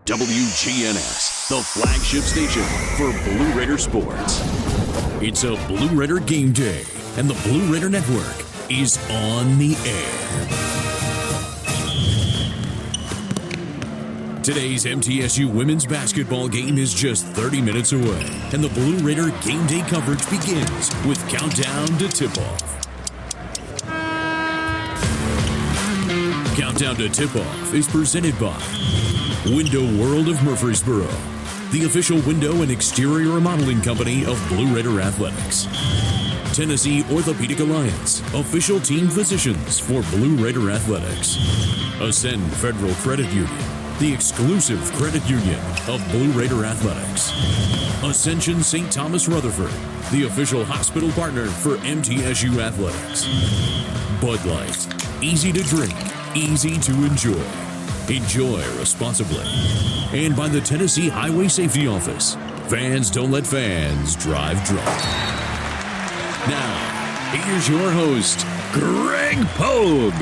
WGNS, the flagship station for Blue Raider sports. It's a Blue Raider game day, and the Blue Raider Network is on the air. Today's MTSU women's basketball game is just 30 minutes away, and the Blue Raider game day coverage begins with Countdown to Tip-Off. Countdown to Tip-Off is presented by Window World of Murfreesboro, the official window and exterior remodeling company of Blue Raider Athletics. Tennessee Orthopedic Alliance, official team physicians for Blue Raider Athletics. Ascend Federal Credit Union, the exclusive credit union of Blue Raider Athletics. Ascension St. Thomas Rutherford, the official hospital partner for MTSU Athletics. Bud Light, easy to drink, easy to enjoy. Enjoy responsibly. And by the Tennessee Highway Safety Office. Fans don't let fans drive drunk. Now, here's your host, Greg Pogue.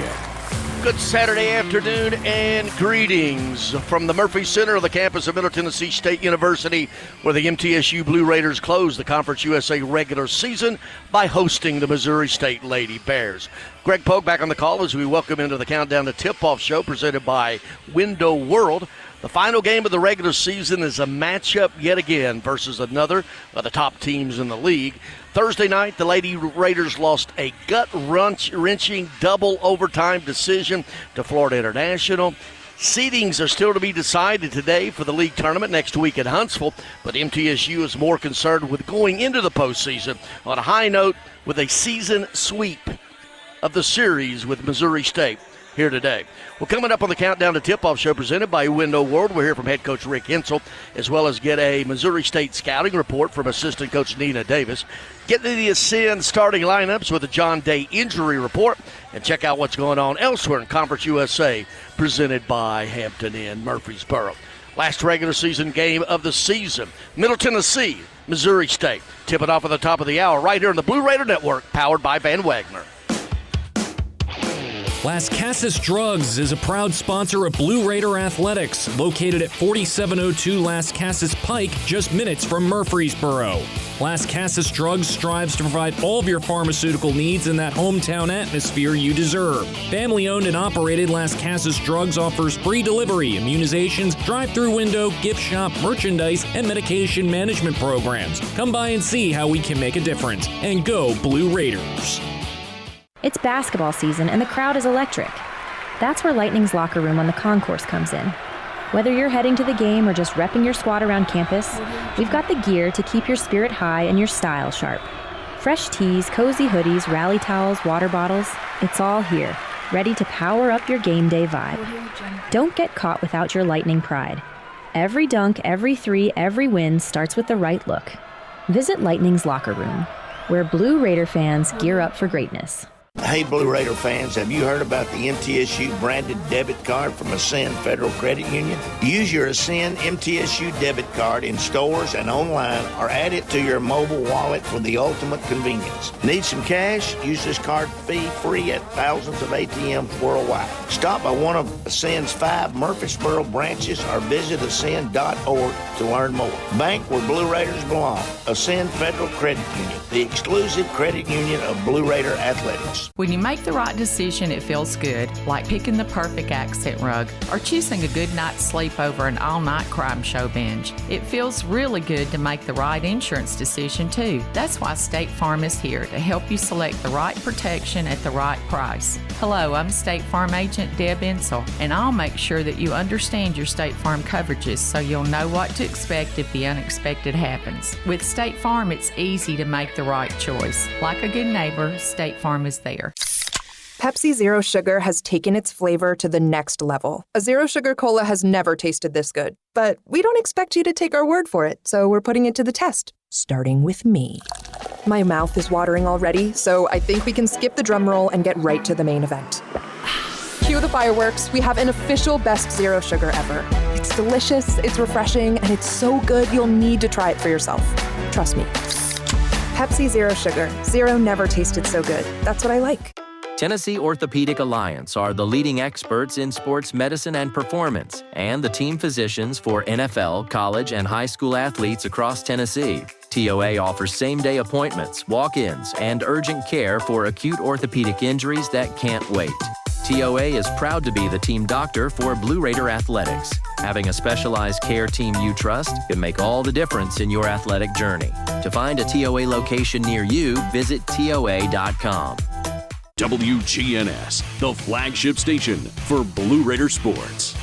Good Saturday afternoon and greetings from the Murphy Center of the campus of Middle Tennessee State University, where the MTSU Blue Raiders close the Conference USA regular season by hosting the Missouri State Lady Bears. Greg Pogue back on the call as we welcome into the Countdown to Tip-Off show presented by Window World. The final game of the regular season is a matchup yet again versus another of the top teams in the league. Thursday night, the Lady Raiders lost a gut-wrenching double overtime decision to Florida International. Seedings are still to be decided today for the league tournament next week at Huntsville, but MTSU is more concerned with going into the postseason on a high note with a season sweep of the series with Missouri State here today. Well, coming up on the Countdown to Tip-Off show presented by Window World, we'll hear from head coach Rick Hensel, as well as get a Missouri State scouting report from assistant coach Nina Davis. Get to the Ascend starting lineups with a John Day injury report, and check out what's going on elsewhere in Conference USA, presented by Hampton Inn Murfreesboro. Last regular season game of the season, Middle Tennessee, Missouri State. Tip it off at the top of the hour right here on the Blue Raider Network, powered by Van Wagner. Las Casas Drugs is a proud sponsor of Blue Raider Athletics, located at 4702 Las Casas Pike, just minutes from Murfreesboro. Las Casas Drugs strives to provide all of your pharmaceutical needs in that hometown atmosphere you deserve. Family-owned and operated, Las Casas Drugs offers free delivery, immunizations, drive-through window, gift shop, merchandise, and medication management programs. Come by and see how we can make a difference. And go Blue Raiders. It's basketball season and the crowd is electric. That's where Lightning's locker room on the concourse comes in. Whether you're heading to the game or just repping your squad around campus, we've got the gear to keep your spirit high and your style sharp. Fresh tees, cozy hoodies, rally towels, water bottles, it's all here, ready to power up your game day vibe. Don't get caught without your Lightning pride. Every dunk, every three, every win starts with the right look. Visit Lightning's locker room, where Blue Raider fans gear up for greatness. Hey, Blue Raider fans, have you heard about the MTSU branded debit card from Ascend Federal Credit Union? Use your Ascend MTSU debit card in stores and online, or add it to your mobile wallet for the ultimate convenience. Need some cash? Use this card fee-free at thousands of ATMs worldwide. Stop by one of Ascend's 5 Murfreesboro branches or visit ascend.org to learn more. Bank where Blue Raiders belong. Ascend Federal Credit Union, the exclusive credit union of Blue Raider Athletics. When you make the right decision, it feels good, like picking the perfect accent rug or choosing a good night's sleep over an all-night crime show binge. It feels really good to make the right insurance decision, too. That's why State Farm is here to help you select the right protection at the right price. Hello, I'm State Farm Agent Deb Insel, and I'll make sure that you understand your State Farm coverages so you'll know what to expect if the unexpected happens. With State Farm, it's easy to make the right choice. Like a good neighbor, State Farm is there. Pepsi Zero Sugar has taken its flavor to the next level. A Zero Sugar Cola has never tasted this good. But we don't expect you to take our word for it, so we're putting it to the test, starting with me. My mouth is watering already, so I think we can skip the drum roll and get right to the main event. Cue the fireworks. We have an official best Zero Sugar ever. It's delicious, it's refreshing, and it's so good you'll need to try it for yourself. Trust me. Pepsi Zero Sugar. Zero never tasted so good. That's what I like. Tennessee Orthopedic Alliance are the leading experts in sports medicine and performance, and the team physicians for NFL, college, and high school athletes across Tennessee. TOA offers same-day appointments, walk-ins, and urgent care for acute orthopedic injuries that can't wait. TOA is proud to be the team doctor for Blue Raider Athletics. Having a specialized care team you trust can make all the difference in your athletic journey. To find a TOA location near you, visit TOA.com. WGNS, the flagship station for Blue Raider sports.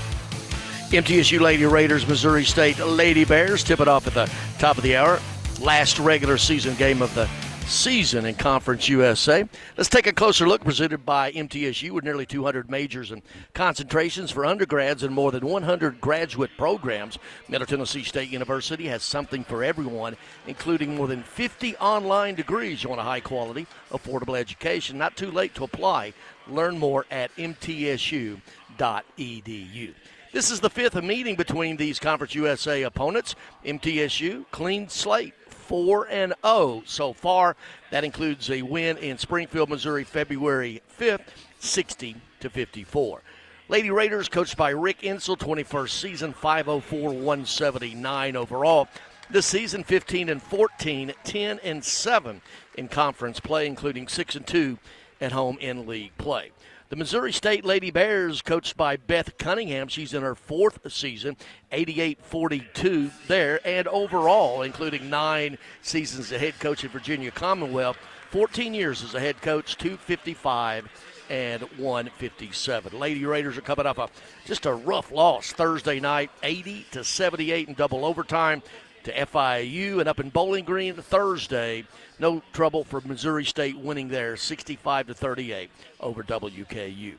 MTSU Lady Raiders, Missouri State Lady Bears tip it off at the top of the hour. Last regular season game of the season in Conference USA. Let's take a closer look, presented by MTSU, with nearly 200 majors and concentrations for undergrads and more than 100 graduate programs. Middle Tennessee State University has something for everyone, including more than 50 online degrees. You want a high-quality, affordable education. Not too late to apply. Learn more at mtsu.edu. This is the fifth meeting between these Conference USA opponents. MTSU, clean slate, 4-0 so far. That includes a win in Springfield, Missouri, February 5th, 60-54. Lady Raiders, coached by Rick Insell, 21st season, 504-179 overall. This season, 15-14, 10-7 in conference play, including 6-2 at home in league play. The Missouri State Lady Bears, coached by Beth Cunningham, she's in her fourth season, 88-42 there, and overall, including 9 seasons as head coach at Virginia Commonwealth, 14 years as a head coach, 255 and 157. Lady Raiders are coming off just a rough loss Thursday night, 80-78 in double overtime to FIU, and up in Bowling Green Thursday, no trouble for Missouri State winning there 65-38 over WKU.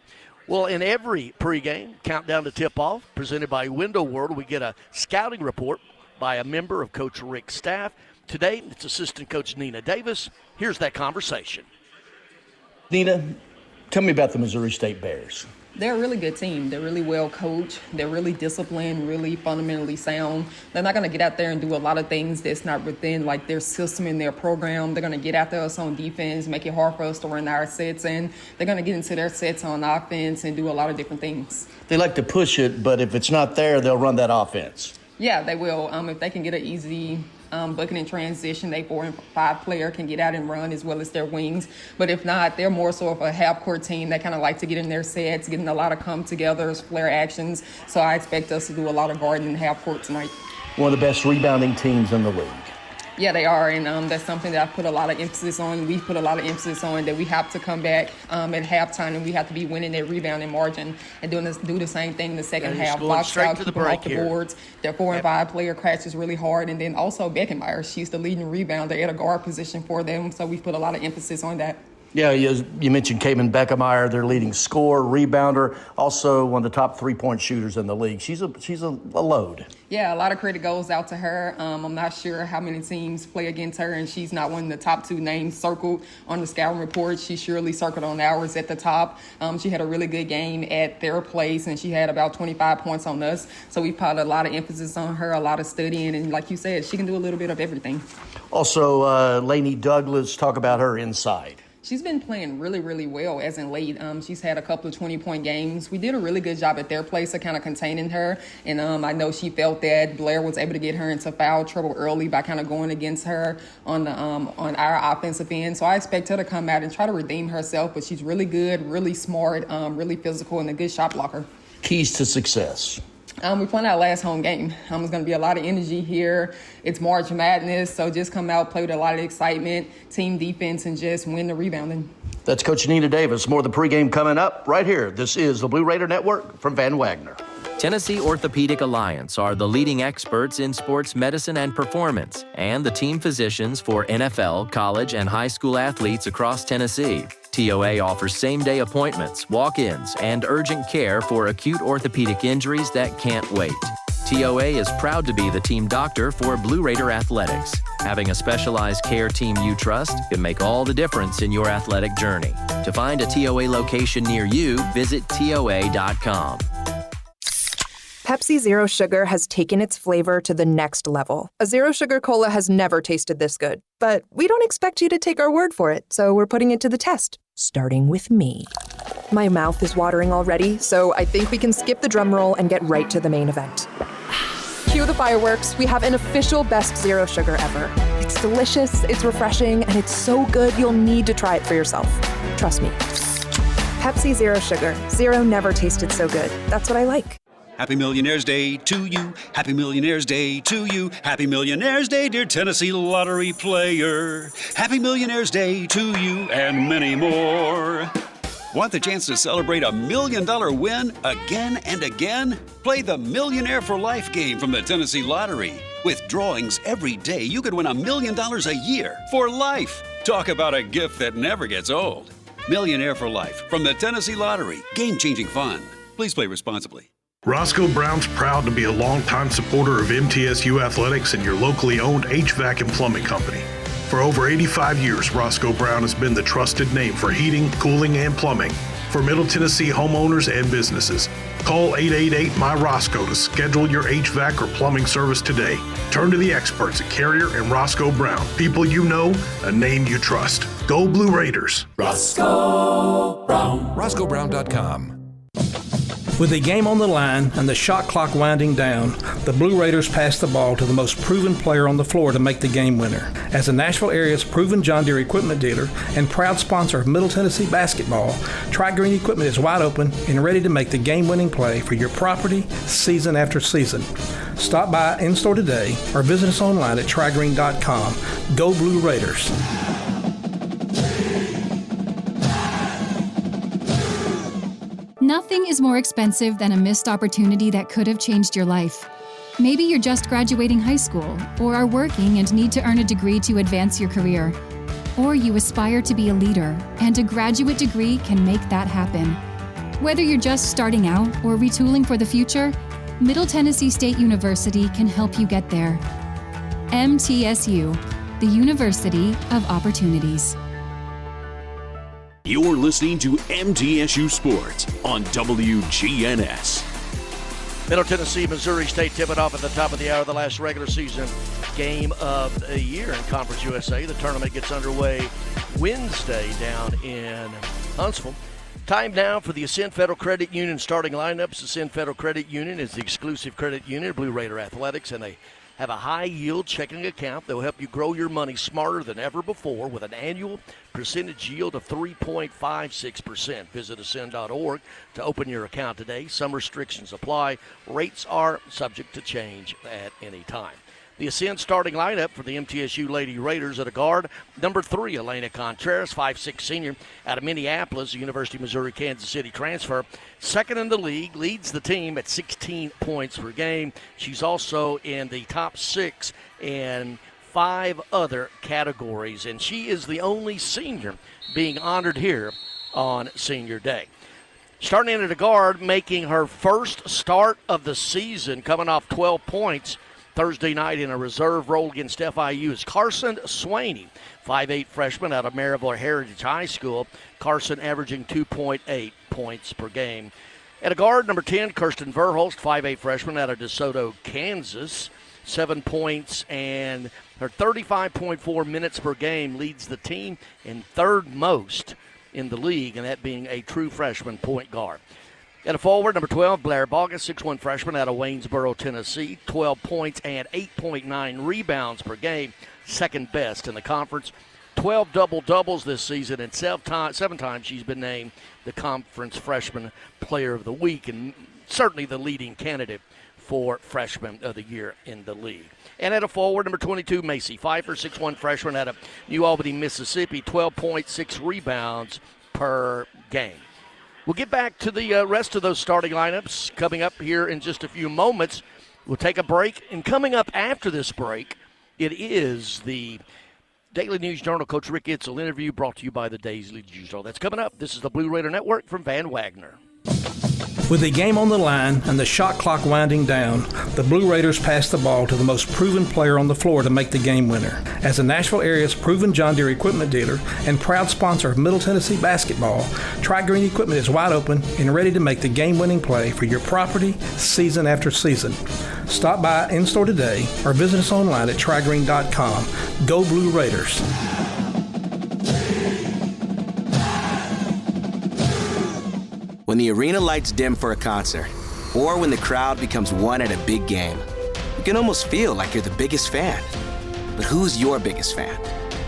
Well, in every pregame, countdown to tip-off, presented by Window World, we get a scouting report by a member of Coach Rick's staff. Today, it's assistant coach Nina Davis. Here's that conversation. Nina, tell me about the Missouri State Bears. They're a really good team. They're really well coached. They're really disciplined, really fundamentally sound. They're not going to get out there and do a lot of things that's not within like their system and their program. They're going to get after us on defense, make it hard for us to run our sets, and they're going to get into their sets on offense and do a lot of different things. They like to push it, but if it's not there, they'll run that offense. Yeah, they will. If they can get an easy bucket in transition, they 4 and 5 player can get out and run as well as their wings. But if not, they're more so of a half-court team that kind of like to get in their sets, getting a lot of come-togethers, flare actions. So I expect us to do a lot of guarding in half-court tonight. One of the best rebounding teams in the league. Yeah, they are, and that's something that I put a lot of emphasis on. We've put a lot of emphasis on that we have to come back at halftime, and we have to be winning that rebounding margin and do the same thing in the second half. Box out, keep them off the boards. Their 4 and 5 player crashes really hard, and then also Beckenmeyer. She's the leading rebounder at a guard position for them, so we've put a lot of emphasis on that. Yeah, you mentioned Cayman Beckenmeyer, their leading scorer, rebounder, also one of the top 3-point shooters in the league. She's a load. Yeah, a lot of credit goes out to her. I'm not sure how many teams play against her, and she's not one of the top 2 names circled on the scouting report. She's surely circled on ours at the top. She had a really good game at their place, and she had about 25 points on us. So we put a lot of emphasis on her, a lot of studying, and like you said, she can do a little bit of everything. Also, Lainey Douglas, talk about her inside. She's been playing really, really well as in late. She's had a couple of 20-point games. We did a really good job at their place of kind of containing her. And I know she felt that Blair was able to get her into foul trouble early by kind of going against her on our offensive end. So I expect her to come out and try to redeem herself. But she's really good, really smart, really physical, and a good shot blocker. Keys to success. We're playing our last home game. There's going to be a lot of energy here. It's March Madness, so just come out, play with a lot of excitement, team defense, and just win the rebounding. That's Coach Nina Davis. More of the pregame coming up right here. This is the Blue Raider Network from Van Wagner. Tennessee Orthopedic Alliance are the leading experts in sports medicine and performance, and the team physicians for NFL, college, and high school athletes across Tennessee. TOA offers same-day appointments, walk-ins, and urgent care for acute orthopedic injuries that can't wait. TOA is proud to be the team doctor for Blue Raider Athletics. Having a specialized care team you trust can make all the difference in your athletic journey. To find a TOA location near you, visit TOA.com. Pepsi Zero Sugar has taken its flavor to the next level. A Zero Sugar Cola has never tasted this good. But we don't expect you to take our word for it, so we're putting it to the test. Starting with me. My mouth is watering already, so I think we can skip the drum roll and get right to the main event. Cue the fireworks. We have an official best Zero Sugar ever. It's delicious, it's refreshing, and it's so good you'll need to try it for yourself. Trust me. Pepsi Zero Sugar. Zero never tasted so good. That's what I like. Happy Millionaire's Day to you. Happy Millionaire's Day to you. Happy Millionaire's Day, dear Tennessee lottery player. Happy Millionaire's Day to you and many more. Want the chance to celebrate $1 million win again and again? Play the Millionaire for Life game from the Tennessee Lottery. With drawings every day, you could win $1 million a year for life. Talk about a gift that never gets old. Millionaire for Life from the Tennessee Lottery. Game-changing fun. Please play responsibly. Roscoe Brown's proud to be a longtime supporter of MTSU athletics and your locally owned HVAC and plumbing company. For over 85 years, Roscoe Brown has been the trusted name for heating, cooling, and plumbing for Middle Tennessee homeowners and businesses. Call 888-MY-ROSCOE to schedule your HVAC or plumbing service today. Turn to the experts at Carrier and Roscoe Brown. People you know, a name you trust. Go Blue Raiders. Roscoe Brown. RoscoeBrown.com. With the game on the line and the shot clock winding down, the Blue Raiders passed the ball to the most proven player on the floor to make the game winner. As the Nashville area's proven John Deere equipment dealer and proud sponsor of Middle Tennessee basketball, Tri-Green Equipment is wide open and ready to make the game-winning play for your property season after season. Stop by in-store today or visit us online at trigreen.com. Go Blue Raiders. Nothing is more expensive than a missed opportunity that could have changed your life. Maybe you're just graduating high school, or are working and need to earn a degree to advance your career. Or you aspire to be a leader, and a graduate degree can make that happen. Whether you're just starting out or retooling for the future, Middle Tennessee State University can help you get there. MTSU, the University of Opportunities. You're listening to MTSU Sports on WGNS. Middle Tennessee, Missouri State tip-it off at the top of the hour, the last regular season game of the year in Conference USA. The tournament gets underway Wednesday down in Huntsville. Time now for the Ascend Federal Credit Union starting lineups. Ascend Federal Credit Union is the exclusive credit union of Blue Raider Athletics, and they have a high-yield checking account that will help you grow your money smarter than ever before with an annual percentage yield of 3.56%. Visit ascend.org to open your account today. Some restrictions apply. Rates are subject to change at any time. The Ascend starting lineup for the MTSU Lady Raiders at a guard. Number 3, Elena Contreras, 5'6" senior out of Minneapolis, University of Missouri, Kansas City transfer. Second in the league, leads the team at 16 points per game. She's also in the top 6 in 5 other categories, and she is the only senior being honored here on Senior Day. Starting in at a guard, making her first start of the season, coming off 12 points Thursday night in a reserve role against FIU is Carson Swaney, 5'8" freshman out of Maryville Heritage High School. Carson averaging 2.8 points per game. At a guard, number 10, Kirsten Verhulst, 5'8" freshman out of DeSoto, Kansas. 7 points and her 35.4 minutes per game leads the team in third most in the league, and that being a true freshman point guard. At a forward, number 12, Blair Bogus, 6'1" freshman out of Waynesboro, Tennessee. 12 points and 8.9 rebounds per game, second best in the conference. 12 double-doubles this season, and 7 times she's been named the conference freshman player of the week, and certainly the leading candidate for freshman of the year in the league. And at a forward, number 22, Macy Pfeiffer, 6'1" freshman out of New Albany, Mississippi. 12.6 rebounds per game. We'll get back to the rest of those starting lineups coming up here in just a few moments. We'll take a break, and coming up after this break, it is the Daily News Journal Coach Rick Itzel interview brought to you by the Daily News Journal. That's coming up. This is the Blue Raider Network from Van Wagner. With the game on the line and the shot clock winding down, the Blue Raiders pass the ball to the most proven player on the floor to make the game winner. As the Nashville area's proven John Deere equipment dealer and proud sponsor of Middle Tennessee basketball, Tri-Green Equipment is wide open and ready to make the game-winning play for your property season after season. Stop by in-store today or visit us online at trigreen.com. Go Blue Raiders. When the arena lights dim for a concert, or when the crowd becomes one at a big game, you can almost feel like you're the biggest fan. But who's your biggest fan?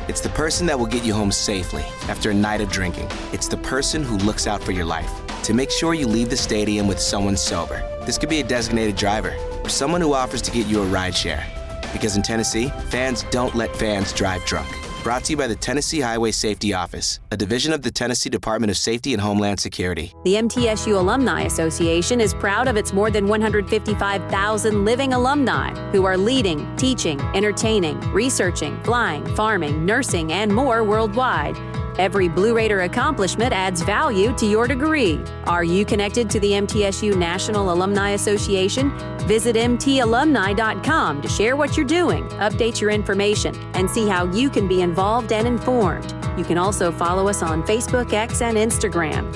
It's the person that will get you home safely after a night of drinking. It's the person who looks out for your life to make sure you leave the stadium with someone sober. This could be a designated driver or someone who offers to get you a ride share. Because in Tennessee, fans don't let fans drive drunk. Brought to you by the Tennessee Highway Safety Office, a division of the Tennessee Department of Safety and Homeland Security. The MTSU Alumni Association is proud of its more than 155,000 living alumni who are leading, teaching, entertaining, researching, flying, farming, nursing, and more worldwide. Every Blue Raider accomplishment adds value to your degree. Are you connected to the MTSU National Alumni Association? Visit mtalumni.com to share what you're doing, update your information, and see how you can be involved and informed. You can also follow us on Facebook, X, and Instagram.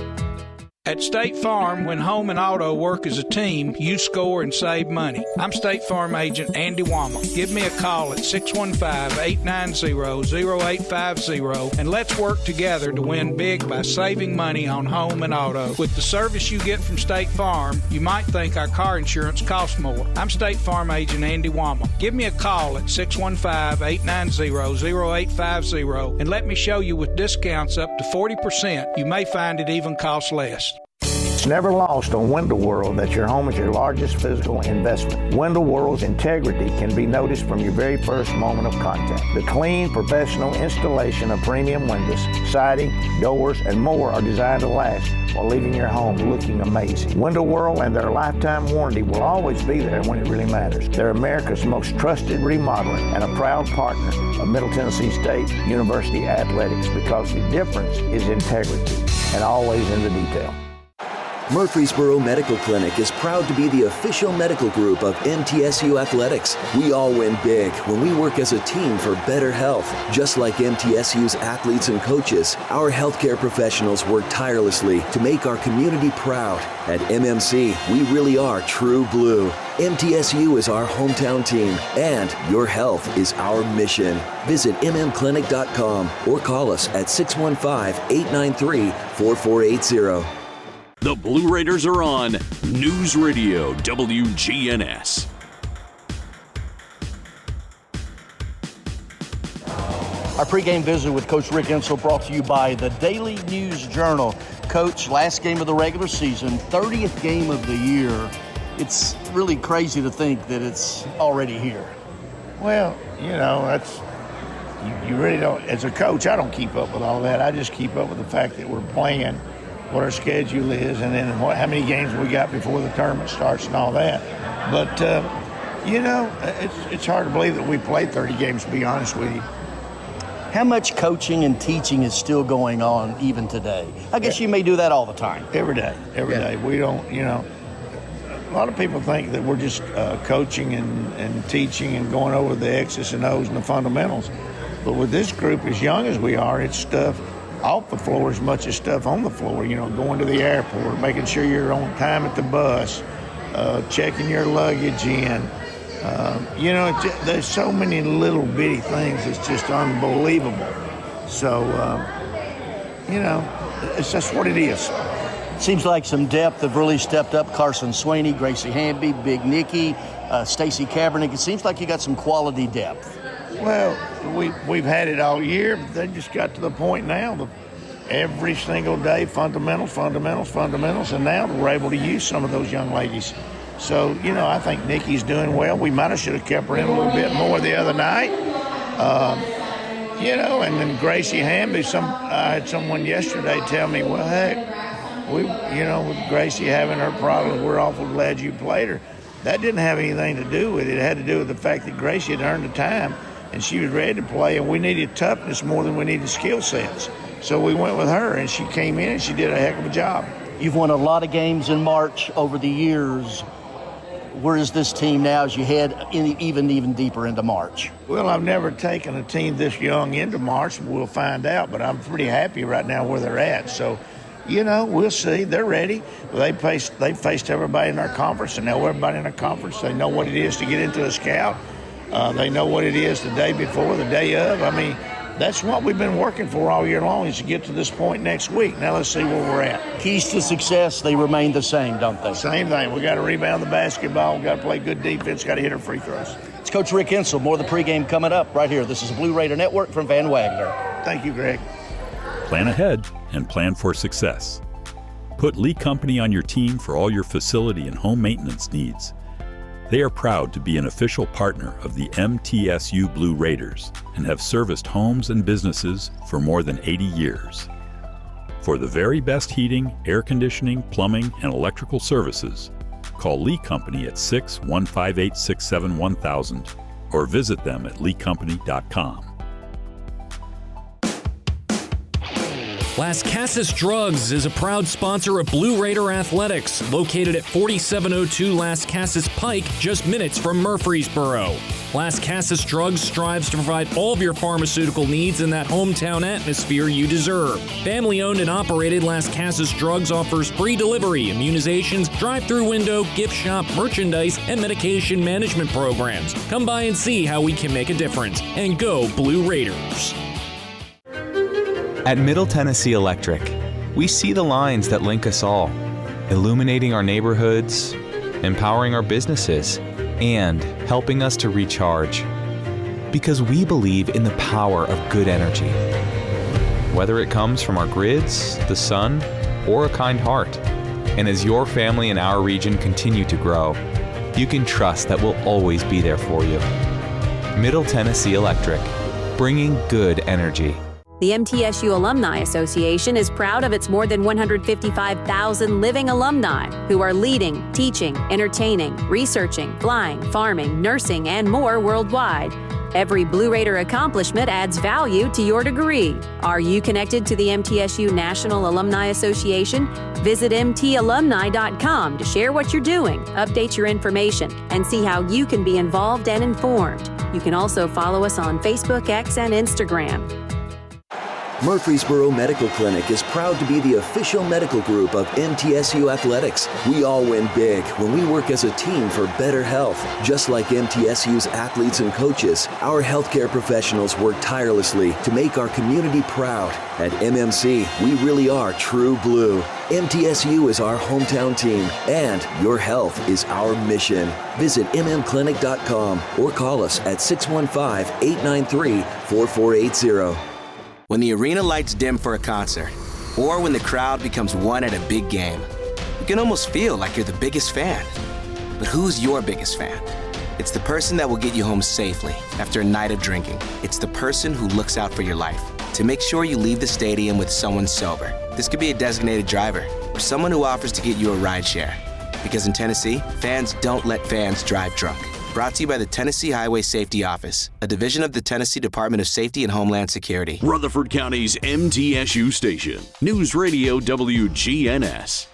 At State Farm, when home and auto work as a team, you score and save money. I'm State Farm Agent Andy Wama. Give me a call at 615-890-0850 and let's work together to win big by saving money on home and auto. With the service you get from State Farm, you might think our car insurance costs more. I'm State Farm Agent Andy Wama. Give me a call at 615-890-0850 and let me show you with discounts up to 40%. You may find it even costs less. It's never lost on Window World that your home is your largest physical investment. Window World's integrity can be noticed from your very first moment of contact. The clean, professional installation of premium windows, siding, doors, and more are designed to last while leaving your home looking amazing. Window World and their lifetime warranty will always be there when it really matters. They're America's most trusted remodeler and a proud partner of Middle Tennessee State University Athletics because the difference is integrity and always in the detail. Murfreesboro Medical Clinic is proud to be the official medical group of MTSU Athletics. We all win big when we work as a team for better health. Just like MTSU's athletes and coaches, our healthcare professionals work tirelessly to make our community proud. At MMC, we really are true blue. MTSU is our hometown team, and your health is our mission. Visit mmclinic.com or call us at 615-893-4480. The Blue Raiders are on News Radio WGNS. Our pregame visit with Coach Rick Insell brought to you by the Daily News Journal. Coach, last game of the regular season, 30th game of the year. It's really crazy to think that it's already here. Well, you know, that's you really don't. As a coach, I don't keep up with all that. I just keep up with the fact that we're playing, what our schedule is, and then how many games we got before the tournament starts and all that. But, you know, it's hard to believe that we played 30 games, to be honest with you. How much coaching and teaching is still going on even today? I guess you may do that all the time. Every day. We don't, you know, a lot of people think that we're just coaching and teaching and going over the X's and O's and the fundamentals. But with this group, as young as we are, it's stuff off the floor as much as stuff on the floor, you know, going to the airport, making sure you're on time at the bus, checking your luggage in. You know, there's so many little bitty things. It's just unbelievable. So, you know, it's just what it is. Seems like some depth have really stepped up. Carson Swaney, Gracie Hamby, Big Nicky, Stacy Kaepernick. It seems like you got some quality depth. Well, we've had it all year, but they just got to the point now. Every single day, fundamentals, and now we're able to use some of those young ladies. So, you know, I think Nikki's doing well. We might have should have kept her in a little bit more the other night. You know, and then Gracie Hamby, I had someone yesterday tell me, well, heck, you know, with Gracie having her problems, we're awful glad you played her. That didn't have anything to do with it. It had to do with the fact that Gracie had earned the time and she was ready to play, and we needed toughness more than we needed skill sets. So we went with her, and she came in and she did a heck of a job. You've won a lot of games in March over the years. Where is this team now as you head even deeper into March? Well, I've never taken a team this young into March. We'll find out, but I'm pretty happy right now where they're at. So, we'll see. They're ready. They've faced everybody in our conference, and now everybody in our conference, they know what it is to get into a scout. They know what it is the day before, the day of. I mean, that's what we've been working for all year long, is to get to this point next week. Now let's see where we're at. Keys to success, they remain the same, don't they? Same thing. We got to rebound the basketball. We got to play good defense. Got to hit our free throws. It's Coach Rick Insell. More of the pregame coming up right here. This is the Blue Raider Network from Van Wagner. Thank you, Greg. Plan ahead and plan for success. Put Lee Company on your team for all your facility and home maintenance needs. They are proud to be an official partner of the MTSU Blue Raiders and have serviced homes and businesses for more than 80 years. For the very best heating, air conditioning, plumbing, and electrical services, call Lee Company at 615-867-1000 or visit them at leecompany.com. Las Casas Drugs is a proud sponsor of Blue Raider Athletics, located at 4702 Las Casas Pike, just minutes from Murfreesboro. Las Casas Drugs strives to provide all of your pharmaceutical needs in that hometown atmosphere you deserve. Family-owned and operated, Las Casas Drugs offers free delivery, immunizations, drive-through window, gift shop, merchandise, and medication management programs. Come by and see how we can make a difference. And go Blue Raiders! At Middle Tennessee Electric, we see the lines that link us all, illuminating our neighborhoods, empowering our businesses, and helping us to recharge. Because we believe in the power of good energy. Whether it comes from our grids, the sun, or a kind heart. And as your family and our region continue to grow, you can trust that we'll always be there for you. Middle Tennessee Electric, bringing good energy. The MTSU Alumni Association is proud of its more than 155,000 living alumni who are leading, teaching, entertaining, researching, flying, farming, nursing, and more worldwide. Every Blue Raider accomplishment adds value to your degree. Are you connected to the MTSU National Alumni Association? Visit mtalumni.com to share what you're doing, update your information, and see how you can be involved and informed. You can also follow us on Facebook, X, and Instagram. Murfreesboro Medical Clinic is proud to be the official medical group of MTSU Athletics. We all win big when we work as a team for better health. Just like MTSU's athletes and coaches, our healthcare professionals work tirelessly to make our community proud. At MMC, we really are true blue. MTSU is our hometown team, and your health is our mission. Visit mmclinic.com or call us at 615-893-4480. When the arena lights dim for a concert, or when the crowd becomes one at a big game, you can almost feel like you're the biggest fan. But who's your biggest fan? It's the person that will get you home safely after a night of drinking. It's the person who looks out for your life to make sure you leave the stadium with someone sober. This could be a designated driver or someone who offers to get you a ride share. Because in Tennessee, fans don't let fans drive drunk. Brought to you by the Tennessee Highway Safety Office, a division of the Tennessee Department of Safety and Homeland Security. Rutherford County's MTSU station, News Radio WGNS.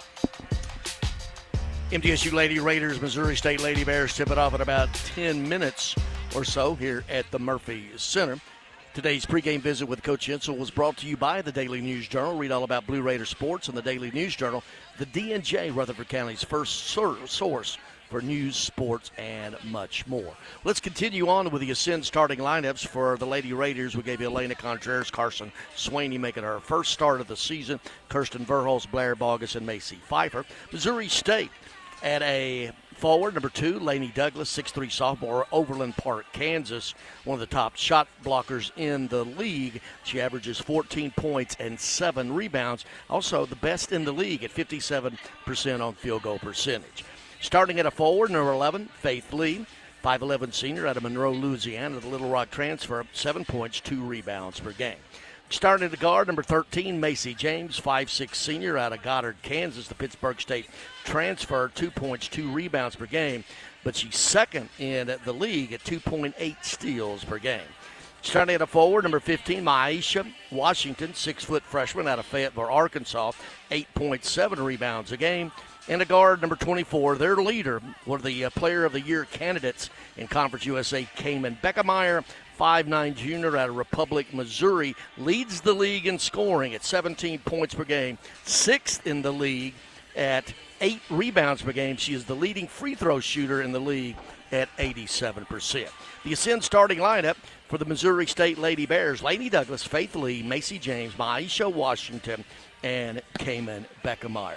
MTSU Lady Raiders, Missouri State Lady Bears tip it off in about 10 minutes or so here at the Murphy Center. Today's pregame visit with Coach Insell was brought to you by the Daily News Journal. Read all about Blue Raider sports in the Daily News Journal, the D&J, Rutherford County's first source for news, sports, and much more. Let's continue on with the Ascend starting lineups for the Lady Raiders. We gave you Elena Contreras, Carson Swaney making her first start of the season, Kirsten Verhulst, Blair Bogus, and Macy Pfeiffer. Missouri State at a forward, number 2, Lainey Douglas, 6'3" sophomore, Overland Park, Kansas, one of the top shot blockers in the league. She averages 14 points and 7 rebounds. Also the best in the league at 57% on field goal percentage. Starting at a forward, number 11, Faith Lee, 5'11" senior out of Monroe, Louisiana, the Little Rock transfer, 7 points, 2 rebounds per game. Starting at the guard, number 13, Macy James, 5'6" senior out of Goddard, Kansas, the Pittsburgh State transfer, 2 points, 2 rebounds per game, but she's second in the league at 2.8 steals per game. Starting at a forward, number 15, Maisha Washington, 6-foot freshman out of Fayetteville, Arkansas, 8.7 rebounds a game. And a guard, number 24, their leader, one of the Player of the Year candidates in Conference USA, Kamen Beckemeyer, 5'9" junior out of Republic, Missouri, leads the league in scoring at 17 points per game, 6th in the league at 8 rebounds per game. She is the leading free throw shooter in the league at 87%. The Ascend starting lineup for the Missouri State Lady Bears: Lainey Douglas, Faith Lee, Macy James, Maisha Washington, and Kamen Beckemeyer.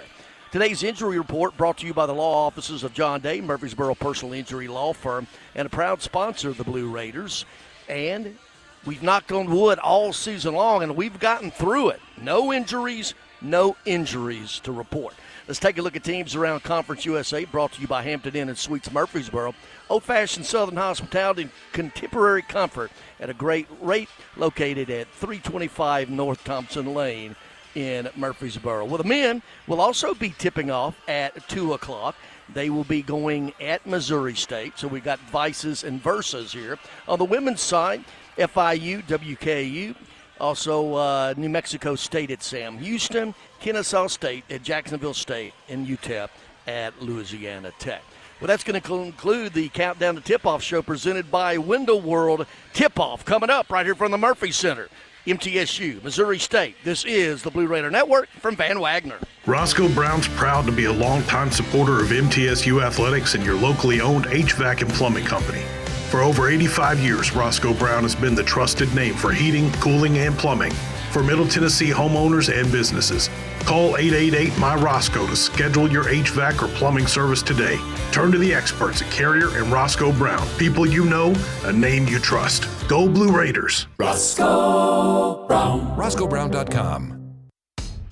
Today's injury report brought to you by the law offices of John Day, Murfreesboro Personal Injury Law Firm, and a proud sponsor of the Blue Raiders. And we've knocked on wood all season long, and we've gotten through it. No injuries to report. Let's take a look at teams around Conference USA, brought to you by Hampton Inn and Suites Murfreesboro. Old-fashioned Southern hospitality and contemporary comfort at a great rate, located at 325 North Thompson Lane in Murfreesboro. Well, the men will also be tipping off at 2 o'clock. They will be going at Missouri State. So we've got vices and verses here. On the women's side, FIU, WKU, also New Mexico State at Sam Houston, Kennesaw State at Jacksonville State, and UTEP at Louisiana Tech. Well, that's going to conclude the Countdown to Tip-Off show presented by Window World. Tip-Off coming up right here from the Murphy Center. MTSU, Missouri State. This is the Blue Raider Network from Van Wagner. Roscoe Brown's proud to be a longtime supporter of MTSU athletics and your locally owned HVAC and plumbing company. For over 85 years, Roscoe Brown has been the trusted name for heating, cooling, and plumbing for Middle Tennessee homeowners and businesses. Call 888-MY-ROSCOE to schedule your HVAC or plumbing service today. Turn to the experts at Carrier and Roscoe Brown. People you know, a name you trust. Go Blue Raiders. Roscoe Brown. RoscoeBrown.com.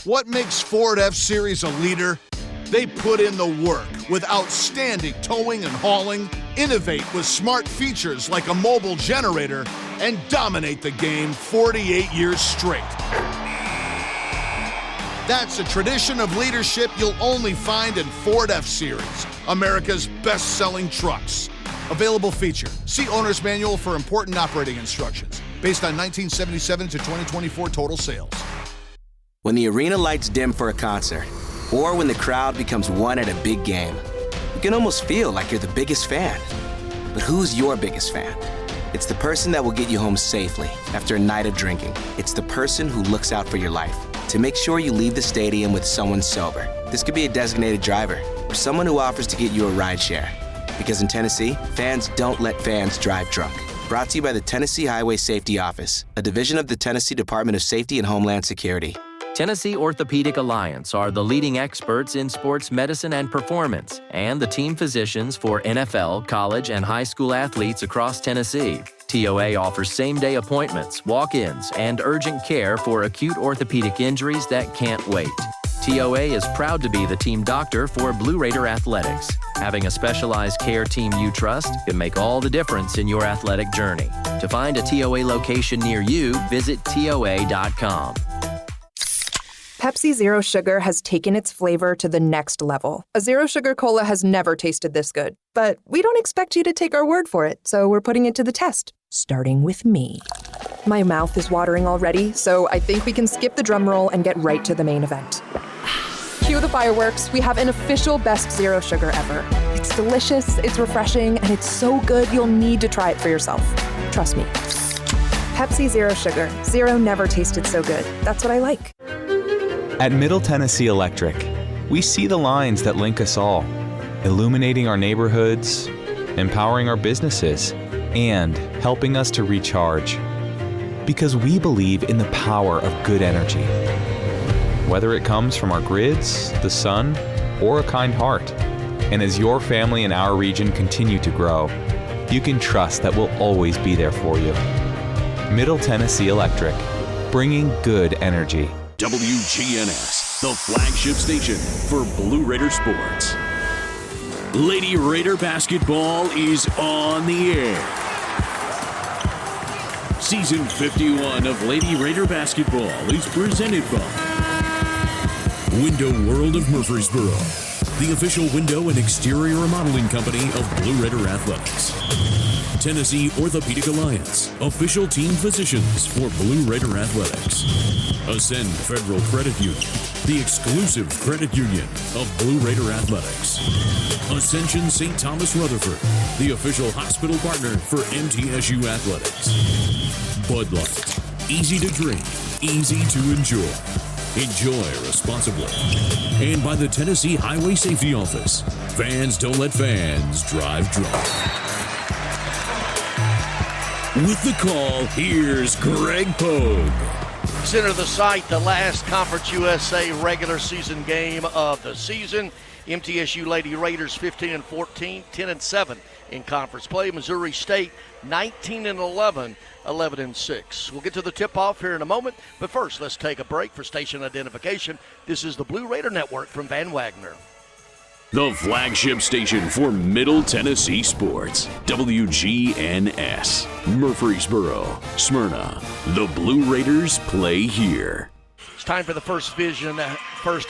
What makes Ford F-Series a leader? They put in the work with outstanding towing and hauling, innovate with smart features like a mobile generator, and dominate the game 48 years straight. That's a tradition of leadership you'll only find in Ford F-Series, America's best-selling trucks. Available feature. See Owner's Manual for important operating instructions. Based on 1977 to 2024 total sales. When the arena lights dim for a concert, or when the crowd becomes one at a big game, you can almost feel like you're the biggest fan. But who's your biggest fan? It's the person that will get you home safely after a night of drinking. It's the person who looks out for your life to make sure you leave the stadium with someone sober. This could be a designated driver or someone who offers to get you a ride share. Because in Tennessee, fans don't let fans drive drunk. Brought to you by the Tennessee Highway Safety Office, a division of the Tennessee Department of Safety and Homeland Security. Tennessee Orthopedic Alliance are the leading experts in sports medicine and performance, and the team physicians for NFL, college, and high school athletes across Tennessee. TOA offers same-day appointments, walk-ins, and urgent care for acute orthopedic injuries that can't wait. TOA is proud to be the team doctor for Blue Raider Athletics. Having a specialized care team you trust can make all the difference in your athletic journey. To find a TOA location near you, visit TOA.com. Pepsi Zero Sugar has taken its flavor to the next level. A Zero Sugar Cola has never tasted this good. But we don't expect you to take our word for it, so we're putting it to the test. Starting with me. My mouth is watering already, so I think we can skip the drum roll and get right to the main event. Cue the fireworks. We have an official best Zero Sugar ever. It's delicious, it's refreshing, and it's so good you'll need to try it for yourself. Trust me. Pepsi Zero Sugar. Zero never tasted so good. That's what I like. At Middle Tennessee Electric, we see the lines that link us all, illuminating our neighborhoods, empowering our businesses, and helping us to recharge. Because we believe in the power of good energy. Whether it comes from our grids, the sun, or a kind heart. And as your family and our region continue to grow, you can trust that we'll always be there for you. Middle Tennessee Electric, bringing good energy. WGNS, the flagship station for Blue Raider sports. Lady Raider basketball is on the air. Season 51 of Lady Raider basketball is presented by Window World of Murfreesboro, the official window and exterior remodeling company of Blue Raider Athletics. Tennessee Orthopedic Alliance, official team physicians for Blue Raider Athletics. Ascend Federal Credit Union, the exclusive credit union of Blue Raider Athletics. Ascension St. Thomas Rutherford, the official hospital partner for MTSU Athletics. Bud Light, easy to drink, easy to enjoy. Enjoy responsibly. And by the Tennessee Highway Safety Office, fans don't let fans drive drunk. With the call, here's Greg Pogue. Center of the site, the last Conference USA regular season game of the season. MTSU Lady Raiders 15-14, 10-7 in conference play. Missouri State 19-11, 11-6. We'll get to the tip-off here in a moment, but first let's take a break for station identification. This is the Blue Raider Network from Van Wagner. The flagship station for Middle Tennessee sports, WGNS, Murfreesboro, Smyrna. The Blue Raiders play here. It's time for the first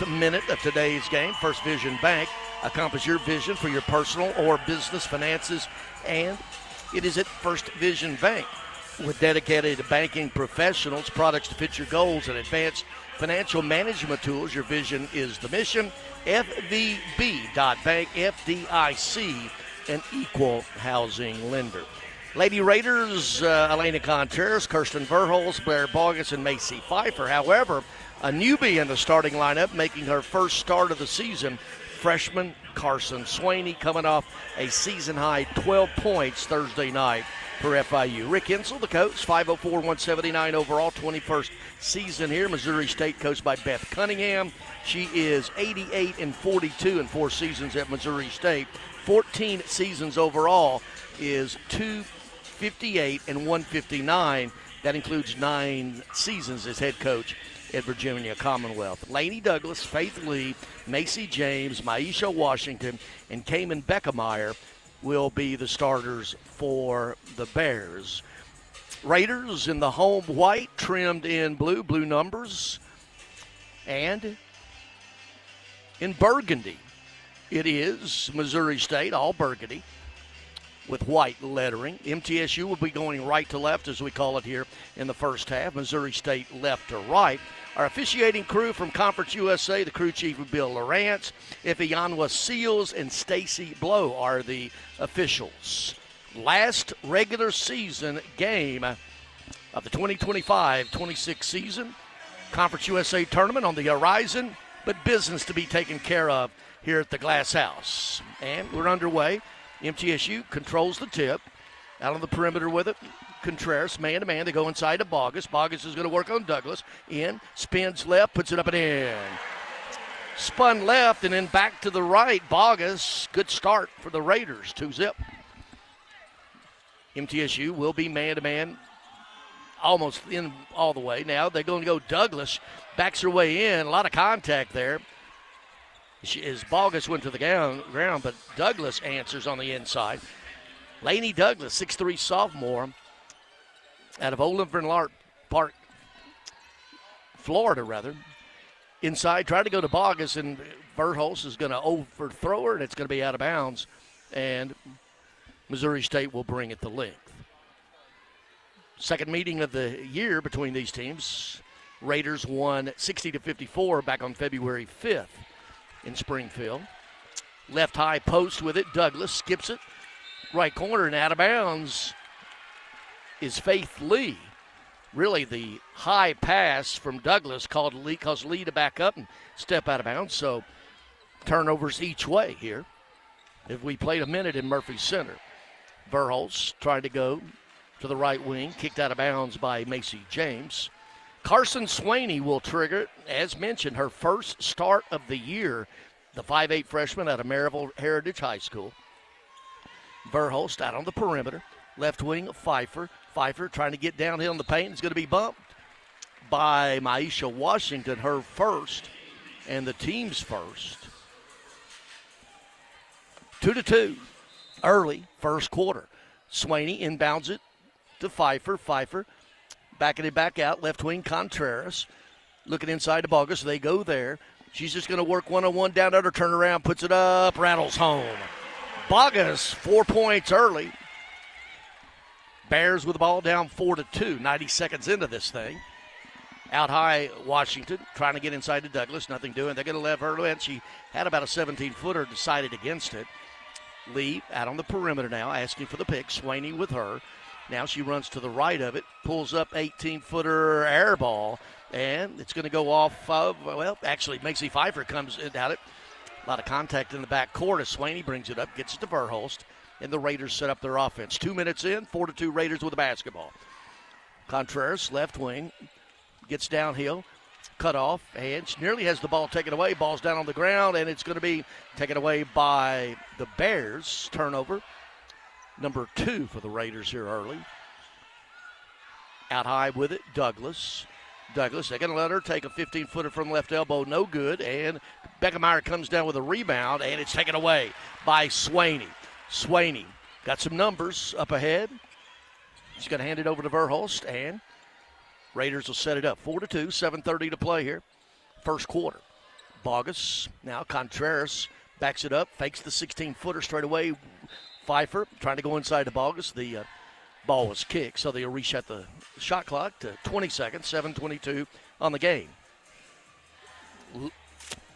minute of today's game. First Vision Bank. Accomplish your vision for your personal or business finances, and it is at First Vision Bank. With dedicated banking professionals, products to fit your goals, and advanced financial management tools, your vision is the mission. FVB.Bank, FDIC, an equal housing lender. Lady Raiders, Elena Contreras, Kirsten Verholz, Blair Bogus, and Macy Pfeiffer. However, a newbie in the starting lineup, making her first start of the season, freshman Carson Swaney, coming off a season-high 12 points Thursday night for FIU. Rick Insel, the coach, 5'4", 179 overall, 21st season here. Missouri State, coached by Beth Cunningham. She is 88-42 in 4 seasons at Missouri State. 14 seasons overall is 258 and 159. That includes 9 seasons as head coach at Virginia Commonwealth. Lainey Douglas, Faith Lee, Macy James, Maisha Washington, and Cayman Beckemeyer will be the starters for the Bears. Raiders in the home white, trimmed in blue numbers, and in burgundy. It is Missouri State, all burgundy, with white lettering. MTSU will be going right to left, as we call it here in the first half. Missouri State left to right. Our officiating crew from Conference USA, the crew chief of Bill Lawrence, Ifianwa Seals, and Stacy Blow are the officials. Last regular season game of the 2025-26 season. Conference USA tournament on the horizon, but business to be taken care of here at the Glass House. And we're underway. MTSU controls the tip. Out on the perimeter with it, Contreras, man-to-man. They go inside to Bogus. Bogus is going to work on Douglas. In, spins left, puts it up and in. Spun left and then back to the right. Bogus, good start for the Raiders, 2-zip. MTSU will be man-to-man almost in all the way. Now they're going to go Douglas. Backs her way in. A lot of contact there. As Bogus went to the ground, but Douglas answers on the inside. Lainey Douglas, 6'3" sophomore, out of Olin Park, Florida, Inside, tried to go to Bogus, and Verholz is going to overthrow her, and it's going to be out of bounds. And Missouri State will bring it to length. Second meeting of the year between these teams. Raiders won 60-54 back on February 5th in Springfield. Left high post with it. Douglas skips it. Right corner and out of bounds is Faith Lee. Really the high pass from Douglas caused Lee to back up and step out of bounds. So turnovers each way here. If we played a minute in Murphy Center. Verholz tried to go to the right wing. Kicked out of bounds by Macy James. Carson Swaney will trigger it. As mentioned, her first start of the year. The 5'8" freshman out of Maryville Heritage High School. Verholz out on the perimeter. Left wing, Pfeiffer. Pfeiffer trying to get downhill in the paint. Is going to be bumped by Maisha Washington, her first, and the team's first. 2-2, early first quarter. Swaney inbounds it to Pfeiffer. Pfeiffer backing it back out. Left wing, Contreras. Looking inside to Bogus. They go there. She's just going to work one-on-one down under, turn around, puts it up, rattles home. Bogus, 4 points early. Bears with the ball down 4-2, 90 seconds into this thing. Out high, Washington, trying to get inside to Douglas. Nothing doing. They're going to let her in. She had about a 17-footer, decided against it. Lee out on the perimeter now, asking for the pick. Swaney with her. Now she runs to the right of it, pulls up 18-footer air ball, and it's going to go off of, well, actually, Macy Pfeiffer comes at it. A lot of contact in the back court as Swaney brings it up, gets it to Verhulst, and the Raiders set up their offense. 2 minutes in, 4-2 Raiders with the basketball. Contreras, left wing. Gets downhill, cut off, and she nearly has the ball taken away. Ball's down on the ground, and it's going to be taken away by the Bears. Turnover, number 2 for the Raiders here early. Out high with it, Douglas. They're going to let her take a 15-footer from left elbow, no good, and Beckemeyer comes down with a rebound, and it's taken away by Swaney. Swaney got some numbers up ahead. She's going to hand it over to Verhulst, and Raiders will set it up. 4-2, 7:30 to play here. First quarter. Bogus. Now Contreras backs it up, fakes the 16-footer straight away. Pfeiffer trying to go inside to Bogus. The ball was kicked, so they'll reset the shot clock to 20 seconds, 7:22 on the game.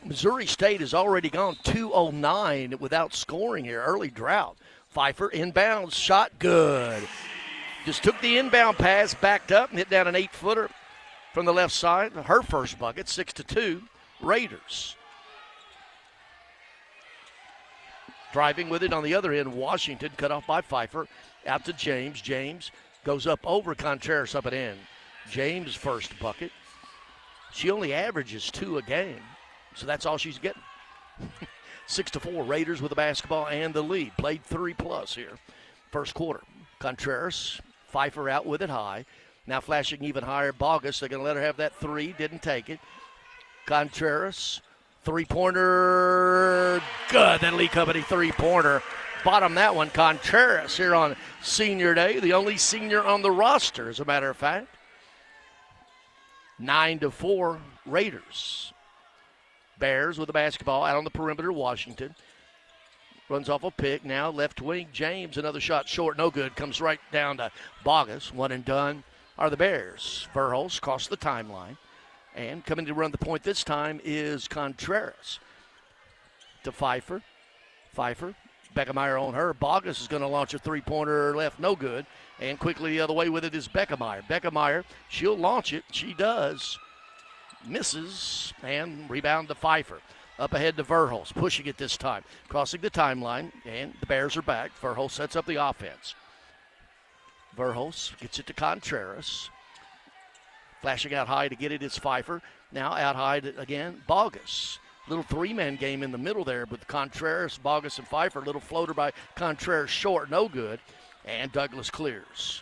Missouri State has already gone 2:09 without scoring here. Early drought. Pfeiffer inbounds, shot good. Just took the inbound pass, backed up, and hit down an 8-footer from the left side. Her first bucket, 6-2, Raiders. Driving with it on the other end, Washington cut off by Pfeiffer. Out to James. James goes up over Contreras up and in. James' first bucket. She only averages 2 a game, so that's all she's getting. 6-4, Raiders with the basketball and the lead. Played 3+ here. First quarter. Contreras. Pfeiffer out with it high. Now flashing even higher, Bogus. They're going to let her have that 3. Didn't take it. Contreras, three-pointer. Good. That Lee Company three-pointer. Bottom that one. Contreras here on Senior Day. The only senior on the roster, as a matter of fact. 9-4, Raiders. Bears with the basketball out on the perimeter, Washington. Runs off a pick. Now left wing, James. Another shot short. No good. Comes right down to Bogus. One and done are the Bears. Verhulst crossed the timeline. And coming to run the point this time is Contreras. To Pfeiffer. Pfeiffer. Beckemeyer on her. Bogus is going to launch a three-pointer left. No good. And quickly the other way with it is Beckemeyer. Beckemeyer, she'll launch it. She does. Misses. And rebound to Pfeiffer. Up ahead to Verhulst, pushing it this time. Crossing the timeline, and the Bears are back. Verhulst sets up the offense. Verhulst gets it to Contreras. Flashing out high to get it is Pfeiffer. Now out high again, Bogus. Little 3-man game in the middle there with Contreras, Bogus, and Pfeiffer. Little floater by Contreras short, no good. And Douglas clears.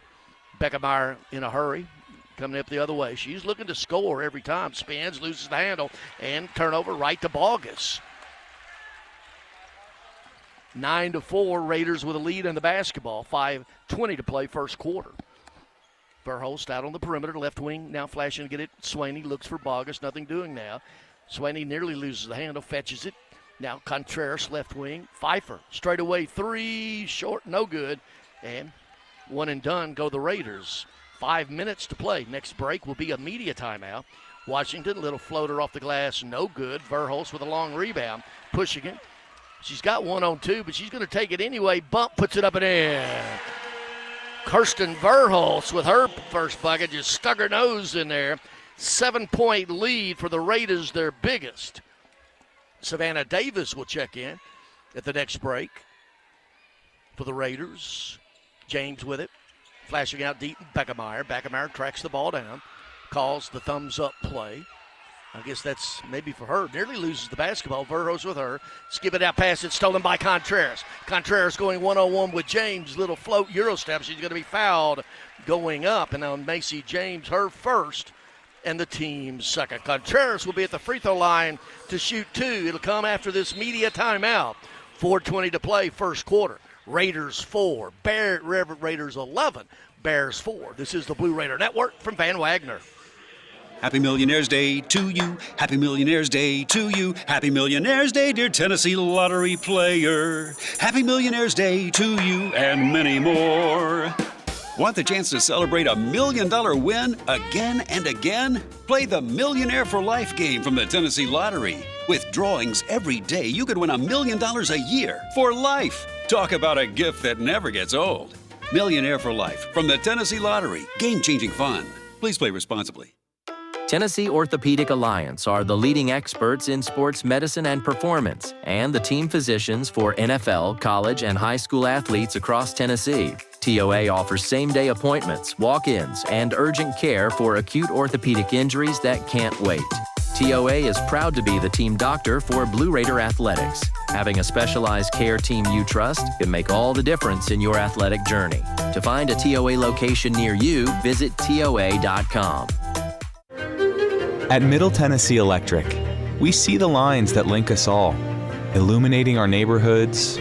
Beckemeyer in a hurry. Coming up the other way. She's looking to score every time. Spins, loses the handle, and turnover right to Bogus. 9-4, Raiders with a lead in the basketball. 5:20 to play first quarter. Verhulst out on the perimeter, left wing, now flashing to get it. Swaney looks for Bogus, nothing doing now. Swaney nearly loses the handle, fetches it. Now Contreras, left wing. Pfeiffer, straight away, 3, short, no good. And one and done go the Raiders. 5 minutes to play. Next break will be a media timeout. Washington, little floater off the glass, no good. Verhulst with a long rebound, pushing it. She's got 1-on-2, but she's going to take it anyway. Bump, puts it up and in. Kirsten Verhulst with her first bucket just stuck her nose in there. 7-point lead for the Raiders, their biggest. Savannah Davis will check in at the next break for the Raiders. James with it. Flashing out deep, Beckemeyer. Beckemeyer tracks the ball down, calls the thumbs-up play. I guess that's maybe for her. Nearly loses the basketball. Verhulst with her. Skip it out pass. It's stolen by Contreras. Contreras going 1-on-1 with James. Little float Euro step. She's going to be fouled going up. And now Macy James, her first, and the team's second. Contreras will be at the free throw line to shoot 2. It'll come after this media timeout. 4:20 to play first quarter. Raiders 4, Raiders 11, Bears 4. This is the Blue Raider Network from Van Wagner. Happy Millionaire's Day to you. Happy Millionaire's Day to you. Happy Millionaire's Day, dear Tennessee lottery player. Happy Millionaire's Day to you and many more. Want the chance to celebrate $1 million win again and again? Play the Millionaire for Life game from the Tennessee Lottery. With drawings every day, you could win $1 million a year for life. Talk about a gift that never gets old. Millionaire for Life from the Tennessee Lottery. Game-changing fun. Please play responsibly. Tennessee Orthopedic Alliance are the leading experts in sports medicine and performance, and the team physicians for NFL, college, and high school athletes across Tennessee. TOA offers same-day appointments, walk-ins, and urgent care for acute orthopedic injuries that can't wait. TOA is proud to be the team doctor for Blue Raider Athletics. Having a specialized care team you trust can make all the difference in your athletic journey. To find a TOA location near you, visit TOA.com. At Middle Tennessee Electric, we see the lines that link us all, illuminating our neighborhoods,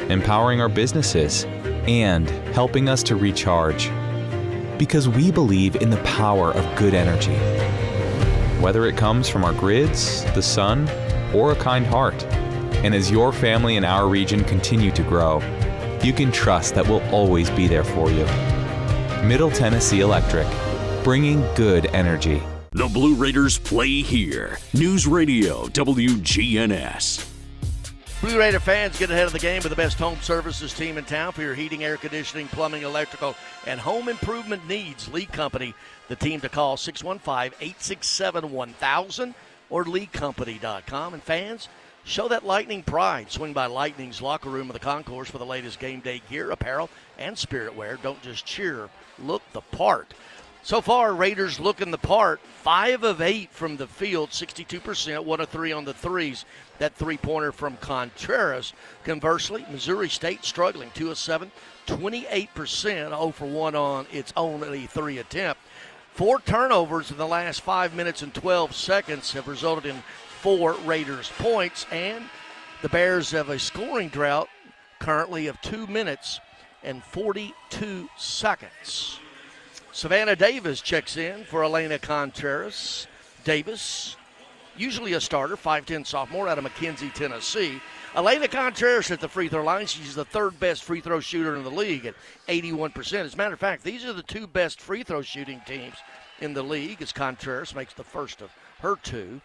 empowering our businesses, and helping us to recharge. Because we believe in the power of good energy. Whether it comes from our grids, the sun, or a kind heart. And as your family and our region continue to grow, you can trust that we'll always be there for you. Middle Tennessee Electric, bringing good energy. The Blue Raiders play here. News Radio WGNS. Blue Raider fans, get ahead of the game with the best home services team in town for your heating, air conditioning, plumbing, electrical, and home improvement needs. League Company, the team to call, 615-867-1000 or leaguecompany.com. And fans, show that Lightning pride. Swing by Lightning's locker room of the concourse for the latest game day gear, apparel, and spirit wear. Don't just cheer, look the part. So far, Raiders looking the part. 5 of 8 from the field, 62%, 1 of 3 on the threes. That three-pointer from Contreras. Conversely, Missouri State struggling, 2 of 7, 28%, 0 for 1 on its only 3 attempt. 4 turnovers in the last 5 minutes and 12 seconds have resulted in 4 Raiders points, and the Bears have a scoring drought currently of 2 minutes and 42 seconds. Savannah Davis checks in for Elena Contreras. Davis, usually a starter, 5'10 sophomore out of McKenzie, Tennessee. Elena Contreras at the free throw line. She's the 3rd best free throw shooter in the league at 81%. As a matter of fact, these are the 2 best free throw shooting teams in the league as Contreras makes the first of her 2.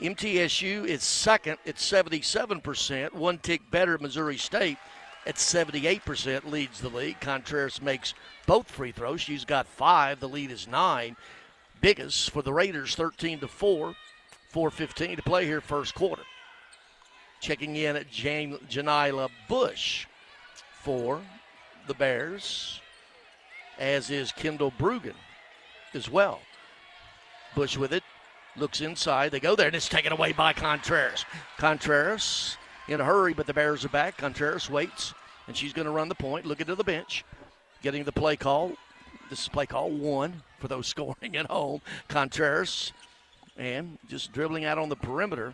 MTSU is second at 77%, 1 tick better at Missouri State at 78%, leads the league. Contreras makes both free throws. She's got 5. The lead is 9. Biggest for the Raiders, 13-4, 4:15 to play here first quarter. Checking in at Janila Bush for the Bears, as is Kendall Brugan as well. Bush with it, looks inside. They go there, and it's taken away by Contreras. Contreras in a hurry, but the Bears are back. Contreras waits, and she's going to run the point. Looking to the bench, getting the play call. This is play call 1 for those scoring at home. Contreras, and just dribbling out on the perimeter.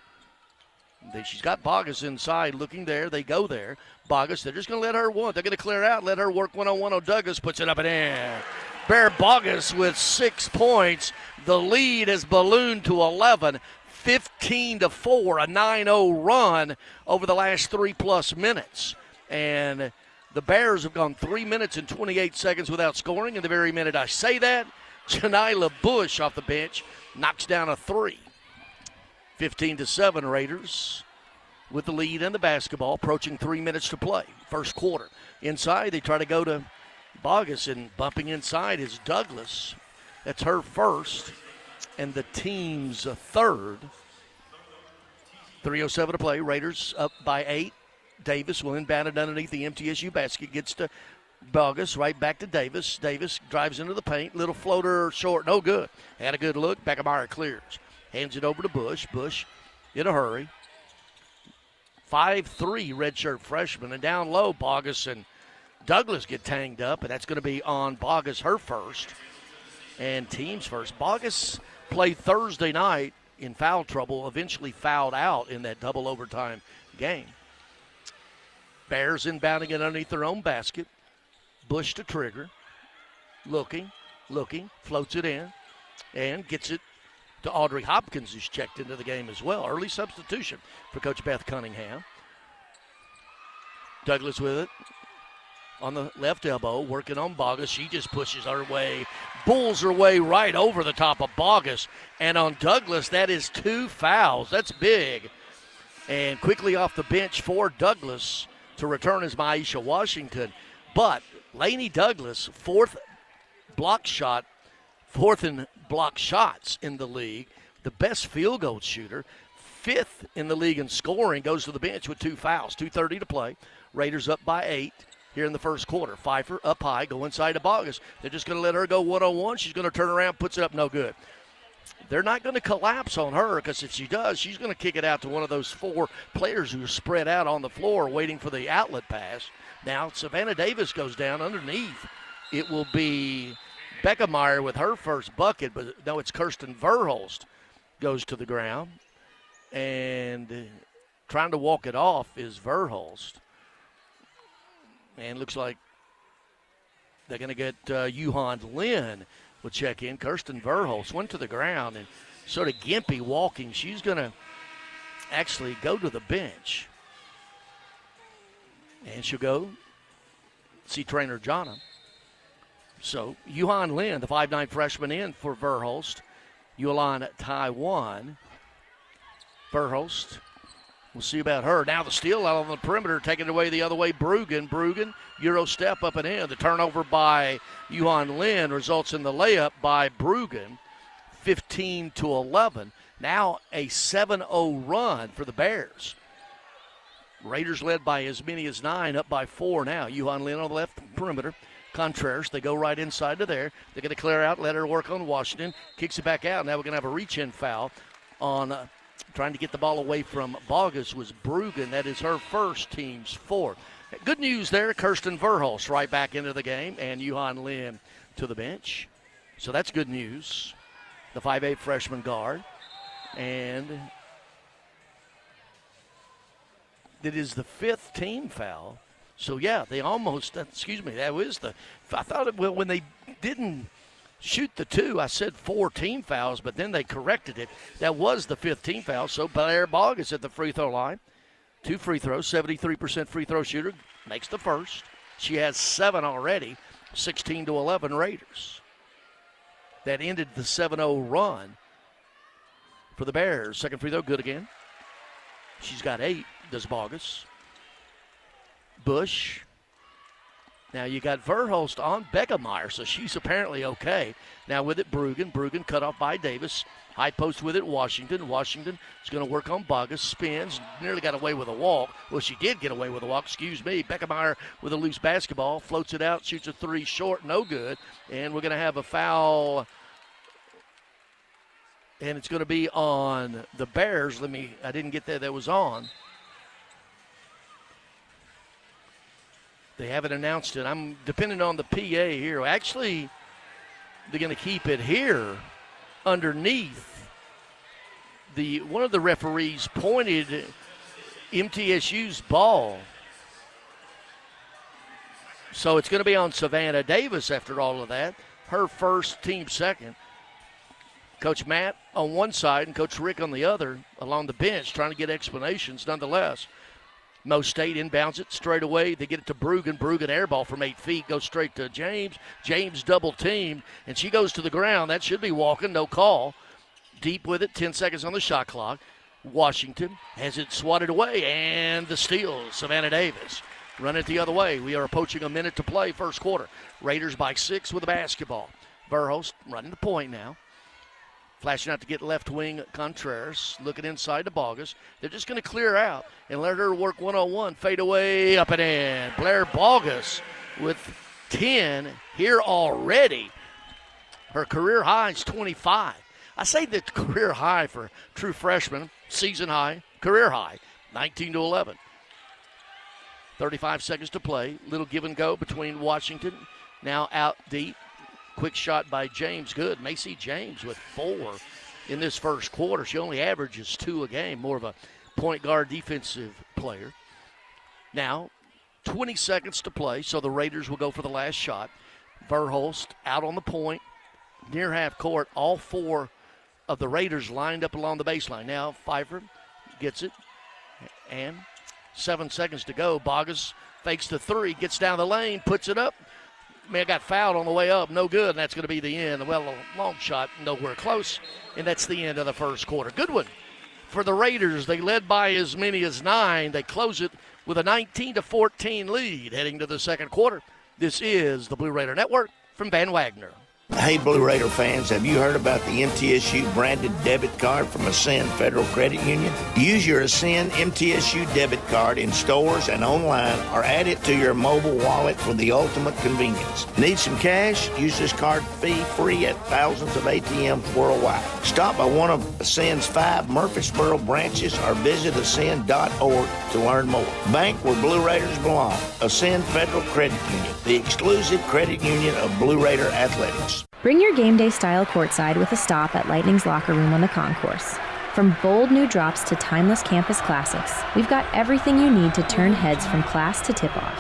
She's got Bogus inside looking there. They go there. Bogus, they're just going to let her one. They're going to clear out, let her work one-on-one on Douglas. Puts it up and in. Bear Bogus with 6 points. The lead has ballooned to 11. 15-4, a 9-0 run over the last 3+ minutes. And the Bears have gone 3 minutes and 28 seconds without scoring. And the very minute I say that, Janila Bush off the bench knocks down a 3. 15-7 Raiders with the lead in the basketball, approaching 3 minutes to play. First quarter. Inside, they try to go to Bogus, and bumping inside is Douglas. That's her first and the team's 3rd. 3:07 to play. Raiders up by 8. Davis will inbound it underneath the MTSU basket. Gets to Bogus, right back to Davis. Davis drives into the paint. Little floater short, no good. Had a good look. Beckemeyer clears. Hands it over to Bush. Bush in a hurry. 5'3", redshirt freshman. And down low, Bogus and Douglas get tanged up, and that's going to be on Bogus, her first, and team's first. Bogus played Thursday night in foul trouble, eventually fouled out in that double overtime game. Bears inbounding it underneath their own basket. Bush to trigger. Looking, floats it in, and gets it to Audrey Hopkins, who's checked into the game as well. Early substitution for Coach Beth Cunningham. Douglas with it. on the left elbow, working on Bogus. She just pushes her way, bulls her way right over the top of Bogus. And on Douglas, that is 2 fouls. That's big. And quickly off the bench for Douglas to return is Maisha Washington. But Lainey Douglas, fourth in block shots in the league, the best field goal shooter, fifth in the league in scoring, goes to the bench with 2 fouls. 2:30 to play. Raiders up by 8 here in the first quarter. Pfeiffer up high, go inside to Bogus. They're just going to let her go one-on-one. She's going to turn around, puts it up, no good. They're not going to collapse on her, because if she does, she's going to kick it out to one of those 4 players who are spread out on the floor waiting for the outlet pass. Now Savannah Davis goes down underneath. It will be Beckemeyer with her first bucket, but no, it's Kirsten Verholst goes to the ground. And trying to walk it off is Verholst. And looks like they're going to get Yuhan Lin will check in. Kirsten Verholst went to the ground and sort of gimpy walking. She's going to actually go to the bench. And she'll go see trainer Jonna. So Yuhan Lin, the 5'9 freshman, in for Verholst. Yulan Taiwan. Verholst. We'll see about her. Now the steal out on the perimeter, taking it away the other way. Bruggen, Euro step up and in. The turnover by Yuhan Lin results in the layup by Bruggen, 15-11. Now a 7-0 run for the Bears. Raiders led by as many as 9, up by 4 now. Yuhan Lin on the left perimeter. Contreras, they go right inside to there. They're going to clear out, let her work on Washington. Kicks it back out. Now we're going to have a reach-in foul on trying to get the ball away from Bogus was Bruggen. That is her first, team's 4th. Good news there. Kirsten Verholst right back into the game, and Yuhan Lin to the bench. So that's good news. The 5'8 freshman guard. And it is the 5th team foul. So, yeah, they almost, that was I thought when they didn't shoot the 2, I said 4 team fouls, but then they corrected it. That was the 5th team foul. So Blair Bogus at the free throw line. 2 free throws, 73% free throw shooter, makes the first. She has 7 already, 16-11 Raiders. That ended the 7-0 run for the Bears. Second free throw, good again. She's got 8, does Bogus. Bush. Now you got Verholst on Beckemeyer, so she's apparently okay. Now with it, Bruggen cut off by Davis. High post with it, Washington is going to work on Bogus. Spins, nearly got away with a walk. Well, she did get away with a walk, Beckemeyer with a loose basketball, floats it out, shoots a 3 short, no good. And we're going to have a foul, and it's going to be on the Bears. I didn't get that was on. They haven't announced it. I'm depending on the PA here. Actually, they're going to keep it here underneath. One of the referees pointed MTSU's ball. So it's going to be on Savannah Davis after all of that. Her first, team second. Coach Matt on one side and Coach Rick on the other along the bench trying to get explanations nonetheless. Mo State inbounds it straight away. They get it to Bruggen. Bruggen airball from 8 feet. Goes straight to James. James double teamed, and she goes to the ground. That should be walking. No call. Deep with it. 10 seconds on the shot clock. Washington has it swatted away, and the steal. Savannah Davis. Run it the other way. We are approaching a minute to play first quarter. Raiders by 6 with the basketball. Verholst running the point now. Flashing out to get left wing Contreras. Looking inside to Bogus. They're just going to clear out and let her work one-on-one. Fade away, up and in. Blair Bogus with 10 here already. Her career high is 25. I say the career high for true freshman. Season high, career high, 19-11. 35 seconds to play. Little give and go between Washington. Now out deep. Quick shot by James, good. Macy James with 4 in this first quarter. She only averages 2 a game, more of a point guard defensive player. Now, 20 seconds to play, so the Raiders will go for the last shot. Verholst out on the point, near half court. All 4 of the Raiders lined up along the baseline. Now, Pfeiffer gets it, and 7 seconds to go. Bogus fakes the three, gets down the lane, puts it up. Man, got fouled on the way up. No good, and that's going to be the end. Well, a long shot, nowhere close, and that's the end of the first quarter. Good one for the Raiders. They led by as many as 9. They close it with a 19-14 lead heading to the second quarter. This is the Blue Raider Network from Van Wagner. Hey, Blue Raider fans, have you heard about the MTSU branded debit card from Ascend Federal Credit Union? Use your Ascend MTSU debit card in stores and online or add it to your mobile wallet for the ultimate convenience. Need some cash? Use this card fee-free at thousands of ATMs worldwide. Stop by one of Ascend's 5 Murfreesboro branches or visit ascend.org to learn more. Bank where Blue Raiders belong. Ascend Federal Credit Union, the exclusive credit union of Blue Raider Athletics. Bring your game day style courtside with a stop at Lightning's Locker Room on the concourse. From bold new drops to timeless campus classics, we've got everything you need to turn heads from class to tip-off.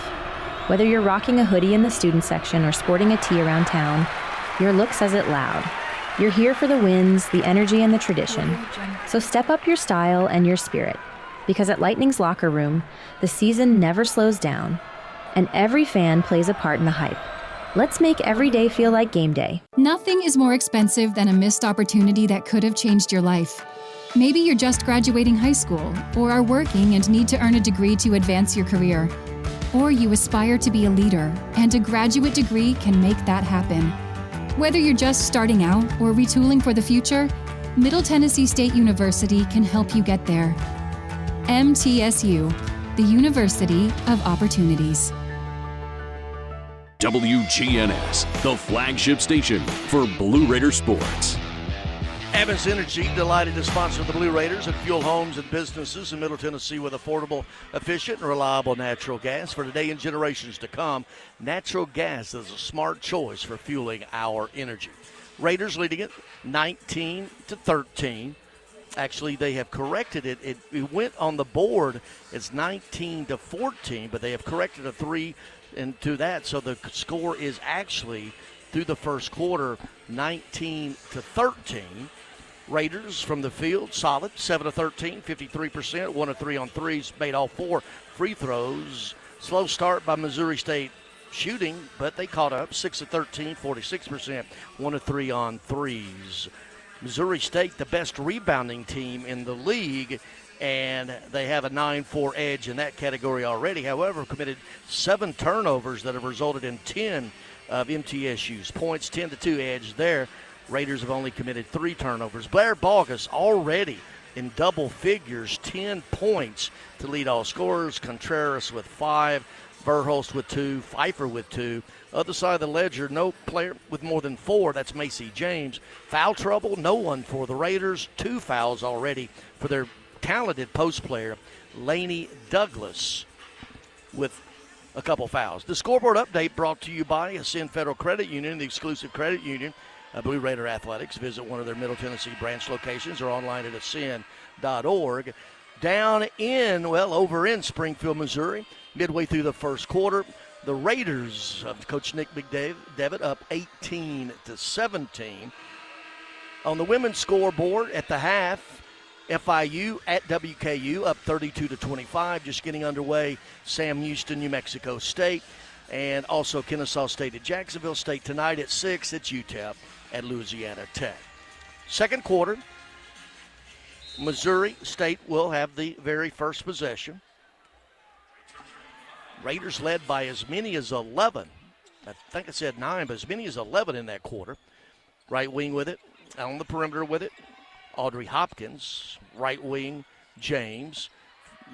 Whether you're rocking a hoodie in the student section or sporting a tee around town, your look says it loud. You're here for the wins, the energy, and the tradition. So step up your style and your spirit, because at Lightning's Locker Room, the season never slows down, and every fan plays a part in the hype. Let's make every day feel like game day. Nothing is more expensive than a missed opportunity that could have changed your life. Maybe you're just graduating high school, or are working and need to earn a degree to advance your career. Or you aspire to be a leader, and a graduate degree can make that happen. Whether you're just starting out or retooling for the future, Middle Tennessee State University can help you get there. MTSU, the University of Opportunities. WGNS, the flagship station for Blue Raider sports. Evans Energy, delighted to sponsor the Blue Raiders and fuel homes and businesses in Middle Tennessee with affordable, efficient, and reliable natural gas for today and generations to come. Natural gas is a smart choice for fueling our energy. Raiders leading it 19-13. Actually, they have corrected it. It went on the board as 19-14, but they have corrected a 3 into that, so the score is actually through the first quarter 19-13. Raiders from the field solid, 7-13, 53%, 1 of 3 on threes, made all 4 free throws. Slow start by Missouri State shooting, but they caught up, 6-13, 46%, 1 of 3 on threes. Missouri State, the best rebounding team in the league, and they have a 9-4 edge in that category already. However, committed 7 turnovers that have resulted in 10 of MTSU's points, 10-2 edge there. Raiders have only committed 3 turnovers. Blair Bogus already in double figures, 10 points to lead all scorers. Contreras with 5, Verhulst with 2, Pfeiffer with 2. Other side of the ledger, no player with more than 4. That's Macy James. Foul trouble, no one for the Raiders. 2 fouls already for their talented post player, Laney Douglas, with a couple fouls. The scoreboard update brought to you by Ascend Federal Credit Union, the exclusive credit union of Blue Raider Athletics. Visit one of their Middle Tennessee branch locations or online at ascend.org. Down in, over in Springfield, Missouri, midway through the first quarter, the Raiders of Coach Nick McDevitt up 18-17. On the women's scoreboard at the half, FIU at WKU up 32-25, just getting underway. Sam Houston, New Mexico State, and also Kennesaw State at Jacksonville State. Tonight at 6, it's UTEP at Louisiana Tech. Second quarter, Missouri State will have the very first possession. Raiders led by as many as 11. I think I said 9, but as many as 11 in that quarter. Right wing with it, on the perimeter with it. Audrey Hopkins, right wing, James.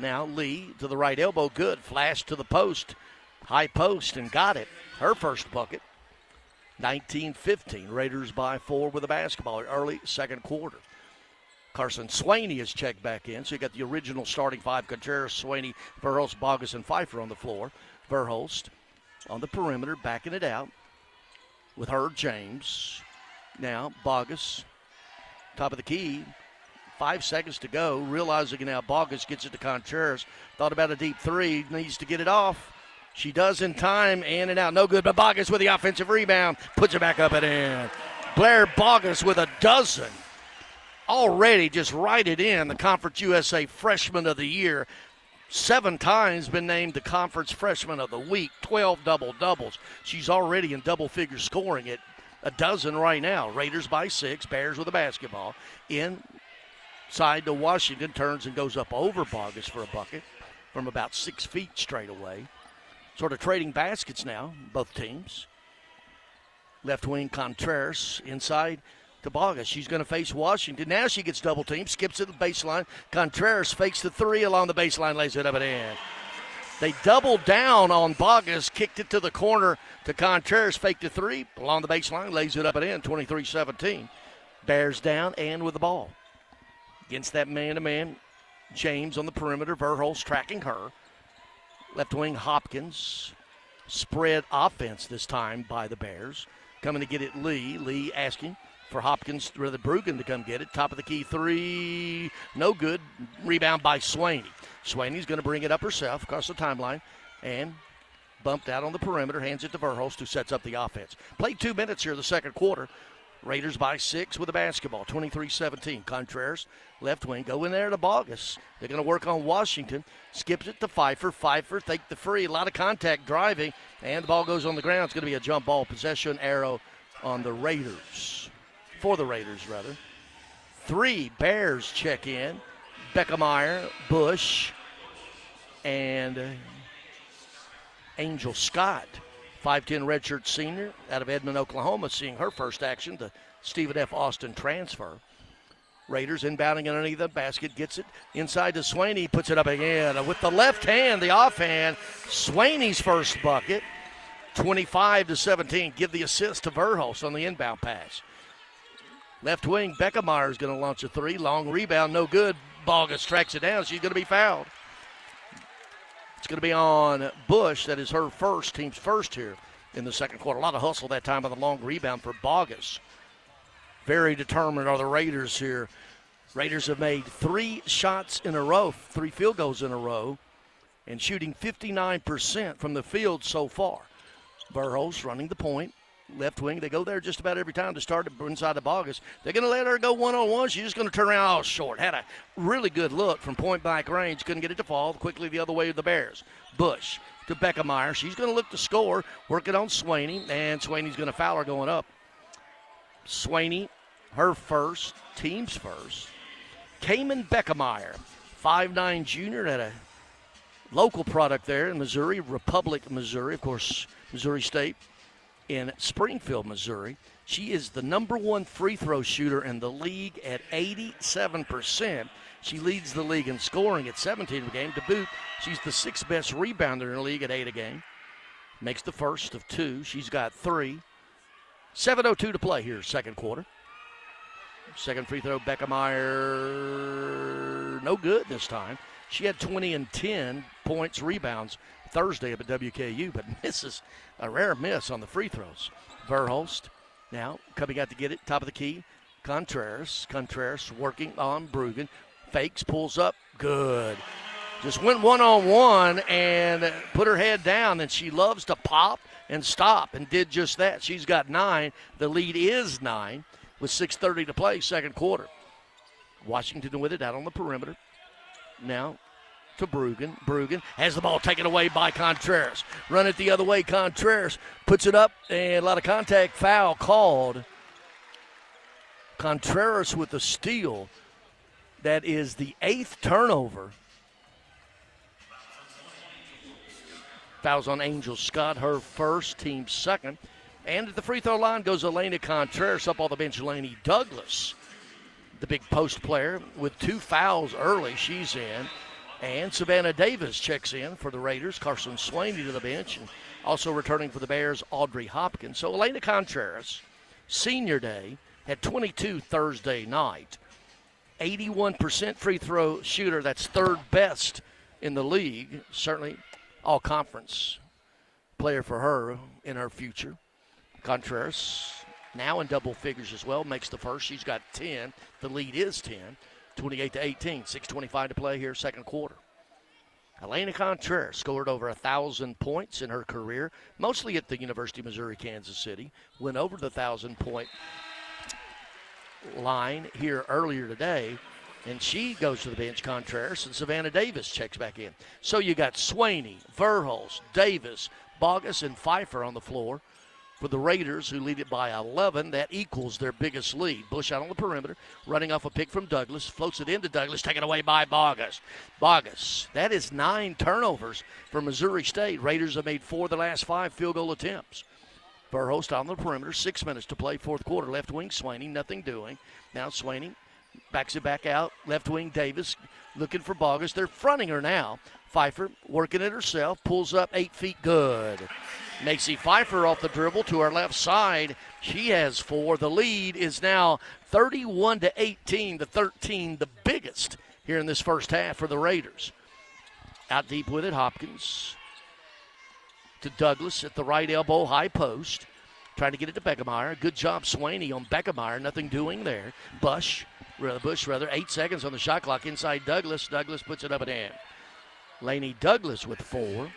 Now Lee to the right elbow, good. Flash to the post, high post, and got it. Her first bucket. 19-15, Raiders by 4 with the basketball early second quarter. Carson Swaney is checked back in, so you got the original starting 5, Contreras, Swaney, Verhulst, Bogus, and Pfeiffer on the floor. Verhulst on the perimeter, backing it out with her, James. Now Bogus, top of the key, 5 seconds to go. Realizing now Bogus gets it to Contreras. Thought about a deep 3, needs to get it off. She does in time, in and out, no good, but Bogus with the offensive rebound, puts it back up and in. Blair Bogus with a dozen. Already just right it in, the Conference USA Freshman of the Year. 7 times been named the Conference Freshman of the Week, 12 double-doubles. She's already in double-figure scoring at a dozen right now. Raiders by 6, Bears with a basketball. Inside to Washington, turns and goes up over Bogus for a bucket from about 6 feet straight away. Sort of trading baskets now, both teams. Left wing Contreras inside to Bogus. She's going to face Washington. Now she gets double teamed, skips at the baseline. Contreras fakes the 3 along the baseline, lays it up and in. They doubled down on Bogus, kicked it to the corner to Contreras, faked the 3 along the baseline, lays it up and in, 23-17. Bears down and with the ball. Against that man-to-man, James on the perimeter, Verhulst tracking her. Left wing Hopkins. Spread offense this time by the Bears. Coming to get it, Lee. Lee asking for Hopkins, rather Brugan to come get it. Top of the key 3, no good. Rebound by Swaney. Swaney's going to bring it up herself across the timeline and bumped out on the perimeter. Hands it to Verhulst, who sets up the offense. Played 2 minutes here in the second quarter. Raiders by 6 with the basketball, 23-17. Contreras, left wing, go in there to Bogus. They're going to work on Washington. Skips it to Pfeiffer. Pfeiffer, take the free. A lot of contact driving, and the ball goes on the ground. It's going to be a jump ball possession arrow on the Raiders. For the Raiders, rather. 3 Bears check in. Beckemeyer, Bush, and Angel Scott. 5'10" redshirt senior out of Edmond, Oklahoma, seeing her first action, the Stephen F. Austin transfer. Raiders inbounding underneath the basket, gets it inside to Swaney, puts it up again. With the left hand, the offhand, Swaney's first bucket, 25-17. Give the assist to Verhulst on the inbound pass. Left wing, Beckemeyer is going to launch a 3. Long rebound, no good. Bogus tracks it down. She's going to be fouled. It's going to be on Bush. That is her first, team's first here in the second quarter. A lot of hustle that time on the long rebound for Bogus. Very determined are the Raiders here. Raiders have made 3 shots in a row, 3 field goals in a row, and shooting 59% from the field so far. Verhulst running the point. Left wing, they go there just about every time to start inside the Bogus. They're going to let her go one-on-one. She's just going to turn around short. Had a really good look from point-blank range. Couldn't get it to fall. Quickly the other way to the Bears. Bush to Beckemeyer. She's going to look to score. Working on Swaney, and Swaney's going to foul her going up. Swaney, her first, team's first. Cayman Beckemeyer, 5'9" junior at a local product there in Missouri, Republic, Missouri. Of course, Missouri State in Springfield, Missouri. She is the number 1 free throw shooter in the league at 87%. She leads the league in scoring at 17 a game. To boot, she's the 6th best rebounder in the league at 8 a game. Makes the first of 2. She's got 3. 7:02 to play here, second quarter. Second free throw, Beckemeyer, no good this time. She had 20 and 10 points, rebounds Thursday up at WKU, but misses a rare miss on the free throws. Verhulst now coming out to get it, top of the key. Contreras working on Brugan. Fakes, pulls up, good. Just went one-on-one and put her head down, and she loves to pop and stop and did just that. She's got 9. The lead is 9 with 6:30 to play, second quarter. Washington with it out on the perimeter. Now to Brugan. Brugan has the ball taken away by Contreras. Run it the other way. Contreras puts it up, and a lot of contact, foul called. Contreras with the steal. That is the 8th turnover. Fouls on Angel Scott, her first, team second. And at the free throw line goes Elena Contreras. Up on the bench, Laney Douglas, the big post player, with 2 fouls early. She's in. And Savannah Davis checks in for the Raiders. Carson Swaney to the bench. And also returning for the Bears, Audrey Hopkins. So Elena Contreras, senior day, had 22 Thursday night. 81% free throw shooter. That's 3rd best in the league. Certainly all-conference player for her in her future. Contreras now in double figures as well. Makes the first. She's got 10. The lead is 10. 28-18, 6:25 to play here, second quarter. Elena Contreras scored over 1,000 points in her career, mostly at the University of Missouri, Kansas City. Went over the 1,000-point line here earlier today And she goes to the bench, Contreras, and Savannah Davis checks back in. So you got Swaney, Verhulst, Davis, Bogus, and Pfeiffer on the floor for the Raiders, who lead it by 11. That equals their biggest lead. Bush out on the perimeter, running off a pick from Douglas, floats it into Douglas, taken away by Bogus. Bogus, that is 9 turnovers for Missouri State. Raiders have made 4 of the last 5 field goal attempts. Verhulst on the perimeter, 6 minutes to play, fourth quarter. Left wing Swaney, nothing doing. Now Swaney backs it back out. Left wing Davis looking for Bogus. They're fronting her now. Pfeiffer working it herself, pulls up 8 feet, good. Macy Pfeiffer off the dribble to her left side. She has 4. The lead is now 31-18 to 13, the biggest here in this first half for the Raiders. Out deep with it, Hopkins to Douglas at the right elbow, high post. Trying to get it to Beckemeyer. Good job, Swaney on Beckemeyer. Nothing doing there. Bush, 8 seconds on the shot clock inside Douglas. Douglas puts it up and in. Laney Douglas with 4.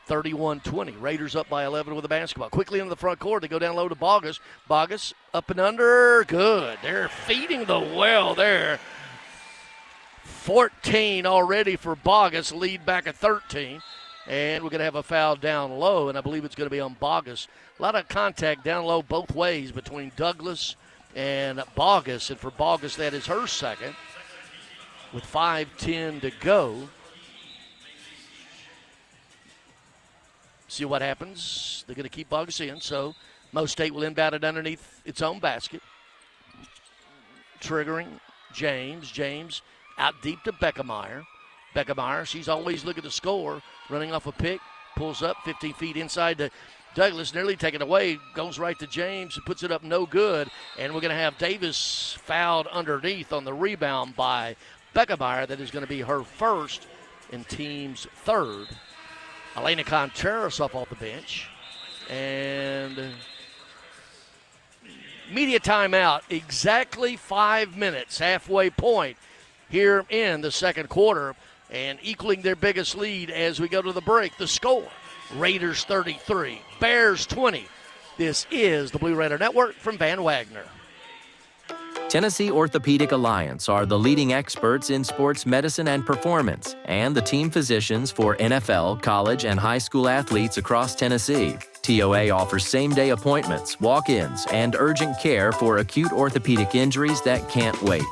31-20. Raiders up by 11 with the basketball. Quickly into the front court. They go down low to Bogus. Bogus up and under. Good. They're feeding the well there. 14 already for Bogus. Lead back at 13. And we're going to have a foul down low, and I believe it's going to be on Bogus. A lot of contact down low both ways between Douglas and Bogus. And for Bogus, that is her second. With 5:10 to go. See what happens. They're going to keep Bogus in, so Mo State will inbound it underneath its own basket. Triggering James. James out deep to Beckemeyer. Beckemeyer, she's always looking to score. Running off a pick, pulls up 15 feet inside to Douglas, nearly taken away, goes right to James and puts it up no good. And we're going to have Davis fouled underneath on the rebound by Beckemeyer. That is going to be her first and team's third. Elena Contreras off the bench. And media timeout, exactly 5 minutes, halfway point here in the second quarter, and equaling their biggest lead as we go to the break. The score, Raiders 33, Bears 20. This is the Blue Raider Network from Van Wagner. Tennessee Orthopedic Alliance are the leading experts in sports medicine and performance, and the team physicians for NFL, college, and high school athletes across Tennessee. TOA offers same-day appointments, walk-ins, and urgent care for acute orthopedic injuries that can't wait.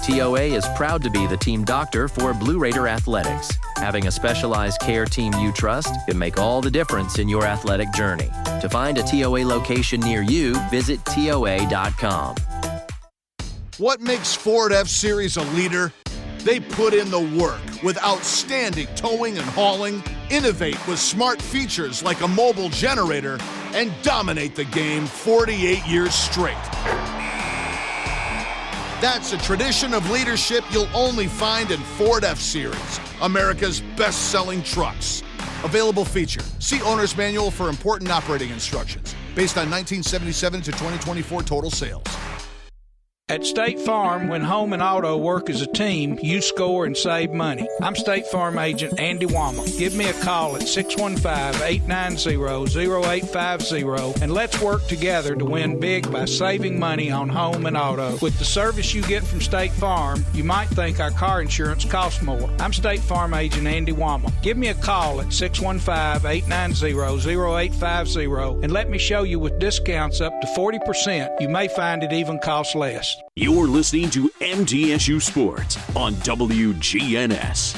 TOA is proud to be the team doctor for Blue Raider Athletics. Having a specialized care team you trust can make all the difference in your athletic journey. To find a TOA location near you, visit TOA.com. What makes Ford F-Series a leader? They put in the work with outstanding towing and hauling, innovate with smart features like a mobile generator, and dominate the game 48 years straight. That's a tradition of leadership you'll only find in Ford F-Series, America's best-selling trucks. Available feature. See Owner's Manual for important operating instructions. Based on 1977 to 2024 total sales. At State Farm, when home and auto work as a team, you score and save money. I'm State Farm agent Andy Wama. Give me a call at 615-890-0850 and let's work together to win big by saving money on home and auto. With the service you get from State Farm, you might think our car insurance costs more. I'm State Farm agent Andy Wama. Give me a call at 615-890-0850 and let me show you with discounts up to 40%. You may find it even costs less. You're listening to MTSU Sports on WGNS.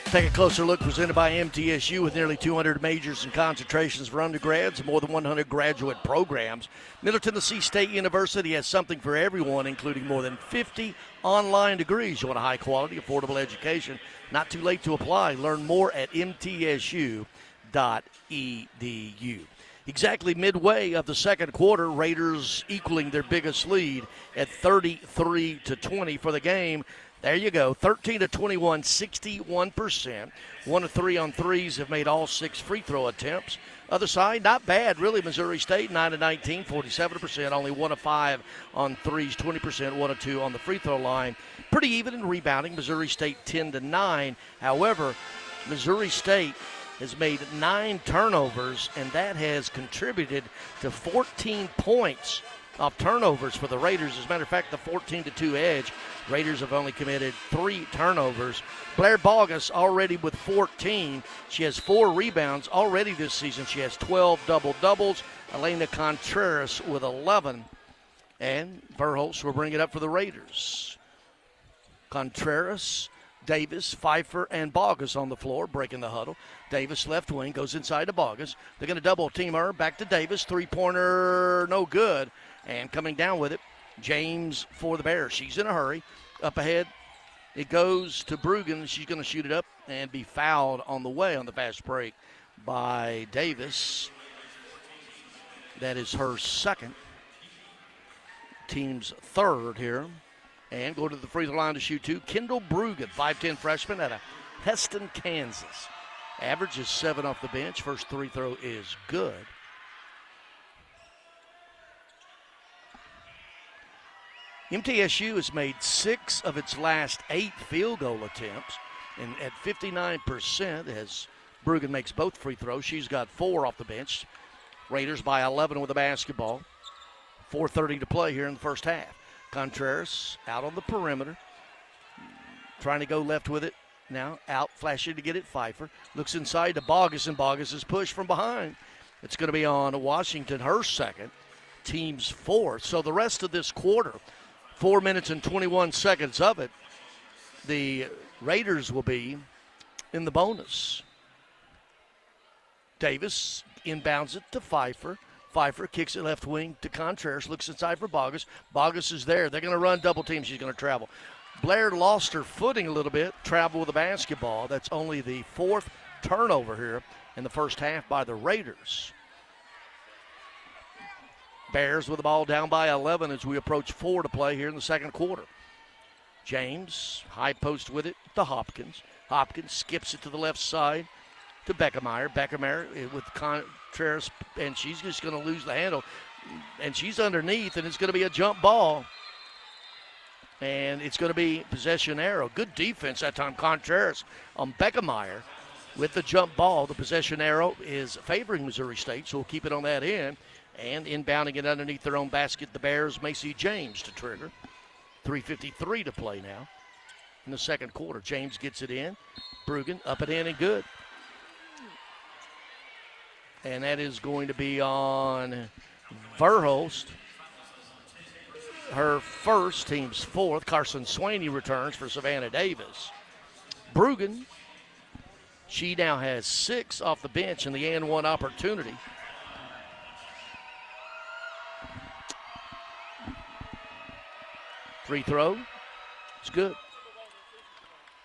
Take a closer look, presented by MTSU. With nearly 200 majors and concentrations for undergrads and more than 100 graduate programs, Middle Tennessee State University has something for everyone, including more than 50 online degrees. You want a high-quality, affordable education? Not too late to apply. Learn more at mtsu.edu. Exactly midway of the second quarter, Raiders equaling their biggest lead at 33-20 for the game. There you go, 13-21, 61%. 1 of 3 on threes, have made all 6 free throw attempts. Other side, not bad, really. Missouri State, 9-19, 47%. Only 1 of 5 on threes, 20%. 1 of 2 on the free throw line. Pretty even in rebounding. Missouri State 10-9. However, Missouri State has made 9 turnovers, and that has contributed to 14 points off turnovers for the Raiders. As a matter of fact, the 14-2 edge, Raiders have only committed 3 turnovers. Blair Bogus already with 14. She has 4 rebounds already this season. She has 12 double-doubles. Elena Contreras with 11. And Verhulst will bring it up for the Raiders. Contreras, Davis, Pfeiffer, and Bogus on the floor, breaking the huddle. Davis, left wing, goes inside to Bogus. They're going to double team her. Back to Davis. Three-pointer, no good. And coming down with it, James for the Bears. She's in a hurry. Up ahead, it goes to Brugan. She's going to shoot it up and be fouled on the way on the fast break by Davis. That is her second. Team's third here. And go to the free throw line to shoot 2. Kendall Brugan, 5'10 freshman out of Heston, Kansas. Average is 7 off the bench. First free throw is good. MTSU has made 6 of its last 8 field goal attempts. And at 59%, as Brugan makes both free throws, she's got 4 off the bench. Raiders by 11 with the basketball. 4:30 to play here in the first half. Contreras out on the perimeter. Trying to go left with it. Now out, flashing to get it. Pfeiffer looks inside to Bogus, and Bogus is pushed from behind. It's going to be on Washington, her second. Team's fourth. So the rest of this quarter, 4 minutes and 21 seconds of it, the Raiders will be in the bonus. Davis inbounds it to Pfeiffer. Pfeiffer kicks it left wing to Contreras, looks inside for Bogus. Bogus is there. They're going to run double team. She's going to travel. Blair lost her footing a little bit, travel with the basketball. That's only the 4th turnover here in the first half by the Raiders. Bears with the ball down by 11 as we approach 4 to play here in the second quarter. James, high post with it to Hopkins. Hopkins skips it to the left side to Beckemeyer. Beckemeyer with Contreras, and she's just going to lose the handle. And she's underneath, and it's going to be a jump ball. And it's going to be possession arrow. Good defense that time. Contreras on Beckemeyer with the jump ball. The possession arrow is favoring Missouri State, so we'll keep it on that end. And inbounding it underneath their own basket, the Bears may see James to trigger. 3:53 to play now in the second quarter. James gets it in. Brugan up and in and good. And that is going to be on Verhulst. Her first, team's 4th. Carson Swaney returns for Savannah Davis. Brugan, she now has 6 off the bench in the and 1 opportunity. Free throw, it's good.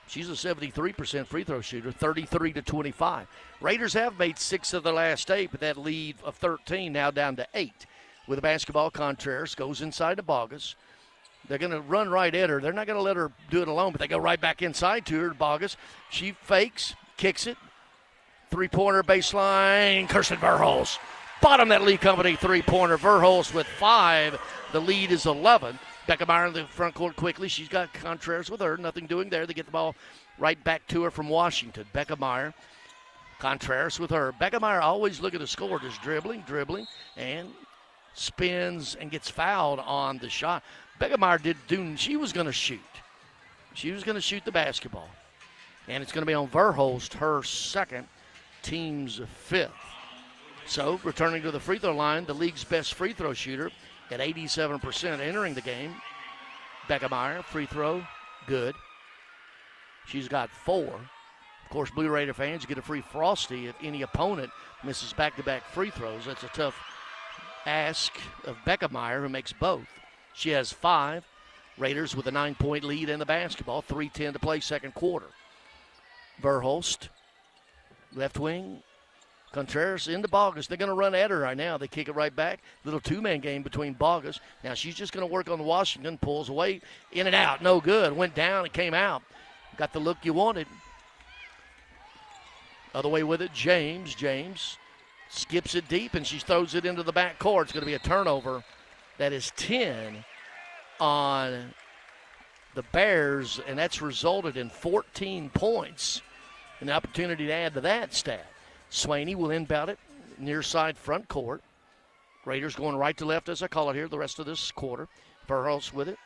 She's a 73% free throw shooter, 33-25. Raiders have made 6 of the last 8, but that lead of 13 now down to 8. With the basketball, Contreras goes inside to Bogus. They're going to run right at her. They're not going to let her do it alone, but they go right back inside to her, Bogus. She fakes, kicks it. Three-pointer baseline, Kirsten Verhulst. Bottom that Lee Company three-pointer. Verhulst with 5. The lead is 11. Beckemeyer in the front court quickly. She's got Contreras with her. Nothing doing there. They get the ball right back to her from Washington. Beckemeyer, Contreras with her. Beckemeyer always looking to score, just dribbling, and spins and gets fouled on the shot. Beckemeyer she was going to shoot. She was going to shoot the basketball. And it's going to be on Verhulst, her second, team's 5th. So, returning to the free throw line, the league's best free throw shooter at 87% entering the game. Beckemeyer, free throw, good. She's got 4. Of course, Blue Raider fans get a free Frosty if any opponent misses back-to-back free throws. That's a tough ask of Beckemeyer, who makes both. She has 5. Raiders with a 9-point lead in the basketball. 3:10 to play second quarter. Verhulst, left wing. Contreras into Bogus. They're going to run at her right now. They kick it right back. Little two-man game between Bogus. Now she's just going to work on Washington. Pulls away. In and out. No good. Went down and came out. Got the look you wanted. Other way with it, James. James skips it deep, and she throws it into the back court. It's going to be a turnover. That is 10 on the Bears, and that's resulted in 14 points. An opportunity to add to that stat. Swaney will inbound it near side front court. Raiders going right to left, as I call it here, the rest of this quarter. Verhulst with it.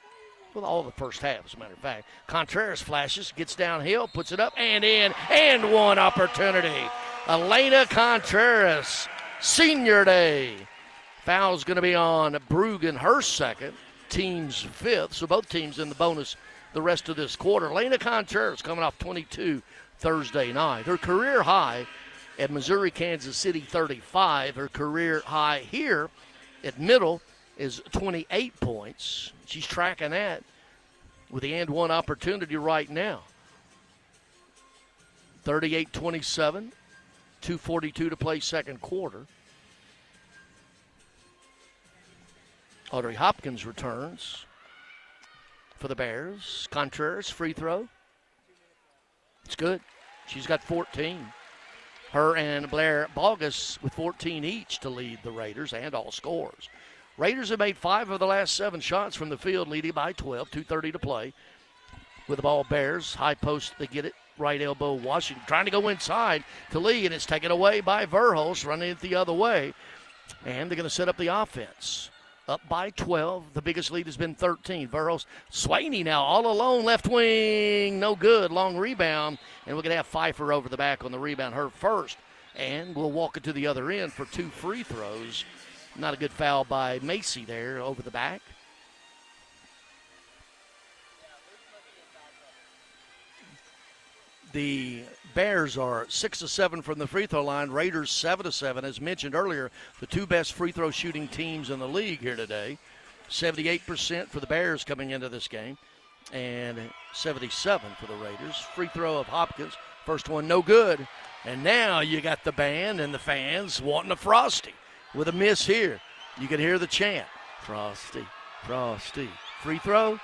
Well, all the first half, as a matter of fact. Contreras flashes, gets downhill, puts it up and in, and one opportunity. Elena Contreras, senior day. Foul's going to be on Brugan, her second, team's fifth. So both teams in the bonus the rest of this quarter. Elena Contreras coming off 22 Thursday night. Her career high at Missouri, Kansas City, 35. Her career high here at Middle is 28 points. She's tracking that with the and one opportunity right now. 38-27, 2:42 to play second quarter. Audrey Hopkins returns for the Bears. Contreras, free throw. It's good. She's got 14. Her and Blair Bogus with 14 each to lead the Raiders and all scores. Raiders have made 5 of the last 7 shots from the field, leading by 12, 2:30 to play. With the ball, Bears, high post, they get it. Right elbow, Washington trying to go inside to Lee, and it's taken away by Verhulst, running it the other way. And they're going to set up the offense. Up by 12. The biggest lead has been 13. Verhulst, Swaney now all alone, left wing. No good. Long rebound. And we're going to have Pfeiffer over the back on the rebound, her first. And we'll walk it to the other end for 2 free throws. Not a good foul by Macy there over the back. The Bears are 6 of 7 from the free throw line. Raiders 7 of 7. As mentioned earlier, the 2 best free throw shooting teams in the league here today. 78% for the Bears coming into this game, and 77 for the Raiders. Free throw of Hopkins. First one, no good. And now you got the band and the fans wanting a Frosty. With a miss here, you can hear the chant. Frosty, Frosty. Free throw,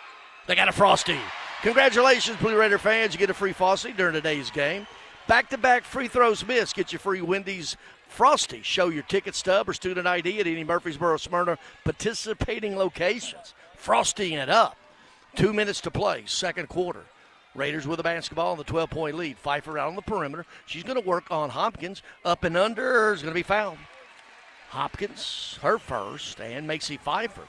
they got a Frosty. Congratulations, Blue Raider fans. You get a free Frosty during today's game. Back-to-back free throws missed. Get your free Wendy's Frosty. Show your ticket stub or student ID at any Murfreesboro, Smyrna participating locations. Frostying it up. 2 minutes to play, second quarter. Raiders with the basketball and the 12-point lead. Pfeiffer out on the perimeter. She's going to work on Hopkins. Up and under is going to be fouled. Hopkins, her first, and Macy Pfeiffer.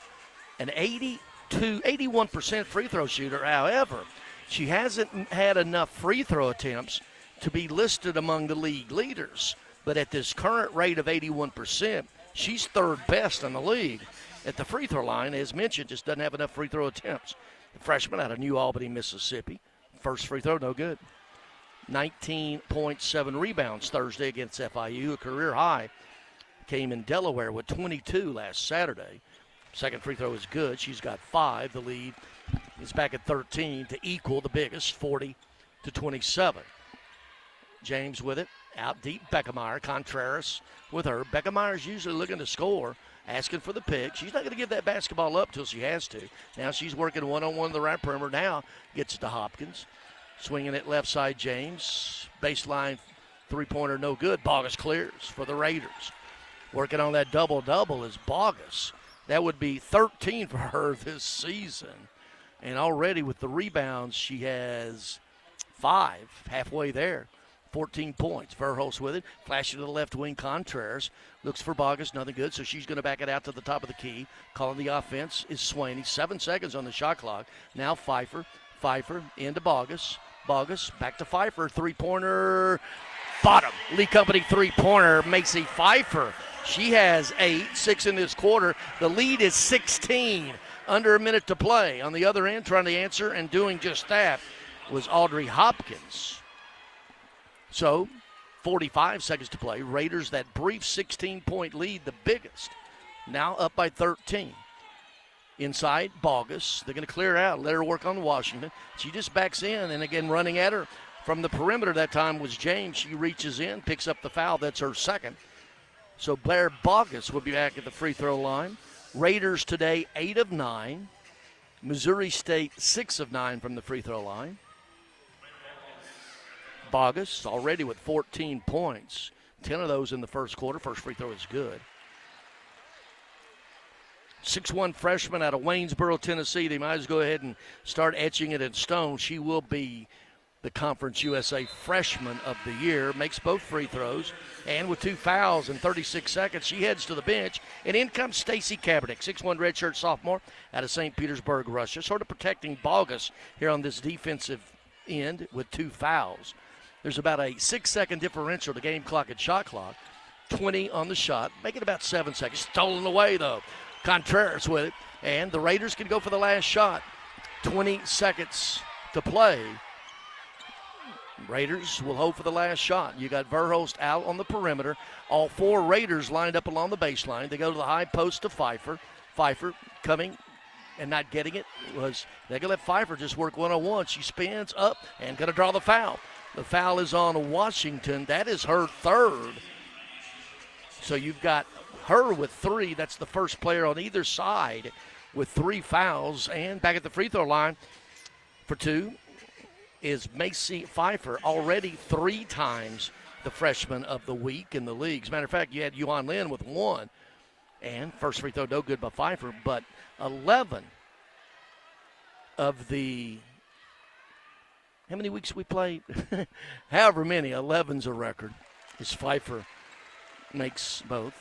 An 81% free throw shooter. However, she hasn't had enough free throw attempts to be listed among the league leaders. But at this current rate of 81%, she's third best in the league at the free throw line. As mentioned, just doesn't have enough free throw attempts. The freshman out of New Albany, Mississippi. First free throw, no good. 19.7 rebounds Thursday against FIU, a career high. Came in Delaware with 22 last Saturday. Second free throw is good. She's got 5. The lead is back at 13 to equal the biggest, 40-27. James with it. Out deep, Beckemeyer. Contreras with her. Beckemeyer's usually looking to score, asking for the pick. She's not going to give that basketball up till she has to. Now she's working one-on-one the right perimeter. Now gets it to Hopkins. Swinging it left side, James. Baseline three-pointer, no good. Bogus clears for the Raiders. Working on that double-double is Bogus. That would be 13 for her this season. And already with the rebounds, she has 5, halfway there. 14 points. Verhulst with it. Flashing to the left wing, Contreras. Looks for Bogus, nothing good, so she's going to back it out to the top of the key. Calling the offense is Swaney. 7 seconds on the shot clock. Now Pfeiffer. Pfeiffer into Bogus. Bogus back to Pfeiffer. Three-pointer. Bottom. Lee Company three-pointer. Macy Pfeiffer. She has 8, 6 in this quarter. The lead is 16, under a minute to play. On the other end, trying to answer and doing just that was Audrey Hopkins. So, 45 seconds to play. Raiders, that brief 16-point lead, the biggest. Now up by 13. Inside, Bogus. They're going to clear out, let her work on Washington. She just backs in, and again, running at her from the perimeter that time was James. She reaches in, picks up the foul. That's her second. So Blair Bogus will be back at the free throw line. Raiders today 8 of 9. Missouri State 6 of 9 from the free throw line. Bogus already with 14 points. 10 of those in the first quarter. First free throw is good. 6'1" freshman out of Waynesboro, Tennessee. They might as well go ahead and start etching it in stone. She will be the Conference USA Freshman of the Year, makes both free throws, and with 2 fouls in 36 seconds, she heads to the bench, and in comes Stacy Kaepernick, 6'1" redshirt sophomore out of St. Petersburg, Russia, sort of protecting Bogus here on this defensive end with 2 fouls. There's about a 6-second differential to game clock and shot clock, 20 on the shot, make it about 7 seconds. Stolen away, though. Contreras with it, and the Raiders can go for the last shot. 20 seconds to play. Raiders will hold for the last shot. You got Verhulst out on the perimeter. All 4 Raiders lined up along the baseline. They go to the high post to Pfeiffer. Pfeiffer coming and not getting it. They're going to let Pfeiffer just work one-on-one. She spins up and going to draw the foul. The foul is on Washington. That is her 3rd. So you've got her with 3. That's the first player on either side with 3 fouls. And back at the free throw line for 2 is Macy Pfeiffer, already 3 times the freshman of the week in the league. As a matter of fact, you had Yuan Lin with 1. And first free throw, no good by Pfeiffer. But 11 of the, how many weeks we played? However many, 11's a record. As Pfeiffer makes both.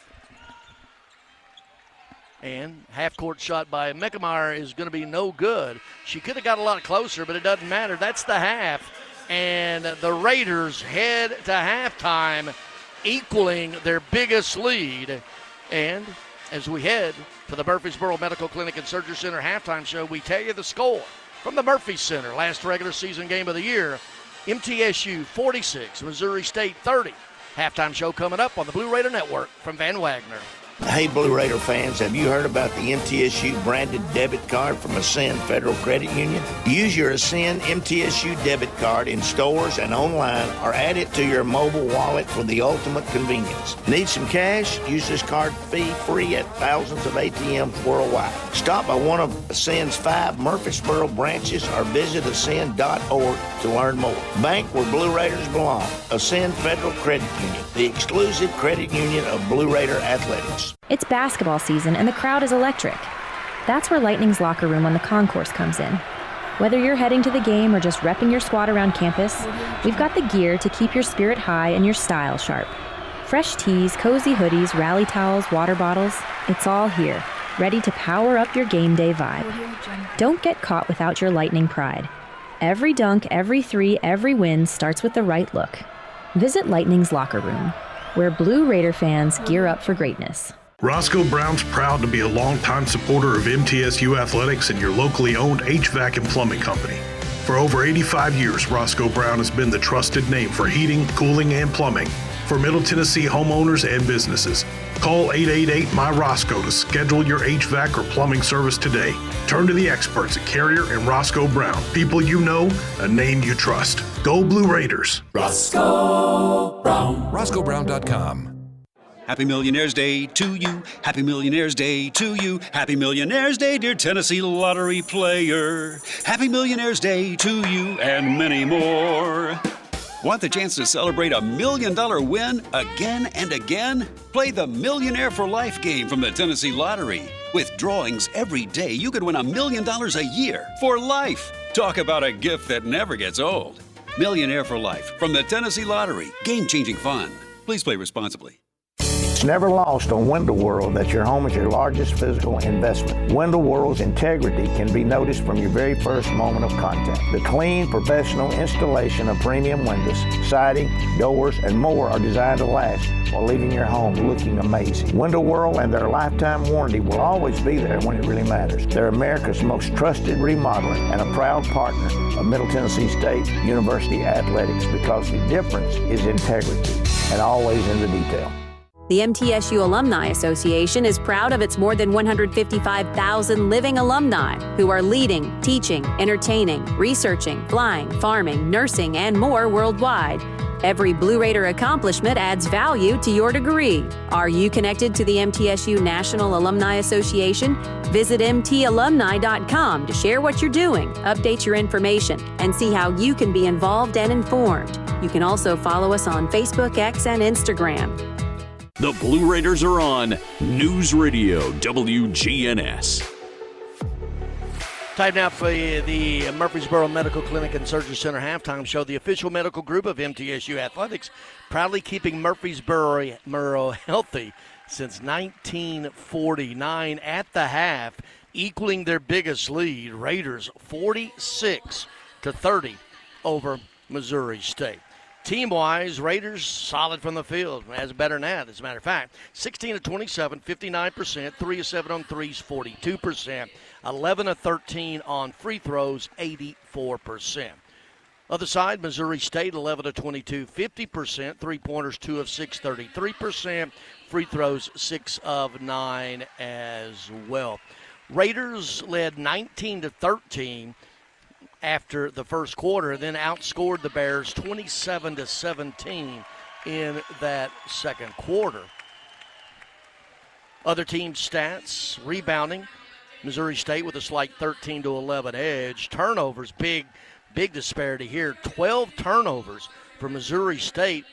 And half-court shot by Meckemeyer is going to be no good. She could have got a lot closer, but it doesn't matter. That's the half. And the Raiders head to halftime, equaling their biggest lead. And as we head to the Murfreesboro Medical Clinic and Surgery Center halftime show, we tell you the score from the Murphy Center. Last regular season game of the year, MTSU 46, Missouri State 30. Halftime show coming up on the Blue Raider Network from Van Wagner. Hey, Blue Raider fans, have you heard about the MTSU branded debit card from Ascend Federal Credit Union? Use your Ascend MTSU debit card in stores and online, or add it to your mobile wallet for the ultimate convenience. Need some cash? Use this card fee-free at thousands of ATMs worldwide. Stop by one of Ascend's 5 Murfreesboro branches or visit ascend.org to learn more. Bank where Blue Raiders belong. Ascend Federal Credit Union, the exclusive credit union of Blue Raider Athletics. It's basketball season and the crowd is electric. That's where Lightning's locker room on the concourse comes in. Whether you're heading to the game or just repping your squad around campus, we've got the gear to keep your spirit high and your style sharp. Fresh tees, cozy hoodies, rally towels, water bottles, it's all here, ready to power up your game day vibe. Don't get caught without your Lightning pride. Every dunk, every 3, every win starts with the right look. Visit Lightning's locker room, where Blue Raider fans gear up for greatness. Roscoe Brown's proud to be a longtime supporter of MTSU athletics and your locally owned HVAC and plumbing company. For over 85 years, Roscoe Brown has been the trusted name for heating, cooling, and plumbing for Middle Tennessee homeowners and businesses. Call 888-MY-ROSCOE to schedule your HVAC or plumbing service today. Turn to the experts at Carrier and Roscoe Brown. People you know, a name you trust. Go Blue Raiders. Roscoe Brown. RoscoeBrown.com. Happy Millionaire's Day to you. Happy Millionaire's Day to you. Happy Millionaire's Day, dear Tennessee lottery player. Happy Millionaire's Day to you and many more. Want the chance to celebrate a $1 million win again and again? Play the Millionaire for Life game from the Tennessee Lottery. With drawings every day, you could win $1 million a year for life. Talk about a gift that never gets old. Millionaire for Life from the Tennessee Lottery. Game-changing fun. Please play responsibly. It's never lost on Window World that your home is your largest physical investment. Window World's integrity can be noticed from your very first moment of contact. The clean, professional installation of premium windows, siding, doors, and more are designed to last while leaving your home looking amazing. Window World and their lifetime warranty will always be there when it really matters. They're America's most trusted remodeler and a proud partner of Middle Tennessee State University Athletics, because the difference is integrity and always in the detail. The MTSU Alumni Association is proud of its more than 155,000 living alumni who are leading, teaching, entertaining, researching, flying, farming, nursing, and more worldwide. Every Blue Raider accomplishment adds value to your degree. Are you connected to the MTSU National Alumni Association? Visit mtalumni.com to share what you're doing, update your information, and see how you can be involved and informed. You can also follow us on Facebook, X, and Instagram. The Blue Raiders are on News Radio WGNS. Time now for the Murfreesboro Medical Clinic and Surgery Center halftime show. The official medical group of MTSU Athletics, proudly keeping Murfreesboro healthy since 1949. At the half, equaling their biggest lead, Raiders 46-30 over Missouri State. Team-wise, Raiders solid from the field. Has better than that, as a matter of fact. 16 of 27, 59%, 3 of 7 on threes, 42%, 11 of 13 on free throws, 84%. Other side, Missouri State, 11 of 22, 50%, three-pointers, 2 of 6, 33%, free throws, 6 of 9 as well. Raiders led 19-13 after the first quarter, then outscored the Bears 27-17 in that second quarter. Other team stats, rebounding, Missouri State with a slight 13-11 edge. Turnovers, big disparity here. 12 turnovers for Missouri State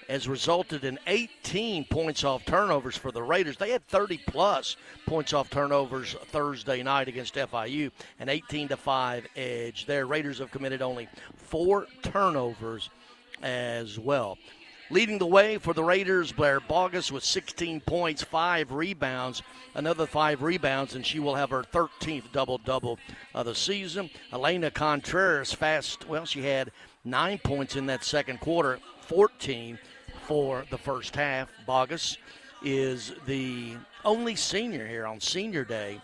has resulted in 18 points off turnovers for the Raiders. They had 30-plus points off turnovers Thursday night against FIU, an 18-5 edge there. Raiders have committed only 4 turnovers as well. Leading the way for the Raiders, Blair Bogus with 16 points, 5 rebounds, another 5 rebounds, and she will have her 13th double-double of the season. Elena Contreras she had 9 points in that second quarter, 14 for the first half. Bogus is the only senior here on senior day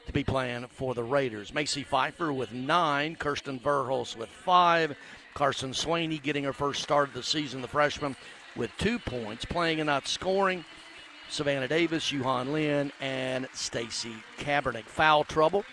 to be playing for the Raiders. Macy Pfeiffer with 9, Kirsten Verhulst with 5, Carson Swaney getting her first start of the season, the freshman, with 2 points. Playing and not scoring, Savannah Davis, Yuhan Lin, and Stacy Kaepernick. Foul trouble.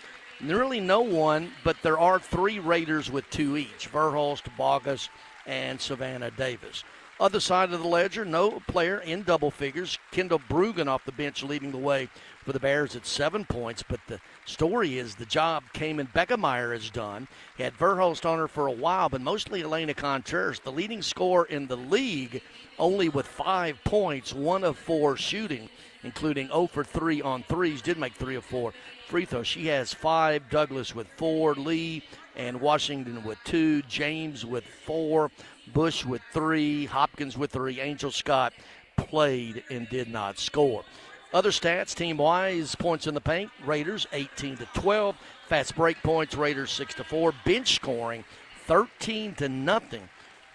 Really no one, but there are 3 Raiders with 2 each, Verhulst, Bogus, and Savannah Davis. Other side of the ledger, no player in double figures. Kendall Brugan off the bench leading the way for the Bears at 7 points. But the story is the job Cayman Beckemeyer has done. He had Verhulst on her for a while, but mostly Elena Contreras, the leading scorer in the league, only with 5 points, 1 of 4 shooting, including 0 for 3 on threes, did make 3 of 4 free throws. She has 5, Douglas with 4, Lee and Washington with 2, James with 4, Bush with 3, Hopkins with 3. Angel Scott played and did not score. Other stats, team-wise, points in the paint, Raiders 18-12. Fast break points, Raiders 6-4. Bench scoring 13-0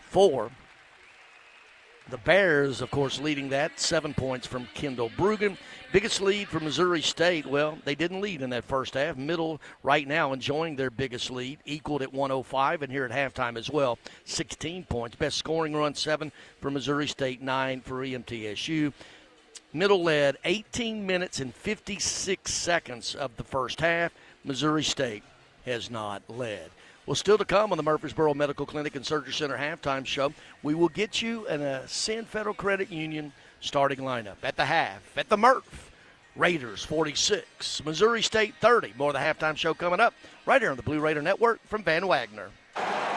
for the Bears, of course, leading that, 7 points from Kendall Brugan. Biggest lead for Missouri State, well, they didn't lead in that first half. Middle right now enjoying their biggest lead, equaled at 105, and here at halftime as well, 16 points. Best scoring run, 7 for Missouri State, 9 for MTSU. Middle led 18 minutes and 56 seconds of the first half. Missouri State has not led. Well, still to come on the Murfreesboro Medical Clinic and Surgery Center halftime show, we will get you an Ascend Federal Credit Union starting lineup. At the half, at the Murph, Raiders 46, Missouri State 30. More of the halftime show coming up right here on the Blue Raider Network from Van Wagner.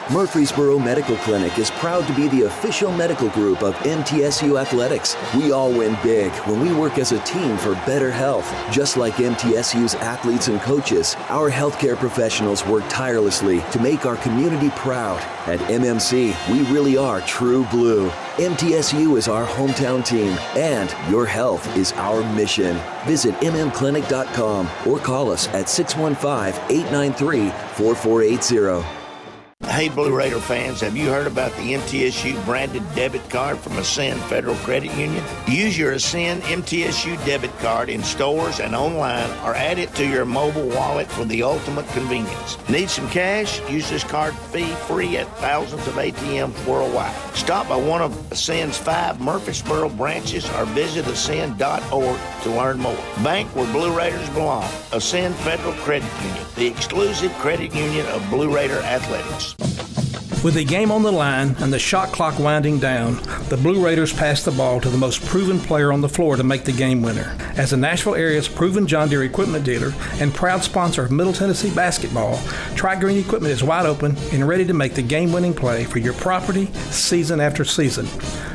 Murfreesboro Medical Clinic is proud to be the official medical group of MTSU Athletics. We all win big when we work as a team for better health. Just like MTSU's athletes and coaches, our healthcare professionals work tirelessly to make our community proud. At MMC, we really are true blue. MTSU is our hometown team, and your health is our mission. Visit mmclinic.com or call us at 615-893-4480. Hey, Blue Raider fans, have you heard about the MTSU branded debit card from Ascend Federal Credit Union? Use your Ascend MTSU debit card in stores and online, or add it to your mobile wallet for the ultimate convenience. Need some cash? Use this card fee-free at thousands of ATMs worldwide. Stop by one of Ascend's 5 Murfreesboro branches or visit ascend.org to learn more. Bank where Blue Raiders belong. Ascend Federal Credit Union, the exclusive credit union of Blue Raider Athletics. With the game on the line and the shot clock winding down, the Blue Raiders pass the ball to the most proven player on the floor to make the game winner. As the Nashville area's proven John Deere equipment dealer and proud sponsor of Middle Tennessee basketball, Tri-Green Equipment is wide open and ready to make the game-winning play for your property season after season.